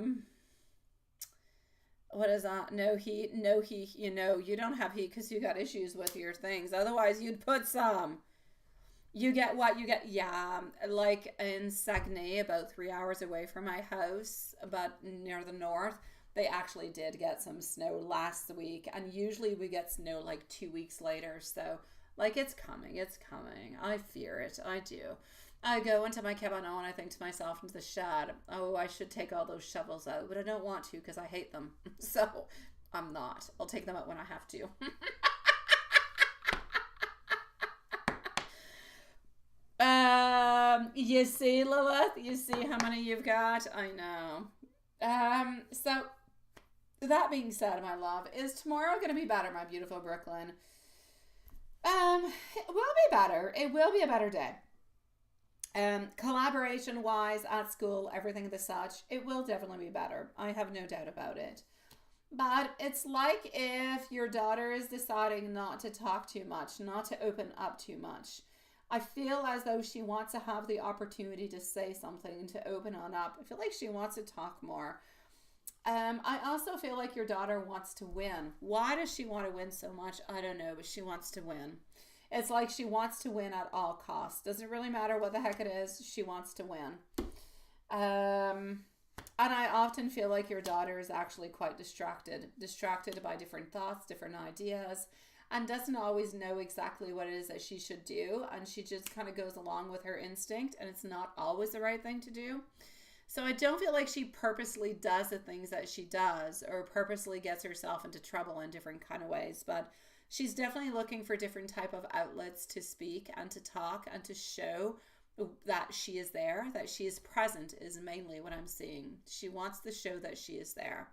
What is that? No heat. No heat. You know, you don't have heat because you got issues with your things. Otherwise, you'd put some. You get what? You get, yeah, like in Saguenay, about 3 hours away from my house, but near the north, they actually did get some snow last week. And usually we get snow like 2 weeks later. So, like, it's coming. It's coming. I fear it. I do. I go into my cabin and I think to myself, into the shed, oh, I should take all those shovels out. But I don't want to because I hate them. So, I'm not. I'll take them out when I have to. You see, Lilith, you see how many you've got? I know. So that being said, my love, is tomorrow going to be better, my beautiful Brooklyn? It will be better. It will be a better day. Collaboration wise at school, everything the such, it will definitely be better. I have no doubt about it. But it's like if your daughter is deciding not to talk too much, not to open up too much. I feel as though she wants to have the opportunity to say something, to open on up. I feel like she wants to talk more. I also feel like your daughter wants to win. Why does she want to win so much? I don't know, but she wants to win. It's like she wants to win at all costs. Doesn't really matter what the heck it is. She wants to win. And I often feel like your daughter is actually quite distracted by different thoughts, different ideas, and doesn't always know exactly what it is that she should do. And she just kind of goes along with her instinct, and it's not always the right thing to do. So I don't feel like she purposely does the things that she does or purposely gets herself into trouble in different kind of ways. But she's definitely looking for different type of outlets to speak and to talk and to show that she is there, that she is present is mainly what I'm seeing. She wants to show that she is there.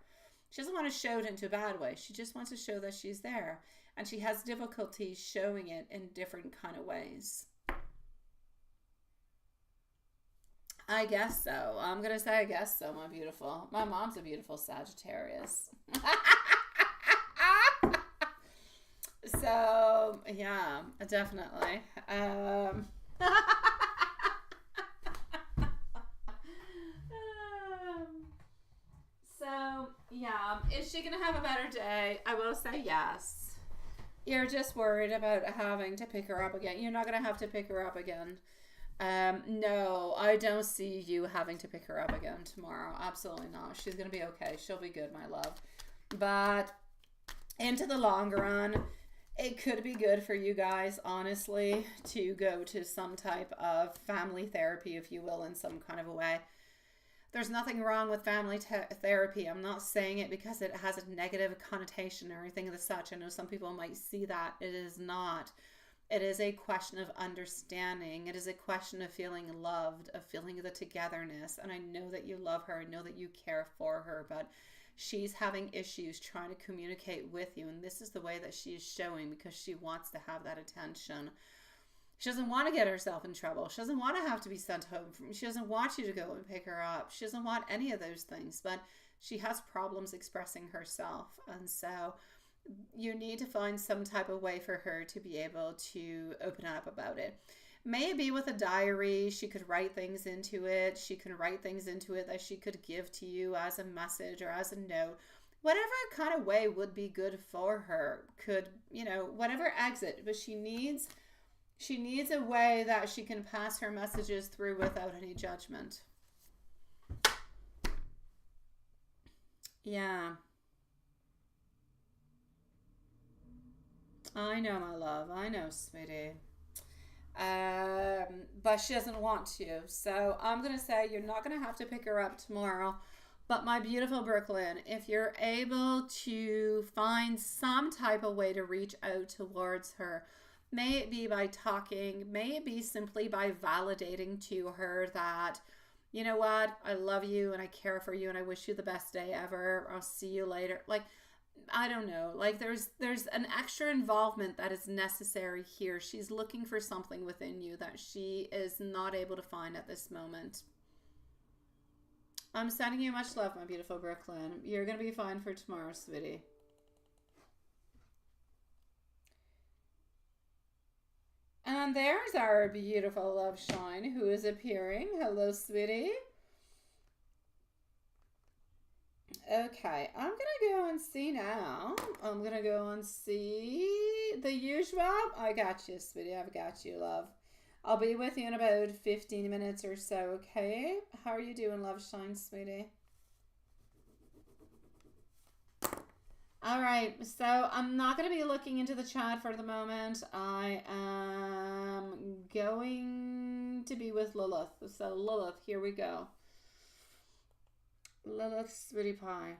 She doesn't want to show it into a bad way. She just wants to show that she's there. And she has difficulty showing it in different kind of ways. I guess so. I'm going to say I guess so, my beautiful. My mom's a beautiful Sagittarius. So, yeah, definitely. So, yeah, is she going to have a better day? I will say yes. You're just worried about having to pick her up again. You're not going to have to pick her up again. No, I don't see you having to pick her up again tomorrow. Absolutely not. She's going to be okay. She'll be good, my love. But into the long run, it could be good for you guys, honestly, to go to some type of family therapy, if you will, in some kind of a way. There's nothing wrong with family therapy. I'm not saying it because it has a negative connotation or anything of the such. I know some people might see that. It is not. It is a question of understanding. It is a question of feeling loved, of feeling the togetherness. And I know that you love her. I know that you care for her, but she's having issues trying to communicate with you. And this is the way that she is showing because she wants to have that attention. She doesn't want to get herself in trouble. She doesn't want to have to be sent home. She doesn't want you to go and pick her up. She doesn't want any of those things, but she has problems expressing herself. And so you need to find some type of way for her to be able to open up about it. May it be with a diary. She could write things into it. She can write things into it that she could give to you as a message or as a note. Whatever kind of way would be good for her. Could, you know, whatever exit. But she needs a way that she can pass her messages through without any judgment. Yeah. I know, my love. I know, sweetie. But she doesn't want to. So I'm going to say you're not going to have to pick her up tomorrow. But my beautiful Brooklyn, if you're able to find some type of way to reach out towards her, may it be by talking, may it be simply by validating to her that, you know what, I love you and I care for you and I wish you the best day ever. I'll see you later. Like, I don't know. Like there's an extra involvement that is necessary here. She's looking for something within you that she is not able to find at this moment. I'm sending you much love, my beautiful Brooklyn. You're going to be fine for tomorrow, sweetie. And there's our beautiful love shine who is appearing. Hello, sweetie. Okay, I'm going to go and see now. I'm going to go and see the usual. I got you, sweetie. I've got you, love. I'll be with you in about 15 minutes or so, okay? How are you doing, love shine, sweetie? All right, so I'm not going to be looking into the chat for the moment. I am going to be with Lilith. So Lilith, here we go. Lilith, sweetie pie.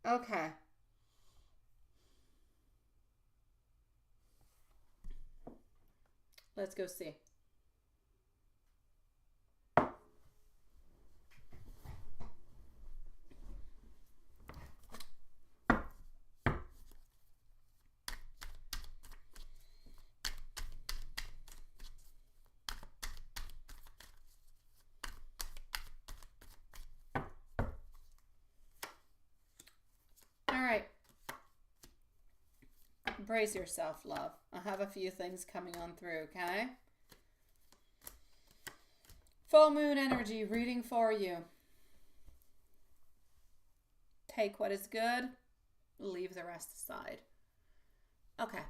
Okay. Let's go see. Brace yourself, love. I have a few things coming on through, okay? Full moon energy reading for you. Take what is good, leave the rest aside. Okay.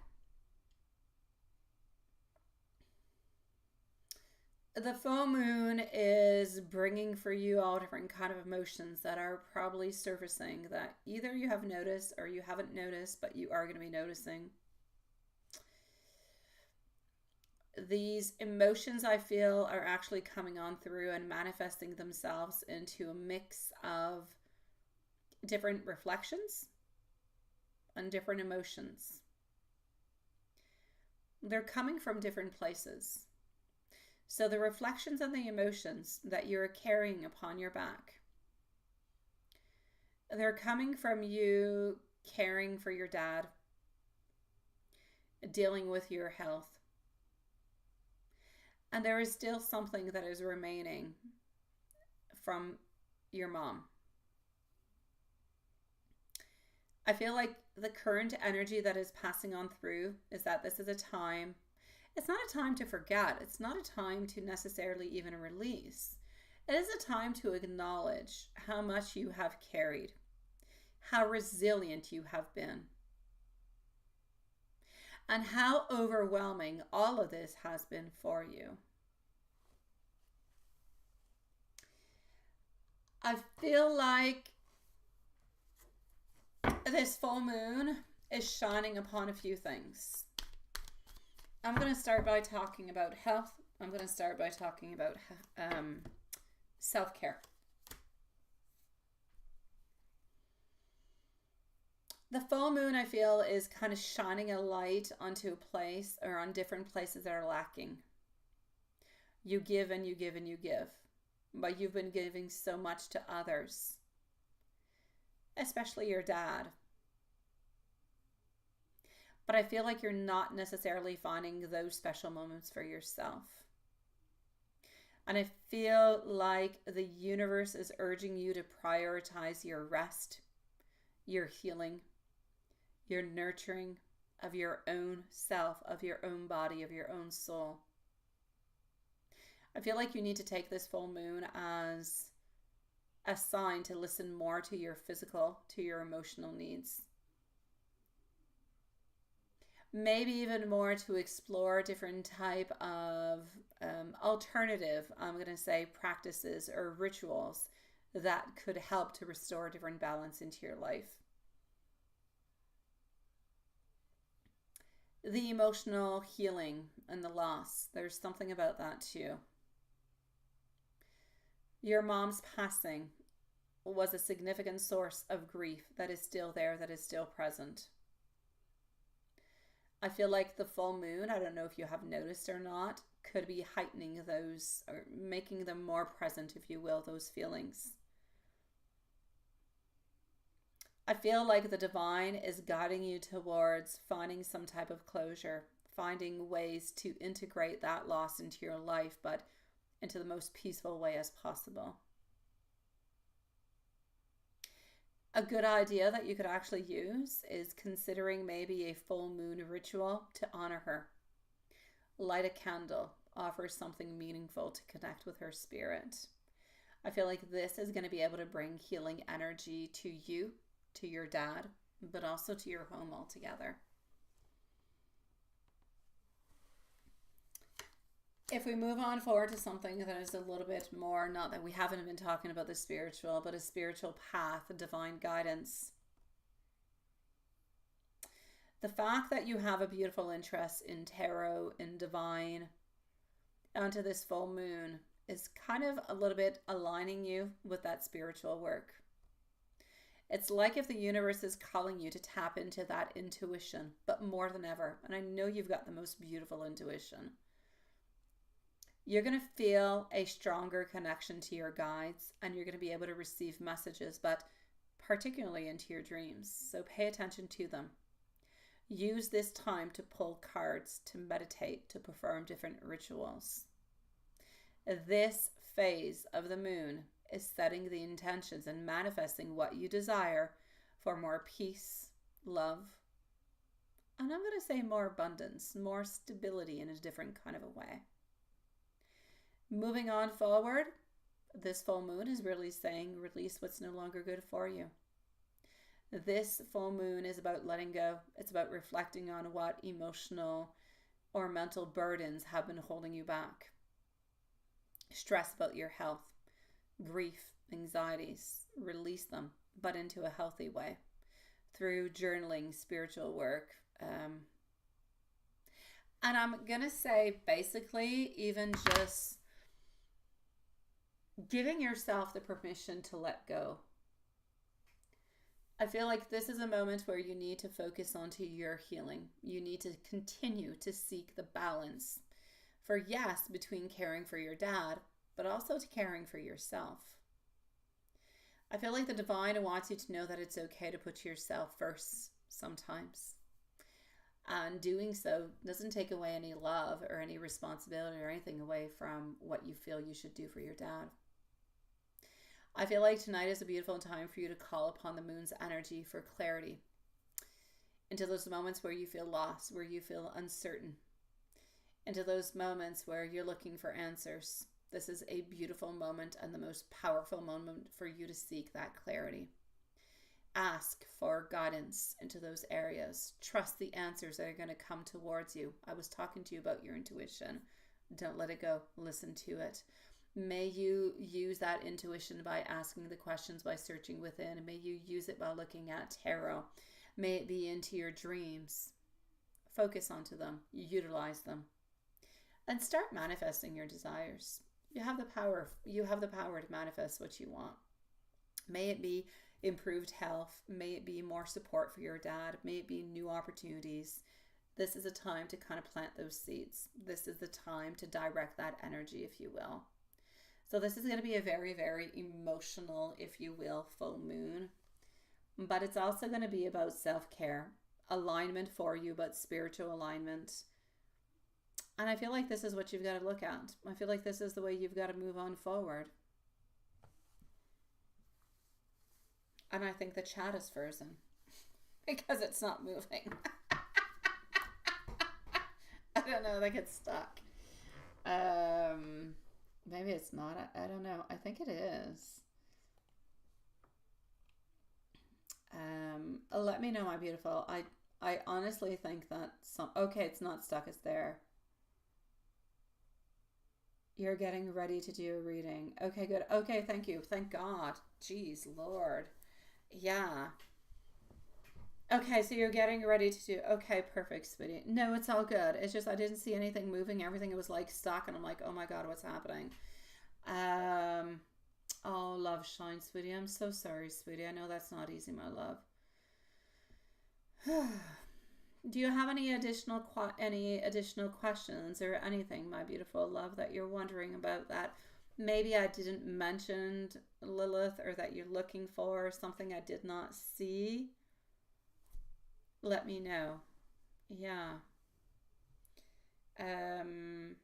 The full moon is bringing for you all different kind of emotions that are probably surfacing that either you have noticed or you haven't noticed, but you are going to be noticing. These emotions, I feel, are actually coming on through and manifesting themselves into a mix of different reflections and different emotions. They're coming from different places. So the reflections and the emotions that you're carrying upon your back, they're coming from you caring for your dad, dealing with your health. And there is still something that is remaining from your mom. I feel like the current energy that is passing on through is that this is a time. It's not a time to forget. It's not a time to necessarily even release. It is a time to acknowledge how much you have carried, how resilient you have been, and how overwhelming all of this has been for you. I feel like this full moon is shining upon a few things. I'm going to start by talking about health. I'm going to start by talking about self-care. The full moon, I feel, is kind of shining a light onto a place or on different places that are lacking. You give and you give and you give, but you've been giving so much to others, especially your dad. But I feel like you're not necessarily finding those special moments for yourself. And I feel like the universe is urging you to prioritize your rest, your healing, your nurturing, of your own self, of your own body, of your own soul. I feel like you need to take this full moon as a sign to listen more to your physical, to your emotional needs. Maybe even more to explore different type of alternative, I'm going to say, practices or rituals that could help to restore different balance into your life. The emotional healing and the loss, there's something about that too. Your mom's passing was a significant source of grief that is still there, that is still present. I feel like the full moon, I don't know if you have noticed or not, could be heightening those, or making them more present, if you will, those feelings. I feel like the divine is guiding you towards finding some type of closure, finding ways to integrate that loss into your life, but into the most peaceful way as possible. A good idea that you could actually use is considering maybe a full moon ritual to honor her. Light a candle, offer something meaningful to connect with her spirit. I feel like this is going to be able to bring healing energy to you, to your dad, but also to your home altogether. If we move on forward to something that is a little bit more, not that we haven't been talking about the spiritual, but a spiritual path, a divine guidance. The fact that you have a beautiful interest in tarot, in divine, onto this full moon is kind of a little bit aligning you with that spiritual work. It's like if the universe is calling you to tap into that intuition, but more than ever. And I know you've got the most beautiful intuition. You're going to feel a stronger connection to your guides, and you're going to be able to receive messages, but particularly into your dreams. So pay attention to them. Use this time to pull cards, to meditate, to perform different rituals. This phase of the moon is setting the intentions and manifesting what you desire for more peace, love, and I'm going to say more abundance, more stability in a different kind of a way. Moving on forward, this full moon is really saying release what's no longer good for you. This full moon is about letting go. It's about reflecting on what emotional or mental burdens have been holding you back. Stress about your health, grief, anxieties, release them, but into a healthy way through journaling, spiritual work. And I'm going to say basically even just giving yourself the permission to let go. I feel like this is a moment where you need to focus onto your healing. You need to continue to seek the balance for, yes, between caring for your dad, but also to caring for yourself. I feel like the divine wants you to know that it's okay to put yourself first sometimes. And doing so doesn't take away any love or any responsibility or anything away from what you feel you should do for your dad. I feel like tonight is a beautiful time for you to call upon the moon's energy for clarity into those moments where you feel lost, where you feel uncertain, into those moments where you're looking for answers. This is a beautiful moment and the most powerful moment for you to seek that clarity. Ask for guidance into those areas. Trust the answers that are going to come towards you. I was talking to you about your intuition. Don't let it go. Listen to it. May you use that intuition by asking the questions, by searching within. May you use it by looking at tarot. May it be into your dreams. Focus onto them. Utilize them. And start manifesting your desires. You have the power. You have the power to manifest what you want. May it be improved health. May it be more support for your dad. May it be new opportunities. This is a time to kind of plant those seeds. This is the time to direct that energy, if you will. So this is going to be a very, very emotional, if you will, full moon. But it's also going to be about self-care, alignment for you, but spiritual alignment. And I feel like this is what you've got to look at. I feel like this is the way you've got to move on forward. And I think the chat is frozen because it's not moving. don't know, they get stuck. Maybe it's not. I don't know. I think it is. Let me know, my beautiful. I honestly think that okay, it's not stuck, it's there. You're getting ready to do a reading. Okay, good. Okay, thank you. Thank God. Jeez, Lord. Yeah. Okay, so you're getting ready to do. Okay, perfect, sweetie. No, it's all good. It's just I didn't see anything moving. Everything was like stuck, and I'm like, oh my God, what's happening? Um, oh, love shine, sweetie. I'm so sorry, sweetie. I know that's not easy, my love. Do you have any additional questions or anything, my beautiful love, that you're wondering about that maybe I didn't mention, Lilith, or that you're looking for, something I did not see? Let me know. Yeah. I'm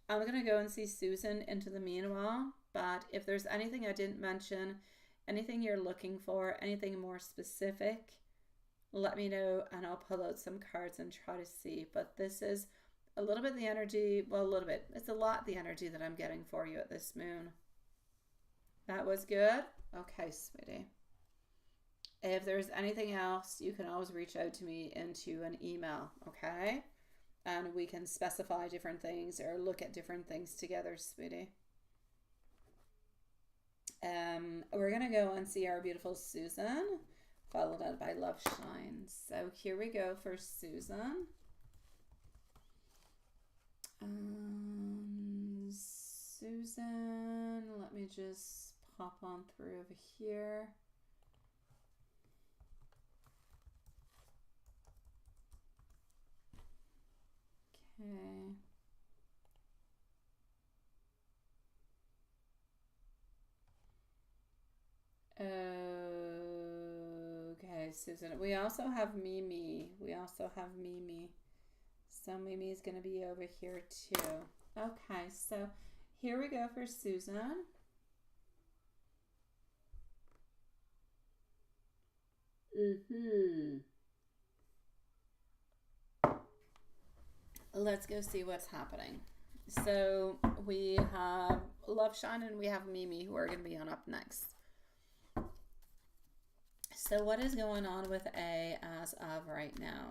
gonna go and see Susan into the meanwhile, but if there's anything I didn't mention, anything you're looking for, anything more specific, let me know and I'll pull out some cards and try to see. But this is a little bit the energy, well, a little bit, it's a lot the energy that I'm getting for you at this moon. That was good? Okay, sweetie. If there's anything else, you can always reach out to me into an email, okay? And we can specify different things or look at different things together, sweetie. We're going to go and see our beautiful Susan, followed out by Love Shines. So here we go for Susan. Susan, let me just pop on through over here. Okay. Okay, Susan. We also have Mimi. So Mimi is going to be over here too. Okay, so here we go for Susan. Let's go see what's happening. So we have Love Shine and we have Mimi, who are going to be on up next. So what is going on with A as of right now?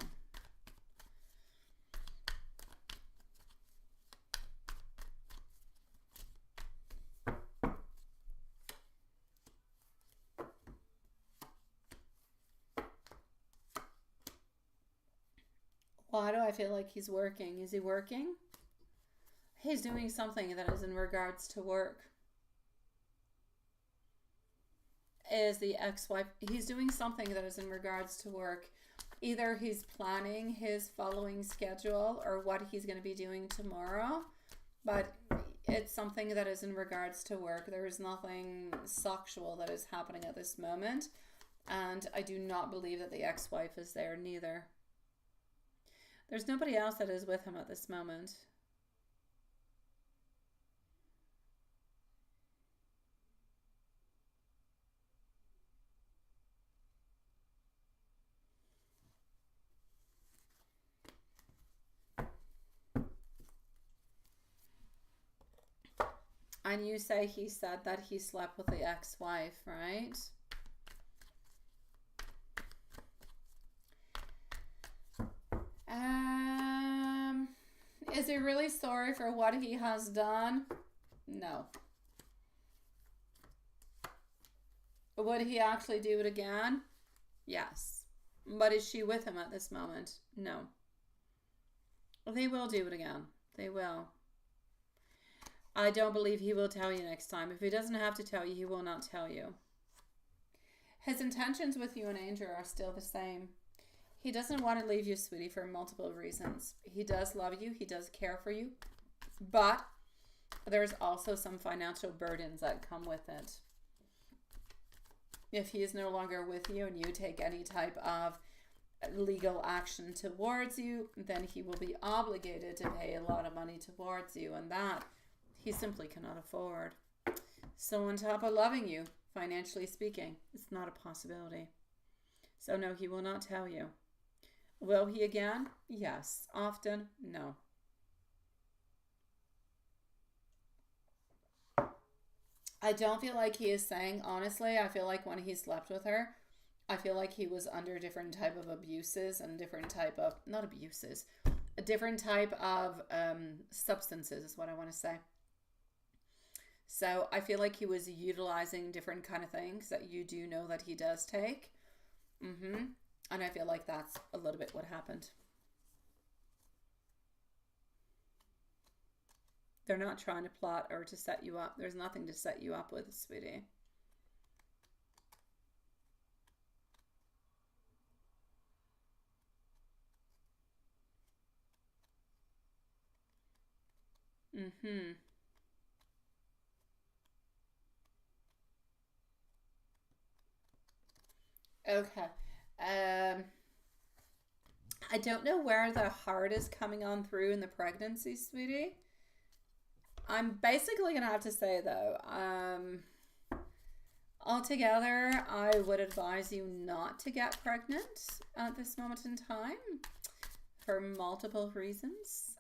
Why do I feel like he's working? Is he working? He's doing something that is in regards to work. Is the ex-wife, he's doing something that is in regards to work. Either he's planning his following schedule or what he's going to be doing tomorrow, but it's something that is in regards to work. There is nothing sexual that is happening at this moment, and I do not believe that the ex-wife is there neither. There's nobody else that is with him at this moment. And you say he said that he slept with the ex-wife, right? Is he really sorry for what he has done? No. Would he actually do it again? Yes. But is she with him at this moment? No. They will do it again. They will. I don't believe he will tell you next time. If he doesn't have to tell you, he will not tell you. His intentions with you and Angel are still the same. He doesn't want to leave you, sweetie, for multiple reasons. He does love you. He does care for you. But there's also some financial burdens that come with it. If he is no longer with you and you take any type of legal action towards you, then he will be obligated to pay a lot of money towards you, and that he simply cannot afford. So on top of loving you, financially speaking, it's not a possibility. So no, he will not tell you. Will he again? Yes. Often? No. I don't feel like he is saying, honestly, I feel like when he slept with her, I feel like he was under different type of abuses and different type of, not abuses, a different type of substances is what I want to say. So I feel like he was utilizing different kind of things that you do know that he does take. And I feel like that's a little bit what happened. They're not trying to plot or to set you up. There's nothing to set you up with, sweetie. Okay. I don't know where the heart is coming on through in the pregnancy, sweetie. I'm basically going to have to say, though, altogether, I would advise you not to get pregnant at this moment in time for multiple reasons.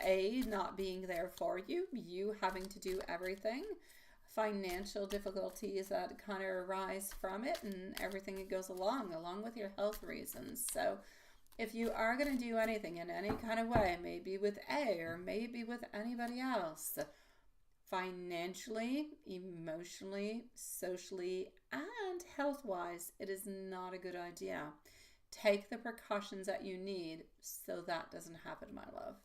A, not being there for you, you having to do everything, financial difficulties that kind of arise from it, and everything that goes along with your health reasons. So if you are going to do anything in any kind of way, maybe with A or maybe with anybody else, financially, emotionally, socially, and health-wise, it is not a good idea. Take the precautions that you need so that doesn't happen, my love.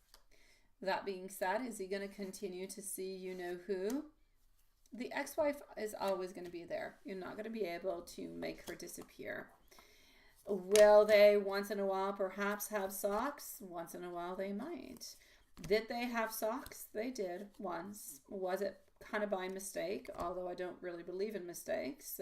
That being said, is he going to continue to see you know who? The ex-wife is always going to be there. You're not going to be able to make her disappear. Will they once in a while perhaps have socks? Once in a while they might. Did they have socks? They did once. Was it kind of by mistake? Although I don't really believe in mistakes.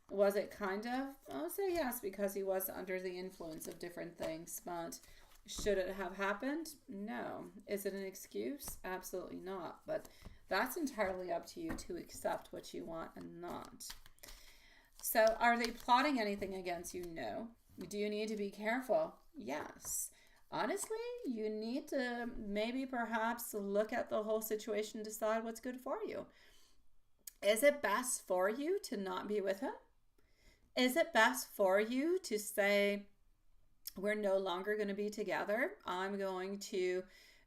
Was it kind of? I'll say yes, because he was under the influence of different things. But should it have happened? No. Is it an excuse? Absolutely not. But that's entirely up to you to accept what you want and not. So are they plotting anything against you? No. Do you need to be careful? Yes. Honestly, you need to maybe perhaps look at the whole situation, decide what's good for you. Is it best for you to not be with him? Is it best for you to say, we're no longer going to be together? I'm going to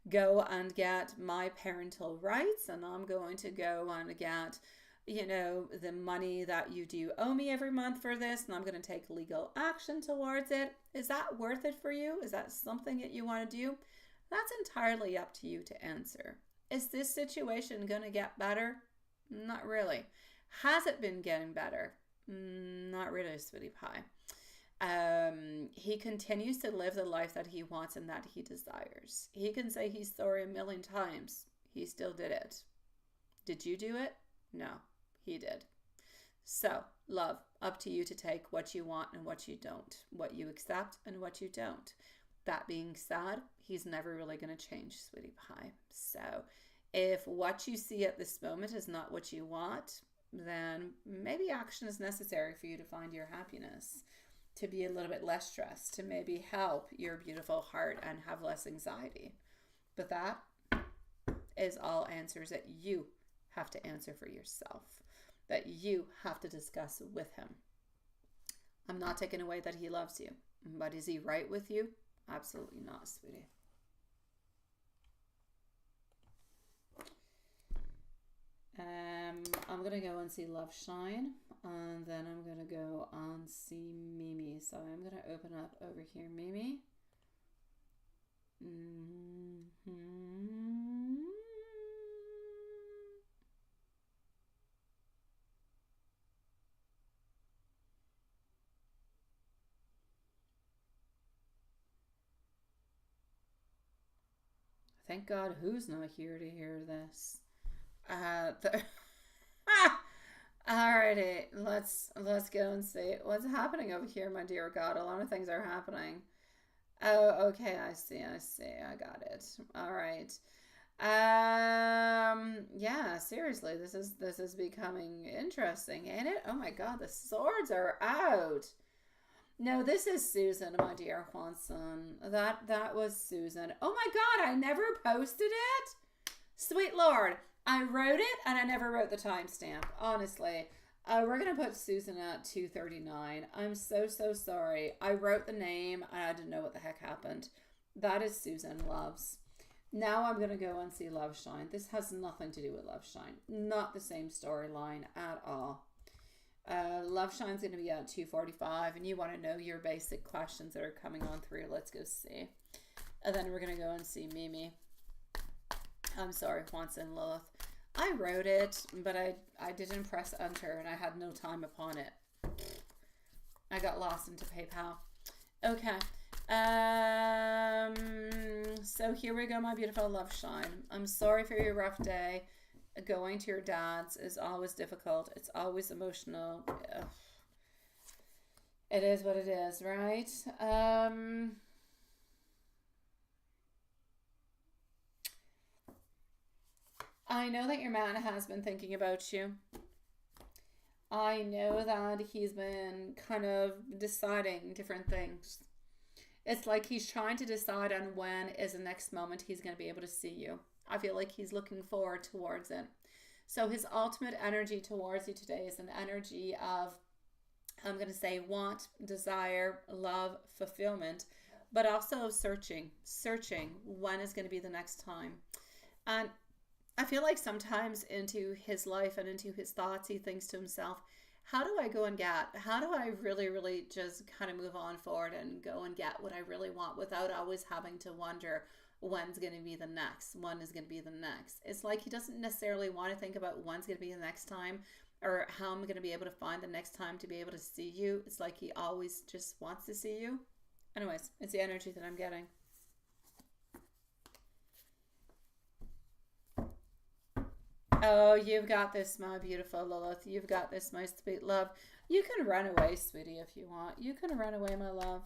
go and get my parental rights, and I'm going to go and get, you know, the money that you do owe me every month for this, and I'm going to take legal action towards it. Is that worth it for you? Is that something that you want to do? That's entirely up to you to answer. Is this situation going to get better? Not really. Has it been getting better? Not really, sweetie pie. He continues to live the life that he wants and that he desires. He can say he's sorry a million times. He still did it. Did you do it? No, he did. So, love, up to you to take what you want and what you don't, what you accept and what you don't. That being said, he's never really going to change, sweetie pie. So, if what you see at this moment is not what you want, then maybe action is necessary for you to find your happiness, to be a little bit less stressed, to maybe help your beautiful heart and have less anxiety. But that is all answers that you have to answer for yourself, that you have to discuss with him. I'm not taking away that he loves you, but is he right with you? Absolutely not, sweetie. I'm going to go and see Love Shine, and then I'm going to go and see Mimi. So I'm going to open up over here, Mimi. Thank God who's not here to hear this. Alrighty, let's go and see what's happening over here, my dear God. A lot of things are happening. Oh, okay, I see, I got it. All right. Yeah, seriously, this is becoming interesting, ain't it? Oh my God, the swords are out. No, this is Susan, my dear Juanson. That was Susan. Oh my God, I never posted it? Sweet Lord, I wrote it and I never wrote the timestamp, honestly. We're going to put Susan at 2:39. I'm so sorry. I wrote the name and I didn't know what the heck happened. That is Susan Loves. Now I'm going to go and see Love Shine. This has nothing to do with Love Shine. Not the same storyline at all. Love Shine's going to be at 2:45, and you want to know your basic questions that are coming on through. Let's go see. And then we're going to go and see Mimi. I'm sorry, Juanson Lilith. I wrote it, but I didn't press enter, and I had no time upon it. I got lost into PayPal. Okay. So here we go, my beautiful Love Shine. I'm sorry for your rough day. Going to your dad's is always difficult. It's always emotional. Ugh. It is what it is, right? I know that your man has been thinking about you. I know that he's been kind of deciding different things. It's like he's trying to decide on when is the next moment he's going to be able to see you. I feel like he's looking forward towards it. So his ultimate energy towards you today is an energy of, I'm going to say, want, desire, love, fulfillment, but also searching when is going to be the next time. And I feel like sometimes into his life and into his thoughts, he thinks to himself, how do I go and get, how do I really just kind of move on forward and go and get what I really want without always having to wonder when's going to be the next, when is going to be the next. It's like he doesn't necessarily want to think about when's going to be the next time or how I'm going to be able to find the next time to be able to see you. It's like he always just wants to see you. Anyways, it's the energy that I'm getting. Oh, you've got this, my beautiful Lilith. You've got this, my sweet love. You can run away, sweetie, if you want. You can run away, my love.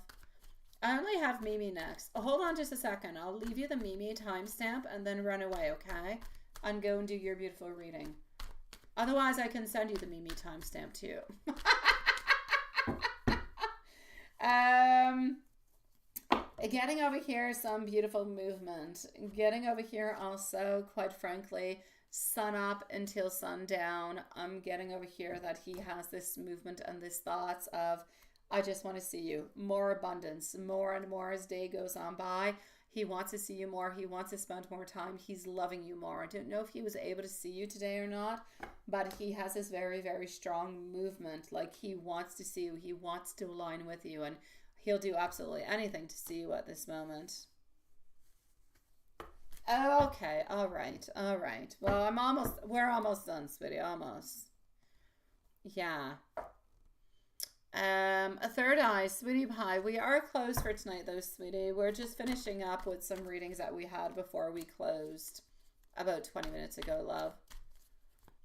I only have Mimi next. Oh, hold on just a second. I'll leave you the Mimi timestamp and then run away, okay? And go and do your beautiful reading. Otherwise, I can send you the Mimi timestamp too. Getting over here, some beautiful movement. Getting over here also, quite frankly, sun up until sundown. I'm getting over here that he has this movement and this thoughts of, I just want to see you. More abundance, more and more as day goes on by. He wants to see you more. He wants to spend more time. He's loving you more. I don't know if he was able to see you today or not, but he has this very strong movement. Like he wants to see you. He wants to align with you, and he'll do absolutely anything to see you at this moment. Okay, all right. Well, we're almost done, sweetie, almost. Yeah. A third eye, sweetie pie. We are closed for tonight, though, sweetie. We're just finishing up with some readings that we had before we closed about 20 minutes ago, love.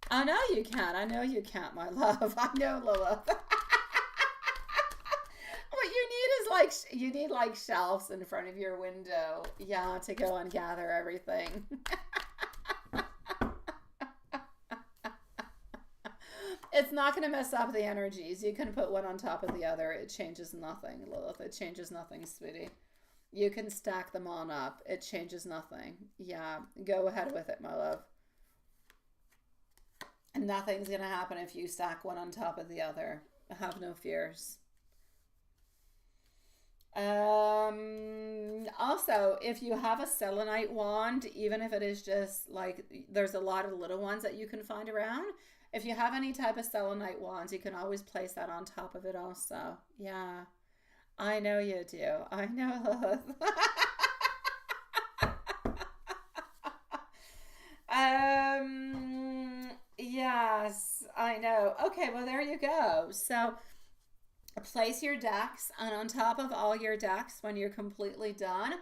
I know you can't. I know you can't, my love. I know, Lilith. What you need is you need like shelves in front of your window, yeah, to go and gather everything. It's not going to mess up the energies. You can put one on top of the other. It changes nothing, Lilith. It changes nothing, sweetie. You can stack them on up. It changes nothing. Yeah, go ahead with it, my love. Nothing's going to happen if you stack one on top of the other. Have no fears. Also, if you have a selenite wand, even if it is just like, there's a lot of little ones that you can find around. If you have any type of selenite wands, you can always place that on top of it also. Yeah, I know you do. I know. Yes, I know. Okay, well, there you go. So place your decks, and on top of all your decks, when you're completely done,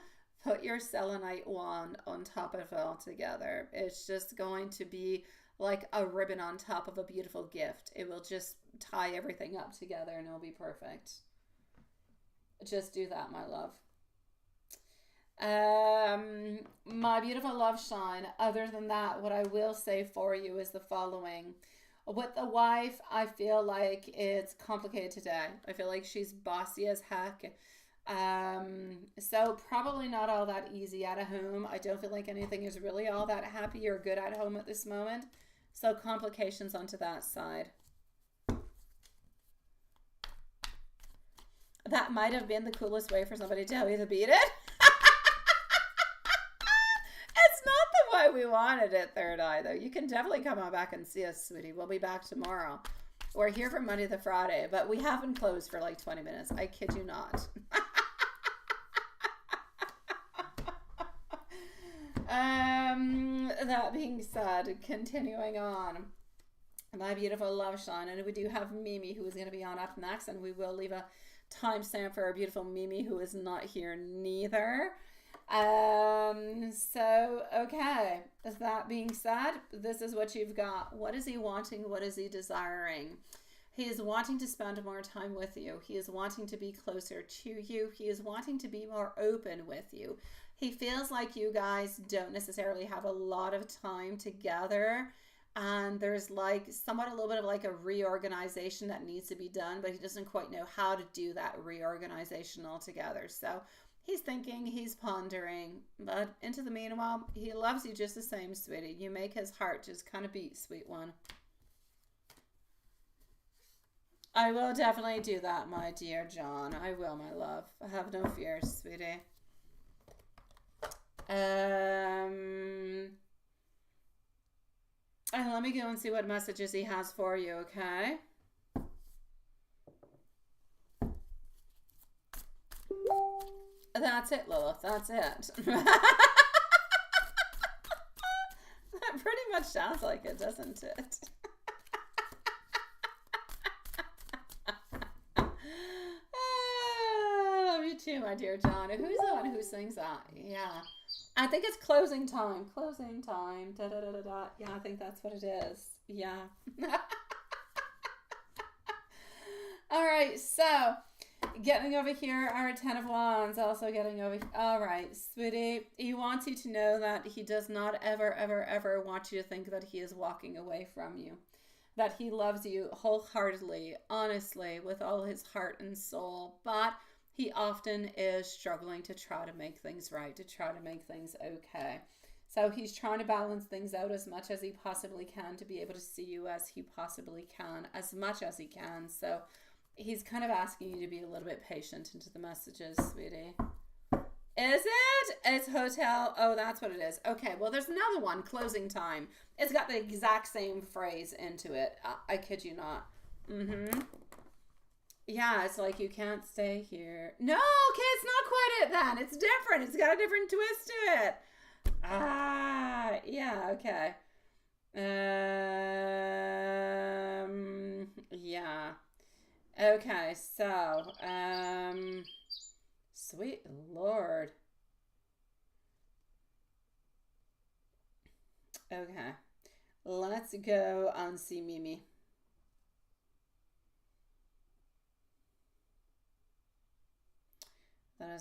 put your selenite wand on top of it all together. It's just going to be like a ribbon on top of a beautiful gift. It will just tie everything up together and it'll be perfect. Just do that, my love. My beautiful Love Shine, other than that, what I will say for you is the following. With the wife, I feel like it's complicated today. I feel like she's bossy as heck. So probably not all that easy at home. I don't feel like anything is really all that happy or good at home at this moment. So complications onto that side. That might have been the coolest way for somebody to tell you to beat it. It's not the way we wanted it, third eye, though. You can definitely come on back and see us, sweetie. We'll be back tomorrow. We're here from Monday to Friday, but we haven't closed for like 20 minutes. I kid you not. That being said, continuing on, my beautiful love shine, and we do have Mimi who is going to be on up next, and we will leave a timestamp for our beautiful Mimi who is not here neither. So okay, that being said, this is what you've got. What is he wanting? What is he desiring? He is wanting to spend more time with you. He is wanting to be closer to you. He is wanting to be more open with you. He feels like you guys don't necessarily have a lot of time together, and there's like somewhat a little bit of like a reorganization that needs to be done, but he doesn't quite know how to do that reorganization altogether. So he's thinking, he's pondering, but into the meanwhile, he loves you just the same, sweetie. You make his heart just kind of beat, sweet one. I will definitely do that, my dear John. I will, my love. Have no fear, sweetie. And let me go and see what messages he has for you, okay? That's it, Lilith. That's it. That pretty much sounds like it, doesn't it? Love you too, my dear John. Who's the one who sings that? Yeah. I think it's closing time. Closing time. Da da da da da. Yeah, I think that's what it is. Yeah. All right, so getting over here, our 10 of Wands, also getting over here. All right, sweetie, he wants you to know that he does not ever, ever, ever want you to think that he is walking away from you. That he loves you wholeheartedly, honestly, with all his heart and soul, but he often is struggling to try to make things right, to try to make things okay. So he's trying to balance things out as much as he possibly can to be able to see you as he possibly can, as much as he can. So he's kind of asking you to be a little bit patient into the messages, sweetie. Is it? It's hotel. Oh, that's what it is. Okay, well, there's another one, closing time. It's got the exact same phrase into it. I kid you not. Mm-hmm. Yeah, it's like you can't stay here. No, okay, it's not quite it then. It's different. It's got a different twist to it. Yeah, okay. Yeah. Okay, so, sweet Lord. Okay, let's go and see Mimi. That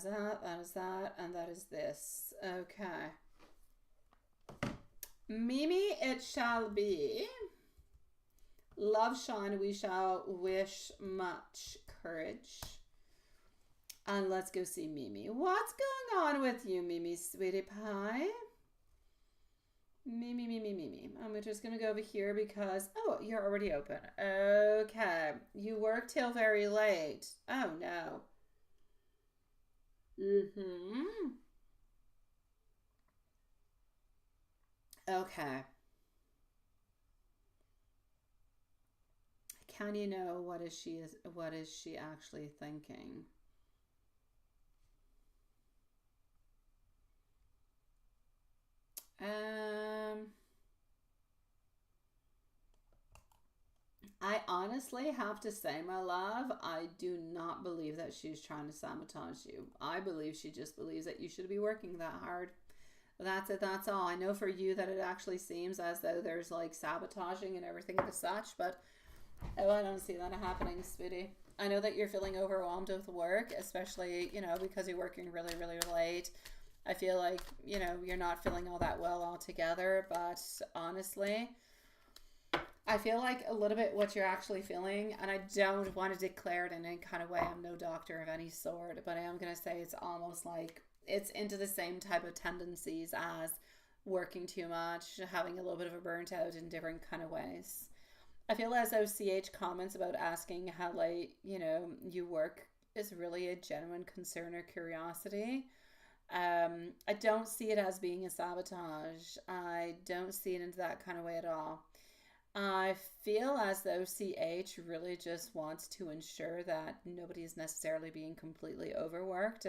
is that, and that is this. Okay. Mimi, it shall be. Love shine, we shall wish much courage. And let's go see Mimi. What's going on with you, Mimi, sweetie pie? Mimi. I'm just going to go over here because, oh, you're already open. Okay. You work till very late. Oh, no. Okay. Can you know what is she actually thinking? I honestly have to say, my love, I do not believe that she's trying to sabotage you. I believe she just believes that you should be working that hard. That's it. That's all. I know for you that it actually seems as though there's like sabotaging and everything as such, but oh, I don't see that happening, sweetie. I know that you're feeling overwhelmed with work, especially, because you're working really, really late. I feel like, you're not feeling all that well altogether, but honestly, I feel like a little bit what you're actually feeling, and I don't want to declare it in any kind of way. I'm no doctor of any sort, but I am going to say it's almost like it's into the same type of tendencies as working too much, having a little bit of a burnt out in different kind of ways. I feel as though CH comments about asking how late, you work is really a genuine concern or curiosity. I don't see it as being a sabotage. I don't see it into that kind of way at all. I feel as though CH really just wants to ensure that nobody is necessarily being completely overworked.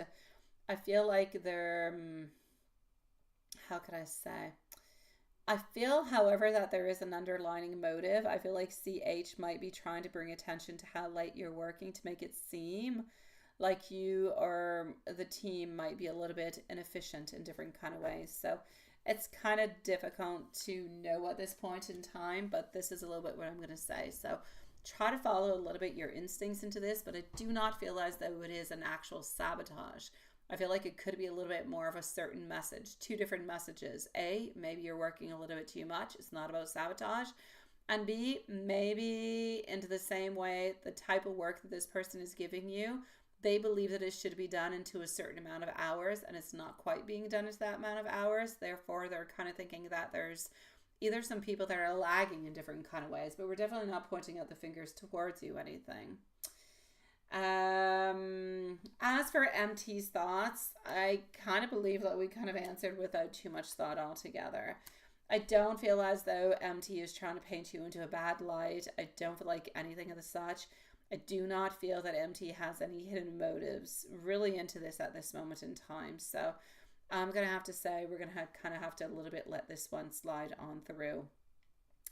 I feel like they're, how could I say? I feel, however, that there is an underlying motive. I feel like CH might be trying to bring attention to how late you're working to make it seem like you or the team might be a little bit inefficient in different kind of ways. So it's kind of difficult to know at this point in time, but this is a little bit what I'm going to say. So try to follow a little bit your instincts into this, but I do not feel as though it is an actual sabotage. I feel like it could be a little bit more of a certain message, two different messages. A, maybe you're working a little bit too much. It's not about sabotage. And B, maybe into the same way, the type of work that this person is giving you, they believe that it should be done into a certain amount of hours and it's not quite being done into that amount of hours. Therefore, they're kind of thinking that there's either some people that are lagging in different kind of ways, but we're definitely not pointing out the fingers towards you anything. As for MT's thoughts, I kind of believe that we kind of answered without too much thought altogether. I don't feel as though MT is trying to paint you into a bad light. I don't feel like anything of the such. I do not feel that MT has any hidden motives really into this at this moment in time. So I'm going to have to say we're going to kind of have to a little bit let this one slide on through.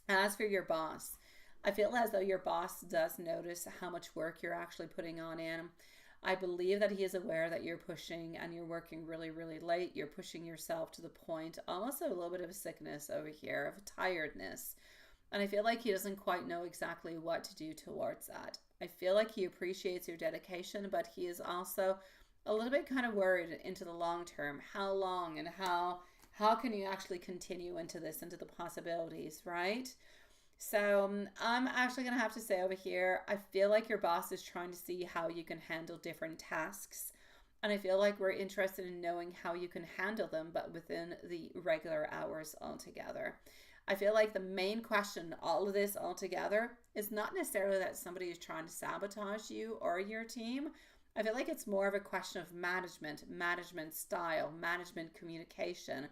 As for your boss, I feel as though your boss does notice how much work you're actually putting on in. I believe that he is aware that you're pushing and you're working really, really late. You're pushing yourself to the point, almost a little bit of a sickness over here, of tiredness. And I feel like he doesn't quite know exactly what to do towards that. I feel like he appreciates your dedication, but he is also a little bit kind of worried into the long term. How long and how can you actually continue into this, into the possibilities, right? So I'm actually going to have to say over here, I feel like your boss is trying to see how you can handle different tasks. And I feel like we're interested in knowing how you can handle them, but within the regular hours altogether. I feel like the main question, all of this altogether, is not necessarily that somebody is trying to sabotage you or your team. I feel like it's more of a question of management style, management communication.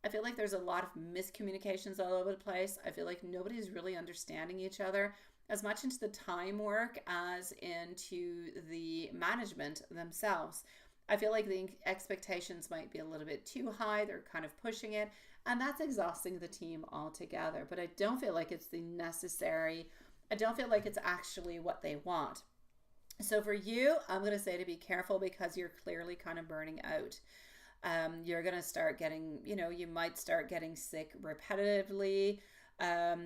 I feel like there's a lot of miscommunications all over the place. I feel like nobody's really understanding each other as much into the time work as into the management themselves. I feel like the expectations might be a little bit too high. They're kind of pushing it, and that's exhausting the team altogether. But I don't feel like it's I don't feel like it's actually what they want. So for you, I'm going to say to be careful because you're clearly kind of burning out. You're going to start getting, you might start getting sick repetitively. I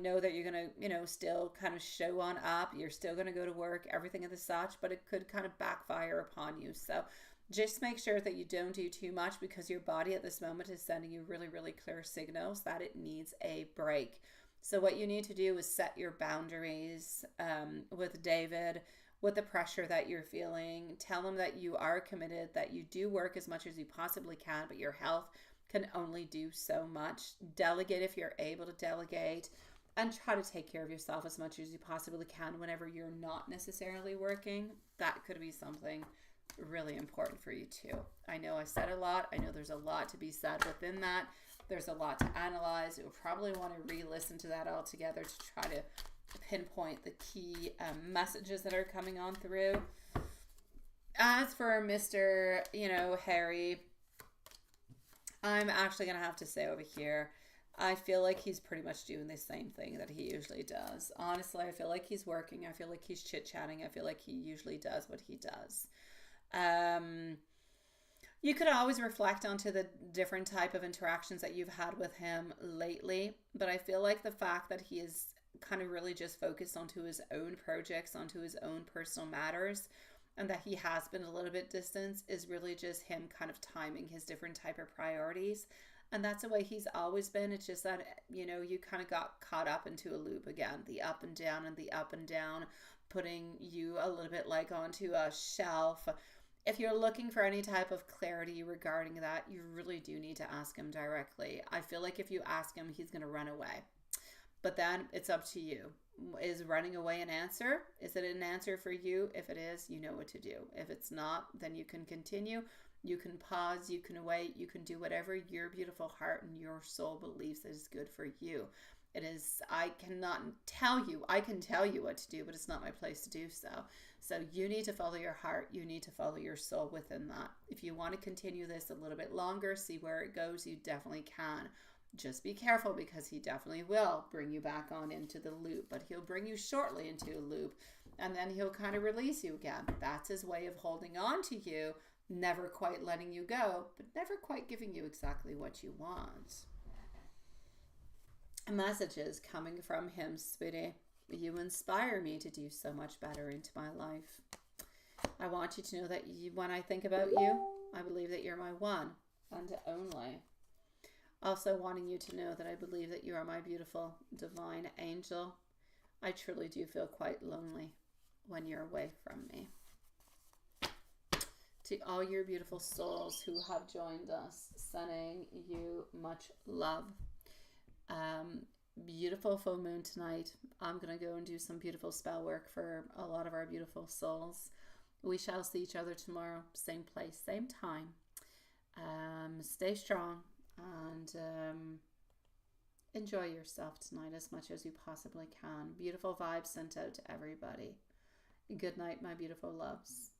know that you're going to, still kind of show on up. You're still going to go to work, everything of the such, but it could kind of backfire upon you. So just make sure that you don't do too much because your body at this moment is sending you really, really clear signals that it needs a break. So what you need to do is set your boundaries with David, with the pressure that you're feeling. Tell him that you are committed, that you do work as much as you possibly can, but your health can only do so much. Delegate if you're able to delegate, and try to take care of yourself as much as you possibly can whenever you're not necessarily working. That could be something really important for you too. I know I said a lot. I know there's a lot to be said within that. There's a lot to analyze. You'll probably want to re-listen to that all together to try to pinpoint the key messages that are coming on through. As for Mr. Harry, I'm actually going to have to say over here, I feel like he's pretty much doing the same thing that he usually does. Honestly, I feel like he's working. I feel like he's chit-chatting. I feel like he usually does what he does. You could always reflect onto the different type of interactions that you've had with him lately, but I feel like the fact that he is kind of really just focused onto his own projects, onto his own personal matters, and that he has been a little bit distant is really just him kind of timing his different type of priorities. And that's the way he's always been. It's just that, you know, you kind of got caught up into a loop again, the up and down and the up and down, putting you a little bit like onto a shelf. If you're looking for any type of clarity regarding that, you really do need to ask him directly. I feel like if you ask him, he's going to run away. But then it's up to you. Is running away an answer? Is it an answer for you? If it is, you know what to do. If it's not, then you can continue. You can pause, you can wait, you can do whatever your beautiful heart and your soul believes is good for you. It is, I cannot tell you, I can tell you what to do, but it's not my place to do so. So you need to follow your heart, you need to follow your soul within that. If you want to continue this a little bit longer, see where it goes, you definitely can. Just be careful, because he definitely will bring you back on into the loop, but he'll bring you shortly into a loop, and then he'll kind of release you again. That's his way of holding on to you, never quite letting you go, but never quite giving you exactly what you want. Messages coming from him, sweetie. You inspire me to do so much better into my life. I want you to know that when I think about you, I believe that you're my one and only. Also wanting you to know that I believe that you are my beautiful divine angel. I truly do feel quite lonely when you're away from me. To all your beautiful souls who have joined us, sending you much love. Beautiful full moon tonight. I'm going to go and do some beautiful spell work for a lot of our beautiful souls. We shall see each other tomorrow, same place, same time. Stay strong and enjoy yourself tonight as much as you possibly can. Beautiful vibes sent out to everybody. Good night, my beautiful loves.